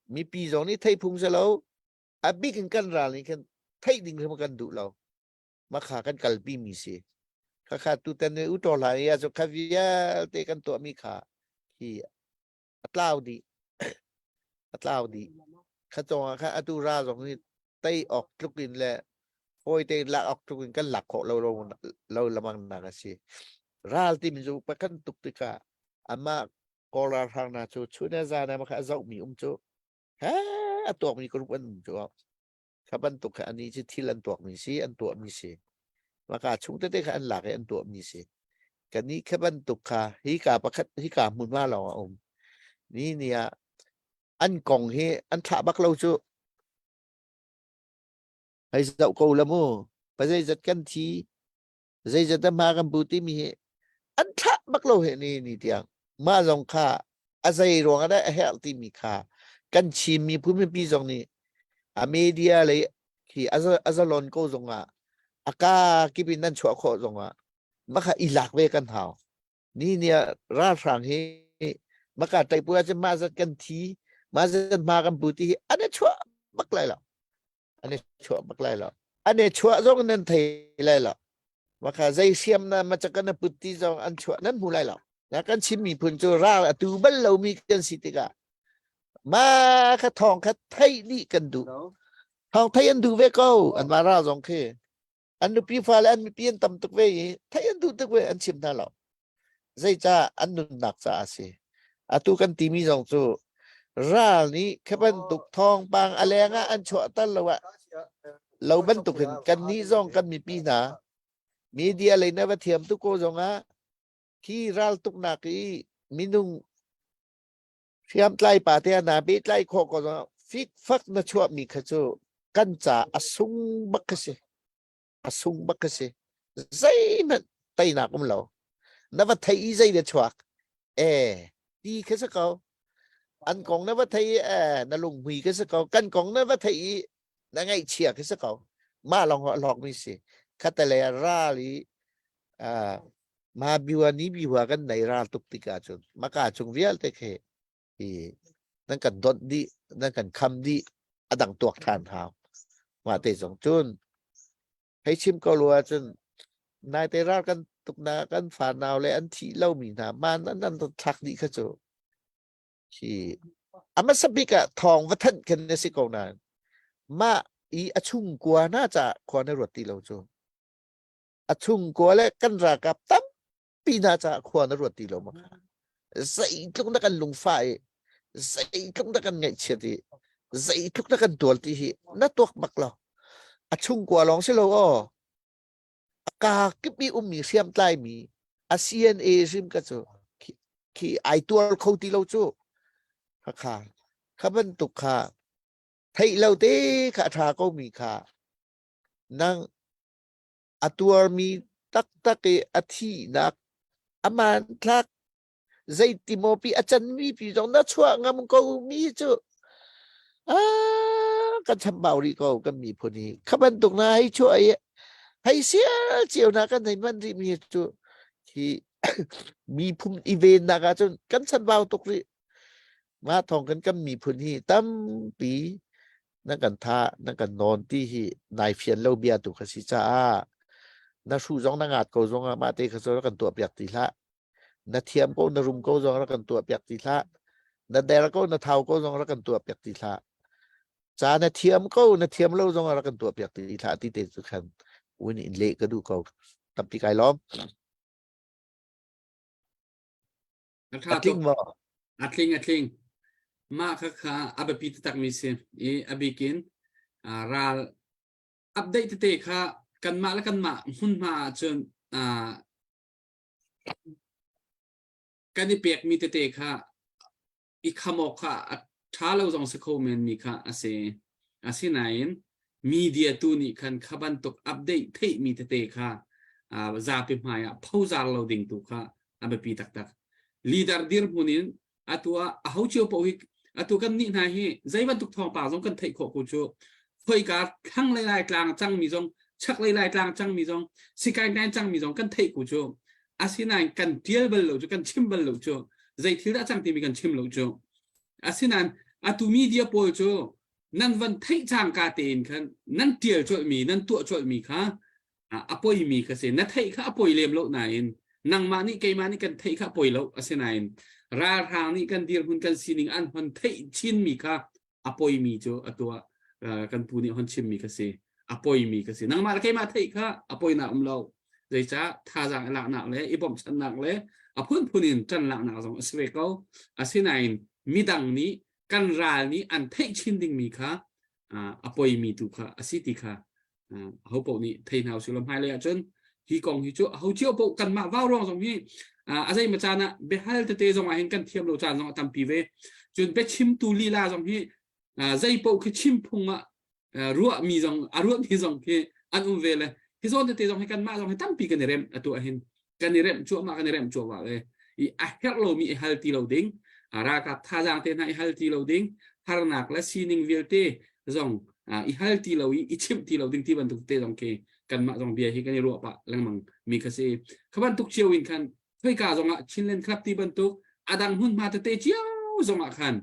mi pi jong ni thai phung chalo abi kan ral ni kan thai ding rim kan du lo maka kan kalbi mi se kha tu tan u to la ya so khavia te kan to mi kha hi atlau di kha to kha atu ra jong ni tai ok tukin le hoi te la ok tukin kan lak kho lo lamang na ka si ral ti mi ju pa kan tuk ti ka ama kola thang na chu na za na ma kha zau mi chu ha atok mi ko ban chu kha ban tuk kha ani chi thilan tok mi si an to mi si maka chung te kha an lak an to mi si kan ni kha ban tuk kha hi ka pa khat hi ka mun ma lo ni nia an kong hi an tha bak lo chu hay dậu cầu là mô và dây giật căn trí dây giật ma cầm bù tí mi ăn thạ bắt lâu hệ ni tiếng ma dòng kha à dây ruộng ở đây hệ tí mi kha căn chim mi phun mi pi dòng ni à media lấy thì azalon câu dòng à ca cái bên nan chua khó dòng mà kha ilak về căn hào ni nia ra phẳng he mà cả tay bùa cho ma giật căn trí ma giật ma cầm bù tí anh ấy chua bắt lại là anh ấy chua bắt lại là anh ấy chua dòng nên thầy lại là maka zai siam na macam putih jong an chua nan mulai lah ya kan chimi pun chu ra tu bal lo mi kan sitika ma kha thong kha thai ni kan du thong thai an du ve ko an ma ra jong khe an nu pi fa la an mi pian tam tuk ve thai an du tuk ve an chim na lo zai cha an nun nak cha se atu kan ti mi jong chu ra ni kha ban tuk thong bang alenga an chua tal lo wa lo ban tuk kan ni jong kan mi pi na media lấy na thiam tu cô dòng khi ral tuk na ki minung thiam tlai pa te na be tlai kho ko dong fik fak na chua mi kha chu kan cha asung bak se zai na tai na kum lo na va thai zai de chuak ti kha sa ko an kong na va thai na lung hui kha sa ko kan kong na va thai na ngai chia kha sa ko ma long ho lok mi se katale rali ma biwa ni biwa kan nai ra tuk tika chun maka chung vial te khe nan kan dot di nan kan kham di adang tuak than haw ma te jong chun hay chim ko lua chun nai te ra kan tuk na kan fa naw le an thi lo mi na man nan thak di kha chu chi ama sabika thong wathan kan ne si ko na ma i achung kwa na cha khone roti lo chu achung ko le kan ra kap tam pina cha khwa na roti lo ma zai tlung na kan lung fai zai tlung na kan ngai cheti zai tlung na kan dol ti hi na tok mak lo achung ko long se lo ka kipi mi siam tlai mi a CNA sim ka chu ki ai tual khoti lo chu kha khaban tuk kha thai lo te kha tha ko mi kha nang atuar mi tak ke athi nak aman thak zai timopi achan mi pi jong na chua ngam ko mi chu kan cham bau ri ko kan mi phuni khaban tuk na hai chu ai hai sia chiu na kan nei man ri mi chu ki mi phum event na ka chu kan chan bau tuk ri ma thong kan mi phuni tam pi na kan tha na kan non ti hi nai fian lo bia tu kha si cha na su jong na ngat ko jong ma te kha so kan tu piak ti la na thiam ko na rum ko jong ra kan tu piak ti la na der ko na thau ko jong ra kan tu piak ti la cha na thiam lo jong ra kan tu piak ti la ti te su khan win in le ka du ko tam pi kai lom atling mo atling ma kha abapi tak mi se e abikin ral update te kha กันมาและกันมาหุ่นมาจนกันนี่เปียกมีเตะค่ะอีกขโมกค่ะท้าเราจงสกุลเมนมีค่ะอาศัยไหนมีเดียตัวนี้คันขบันตกอัปเดตเทมีเตะค่ะจะเป็นหมายพูดจาเราดิ่งตัวค่ะอันเป็นปีตักลีดเดอร์ดีร์ผู้นี้ตัวเขาเชื่อพวกตัวกันนี่นายใจวันตุกทองป่าจงกันเทขอกูโจเพื่อการทั้งหลายกลางจังมีจงชักหลายกลางจังมีจงสิการงานจังมีจงกันเทกูโจอาศัยนั้นกันเดียร์เบลล์โจกันชิมเบลล์โจใจที่ละจังที่มีกันชิมโลโจอาศัยนั้นตัวมีเดียโปโจนั่นวันเทจังกาเตนคันนั่นเดียร์โจมีนั่นตัวโจมีค่ะอภัยมีก็เสียนั่นเทค่ะอภัยเลี้ยมโลกไหนนั่งมานี่เกมานี่กันเทค่ะอภัยโลกอาศัยนั้นราทางนี้กันเดียร์หุ่นกันสินิงอันหุ่นเทชินมีค่ะอภัยมีโจตัวกันพูนี่หุ่นชิมมีก็เสียอภัยมีก็เสียนั่งมาแล้วเกมาเทค่ะอภัยหนักเราเลยจ้าท่าจางหลักหนักเลยอีบอมฉันหนักเลยพูนี่จันหลักหนักสองสเวกเอาอาศัยนั้นมีดังนี้กันรานี้อันเทชินดิ่งมีค่ะอภัยมีตุค่ะอาศัยติค่ะเขาบอกนี่เทนเอาสุลมหายเลยจนฮีกองฮีโจเขาเชื่อบอกกันมาว่าวร้องสองที่อาศัยมาจานะเบฮัลเตจงอาเห็นกันเทียมโลจานสองทำปีเวจนเบชิมตูลีลาสองที่ใจบอกคือชิมพุงรัวมีสองรัวมีสองที่อันเวเลยที่ส่วนเตจงให้กันมาสองให้ตั้มปีกันเร็มตัวเห็นกันเร็มชัวมากันเร็มชัวว่าเลยอีอาเฮลโลมีฮัลตีโลดิ้งรากับท่าจางเตนให้ฮัลตีโลดิ้งฮาร์นักและซีนิงเวลเตจงอีฮัลตีโลอีชิมตีโลดิ้งที่บรรทุกเตจงเคกันมาจงเบียร์ให้กันรัวปะแล้วมังมีกระเซขบันทุกเชียววินคันด้วยการจงชินเล่นครับที่บรรทุกดังหุ่นมาเตเจียวจงคัน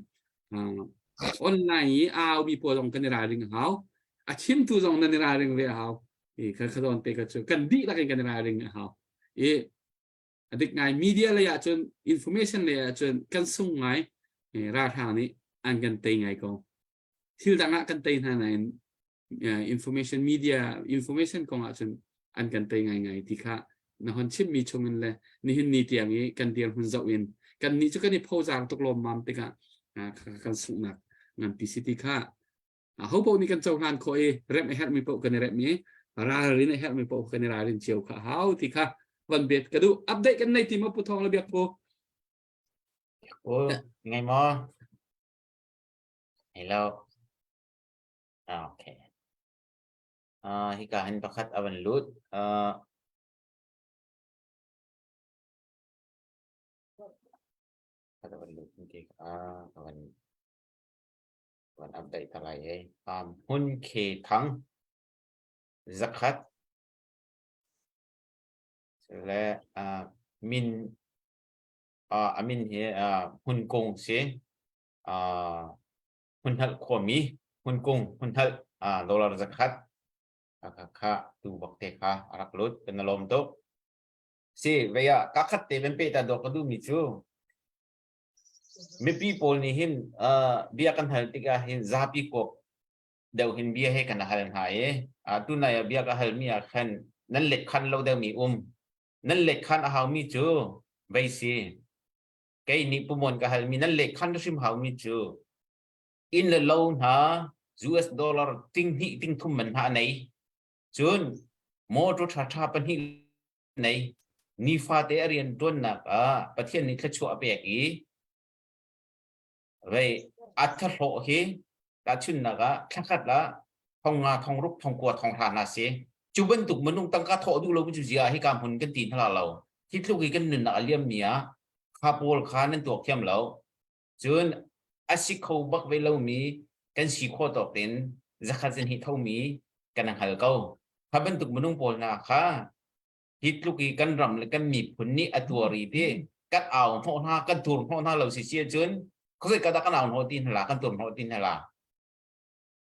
ออนไลน์มีพวกจงกันในรายเรื่องเขาชิมตัวจงในรายเรื่องเลยเขาขดอนเตกันเจอกันดีละกันในรายเรื่องเขาเด็กไงมีเดียเลยจนอินโฟเมชันเลยจนกันส่งไงราทางนี้อันกันเตงไงก็ที่ดังกันเตงทางไหนinformation media information ของอาจารย์อันกันเตงไงที่ค่ะนะฮันชิมมีชมันเลยนี่หินนี่เตียงนี้กันเดียร์หุ่นเจ้าวินกันนี่จะกันนี่พอจางตกลงมันติค่ะกันสุนักงานพิสิทธิค่ะเขาบอกนี่กันเจ้างานคอยเริ่มให้เฮลมีปกกันในเริ่มนี้ราลินให้เฮลมีปกกันในราลินเชียวค่ะเขาที่ค่ะวันเบ็ดก็ดูอัปเดตกันในทีมผู้ทองระเบียบโปไงมอให้เราโอเคhikahin pakat awan lut awan lut nanti awan update talay hun ke thang zakatและmin amin he hun kong se hun hal khomi hun kong hun hal dollar zakat kakak tu bakte ka arak lut penalom tu si veya kakat te bempe ta dok du micu me people ni hin biakan hal tiga hin zapi ko deu hin bia he kan hal hae tu na ya bia ka hal mi khan nan let khan lo deu mi nan let khan a haw mi chu vai si kai ni pumon ka hal mi nan let khan sim haw mi chu in the loan ha US dollar ting hi ting thum man ha nei chun mo to tha pan hi nei ni fa te arian don na pathian ni thchu apek I ve atha ho hi ta chun na ga thakhat la thong nga thong ruk thong kwa thong tha na se chu ban tuk manung tang ka tho du lo bu ji hi kam hun kan tin hala lo hi thlu gi kan nun na aliam nia kha pol kha nan tok thiam lo chun asikho bak ve lo mi kan si kho tok tin zakhat zen hi thau mi kan ang hal kauถ้าเป็นตุกมนุษย์ปนนะค่ะฮิตลูกอีกันรำเลยกันมีผลนี้อตัวรีที่กันเอาหัวหน้ากันตูนหัวหน้าเราเสียจนเขาเคยกันกันเอาหัวตีนหล่ะกันตูนหัวตีนหล่ะ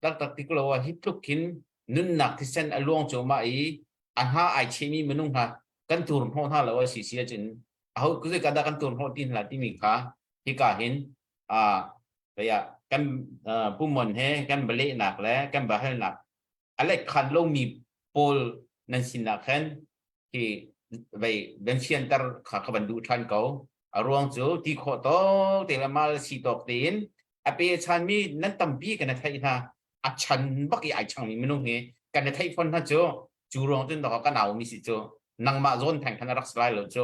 ตักที่กลัวฮิตลูกขินนุ่นหนักที่เส้นอลวงโจมาอันหาไอเชมีมนุษย์ค่ะกันตูนหัวหน้าเราเสียจนเขาเคยกันตูนหัวตีนหล่ะที่มีค่ะที่กาเห็นระยะกันผู้มันให้กันเบลหนักแล้วกันบาให้หนักอะไรคันลงมีPol nan sinakan ki bai bensian tar khakabandu than ko arwang chu ti kho to telamal si tok tin ape chan mi nan tampi kan thai tha achan baki ai chang mi menu he kan thai phon ha chu จูรองจนดอกกันเอามีสิโจนังมาโซนแทงคันรักสไลล์โจ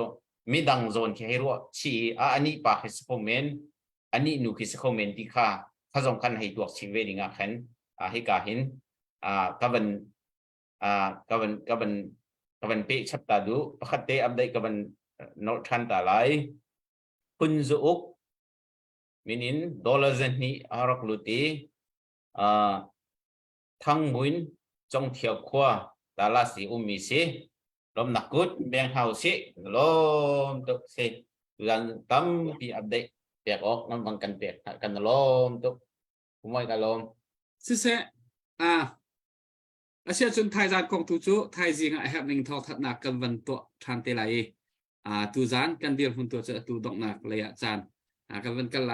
มีดังโซนแค่ให้รู้ชีอันนี้ปากฮิสโคเมนอันนี้นูฮิสโคเมนที่ข้าถ้าสำคัญให้ตัวชีวิตนี่งาขันให้กาเห็นกับเป็นกับเป็นเป๊ะชัดตาดูประคัตเตอัปเดตกับเป็นโนทันตาไลคุณจุกมินินดอลลาร์เซนนี่อารักลุตีทั้งมุนจงเที่ยวขวาตาลาสีมีสิลมนักกุดแบงเฮาสิลมตุกสิยังตั้มปีอัปเดตเปียกออกน้ำบังกันเปียกกันลมตุกผมไม่กันลม สิเสอาเซียนจนไทยจานกองทุจุไทยจริงไอแฮปนิ่งทอทัดหนักกันวันตัวทันเตไหลตูจานกันเดียวคนตัวจะตูดอกหนักเลยจานกันวันกันไหล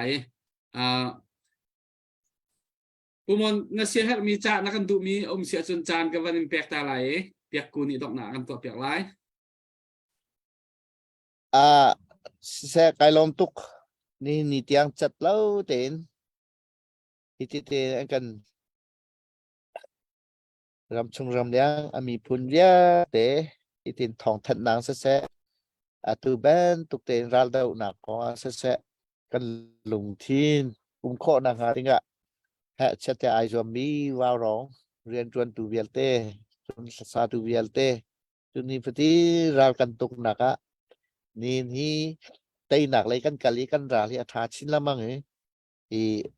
ปุมอนนักเสียแฮปมีจ่านักกันดูมีอมเสียจนจานกันวันเปียกตาไหลเปียกกูนี่ดอกหนักกันตัวเปียกไหลแสไกลมตุกนี่เตียงจัดเล่าเต็นที่เตนกันรำชงรำเลี้ยงมีพุนเรียเตที่เตนทองทัดนางเสะตูเบนตุกเตนรัลเดาหนักก็เสะกันลงทีนข้อนางหาติงะแฮะชัดแต่ไอจอมมีวาวร้องเรียนจวนตูเวียลเตจนซาตูเวียลเตจนนี้พอดีรัลกันตุกหนักนี่เตยหนักเลยกันกะลีกันราลีอาทาชินละมั้ง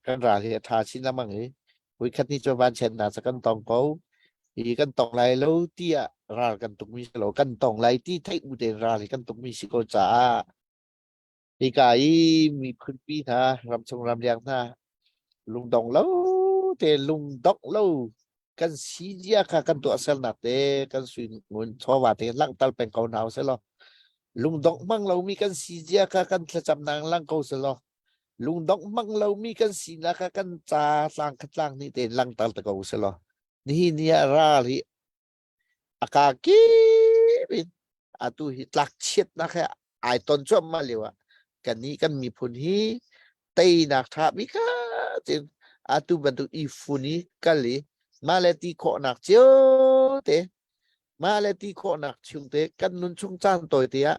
กันราลีอาทาชินละมั้งวิคันนี้จวนบ้านเชนนาสกันตองเขากันตองไรแล้วที่รากันตุกมีสโลกันตองไรที่ไทยอุเดนราลีกันตุกมีสิโกจ้ากายมีพื้นปีนะรำชงรำเลียงนะลุงดองแล้วแต่ลุงดอกแล้วกันสีเดียค่ะกันตัวเซลนักเตกันสุนเงินชาวาเตลังตัลเป็นเกาหนาวเสลอลุงดอกมั่งเรามีกันสีเดียค่ะกันจะจำนางลังเกาเสลอลุงดอกมั่งเรามีกันสีนะคะกันจ่าสร้างขัดสร้างนี่เตลังตัลตะเกาเสลอนี่เนี่ยราลีอากากีบินตุหิตลักเช็ดนะคะไอตอนช่วงมาเลยวะกันนี้กันมีผลฮีเตยนักทามิกาเจนตุบันตุอีฟูนี้กันเลยมาเลตีโคนักเจียวเตมาเลตีโคนักชุงเตกันนุนชุงจานตัวเตีย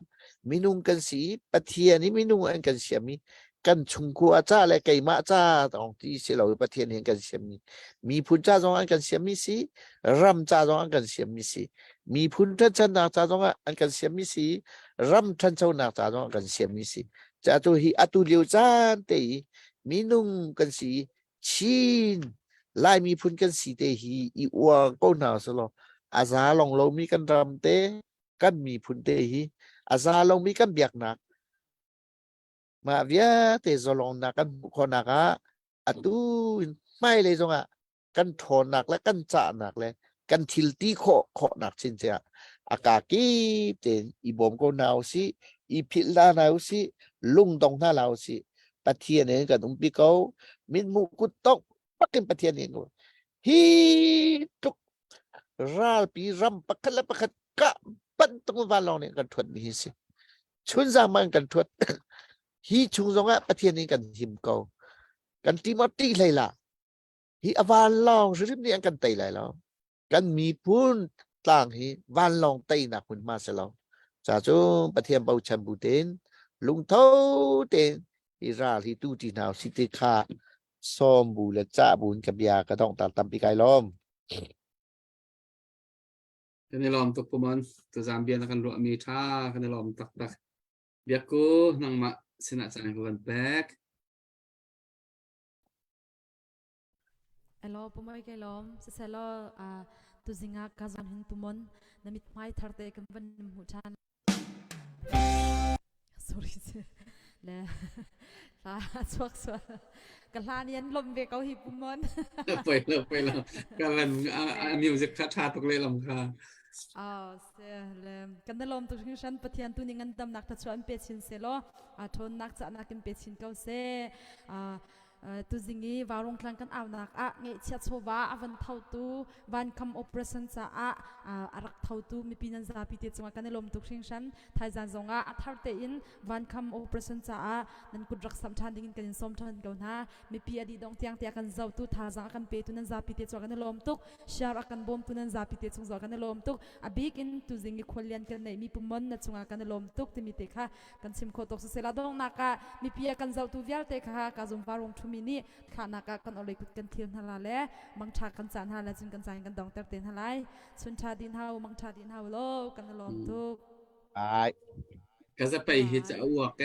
มินุงกันสีปะเทียนี่มินุงอันกันเสียมีกันชุงกัวจ้าและไก่มาจ้าตองที่เสียเราปะเทียนเห็นกันเสียมีพุนจ้าจงอันกันเสียมีสิรำจ้าจงอันกันเสียมีสิมีพุนท่านชนะจ้าจงอันกันเสียมีสิรำท่านเจ้านาจ้าจงอันกันเสียมีสิจะตัวฮีตุเลียวจานเตมินุงกันสีชินไล่มีพุนกันสีเตฮีอีอัวก็หนาวสลออาซาลองเรามีกันรำเตกันมีพุนเตฮีอาซาลองมีกันเบียกหนักมาเวียเตจลองนักกันบุคคลนักตุไม่เลยจงกันทนหนักและกันจ่าหนักเลยกันทิลตีโคหนักจริงจ้ะอากาศกีเตนอีบอมก็หนาวสิอีพิลาหนาวสิลุงตองหน้าเราสิปะเทียนเองกันปีเขามินมุกุตกปักกินปะเทียนเองก็ฮีตุกราลปีรำปักละปักกะปันตรงวันลองเนี่ยกันทวดนี่สิชุนสามันกันทวดฮีชุงจงปะเทียนเองกันหิมเกากันติมอตีเลยล่ะฮีอวานลองริมเนี่ยกันไตเลยแล้วกันมีพูนต่างฮีวานลองไตหนักคุณมาเสแล้วจ้าจูปะเทียนเบาชันบูเตนลุงเท่าเตนอิราลีตูตีนาวสิติคาซ้อมบูและจ้าบุญกับยากระต้องตัดตำปีกายล้อมกันในลอมตกปุมอนตัวจามเบียนกันรัวมีท่ากันในลอมตักเบียกูนังมาสนับสนุนกันแบกElo pumai kai lom seselo tu zinga kazan hin tumon namit mai tharte kan van mu chan sorry le la swak swa kalan yan lom ve kau hi pumon ไปแล้วกันมิวสิกชาตกเลยลำคาse le kan lom tu shan pathian tu ningan tam nak ta chuan pe chin se lo thon nak cha nak in pe chin kau se tu zingi warung klang kan aw nak a nge chat sowa avan thau tu van kam operation sa a arak thau tu mi pinan za pi te chunga kan lom tuk hring shan thai zan zonga a thar te in van kam operation sa a nan kudrak sam than ding kan som than ko na mi pi adi dong tiang te kan zau tu tha za kan pe tu nan za pi te chunga kan lom tuk shar akan bom tu nan za pi te chung zo kan lom tuk a big in tu zingi kholian kan nei mi pumon na chunga kan lom tuk ti mi te kha kan sim kho tok se la dong naka mi pi kan zau tu vial te kha ka zum warung thu mi ni khana ka kan olei kut kan thil hala le mang tha kan chan hala chin kan chan kan dong ter ten halai chun tha din hau mang tha din hau lo kan lom tuk ไอ้ ก็จะไปเฮ็ดจะอ้วกแก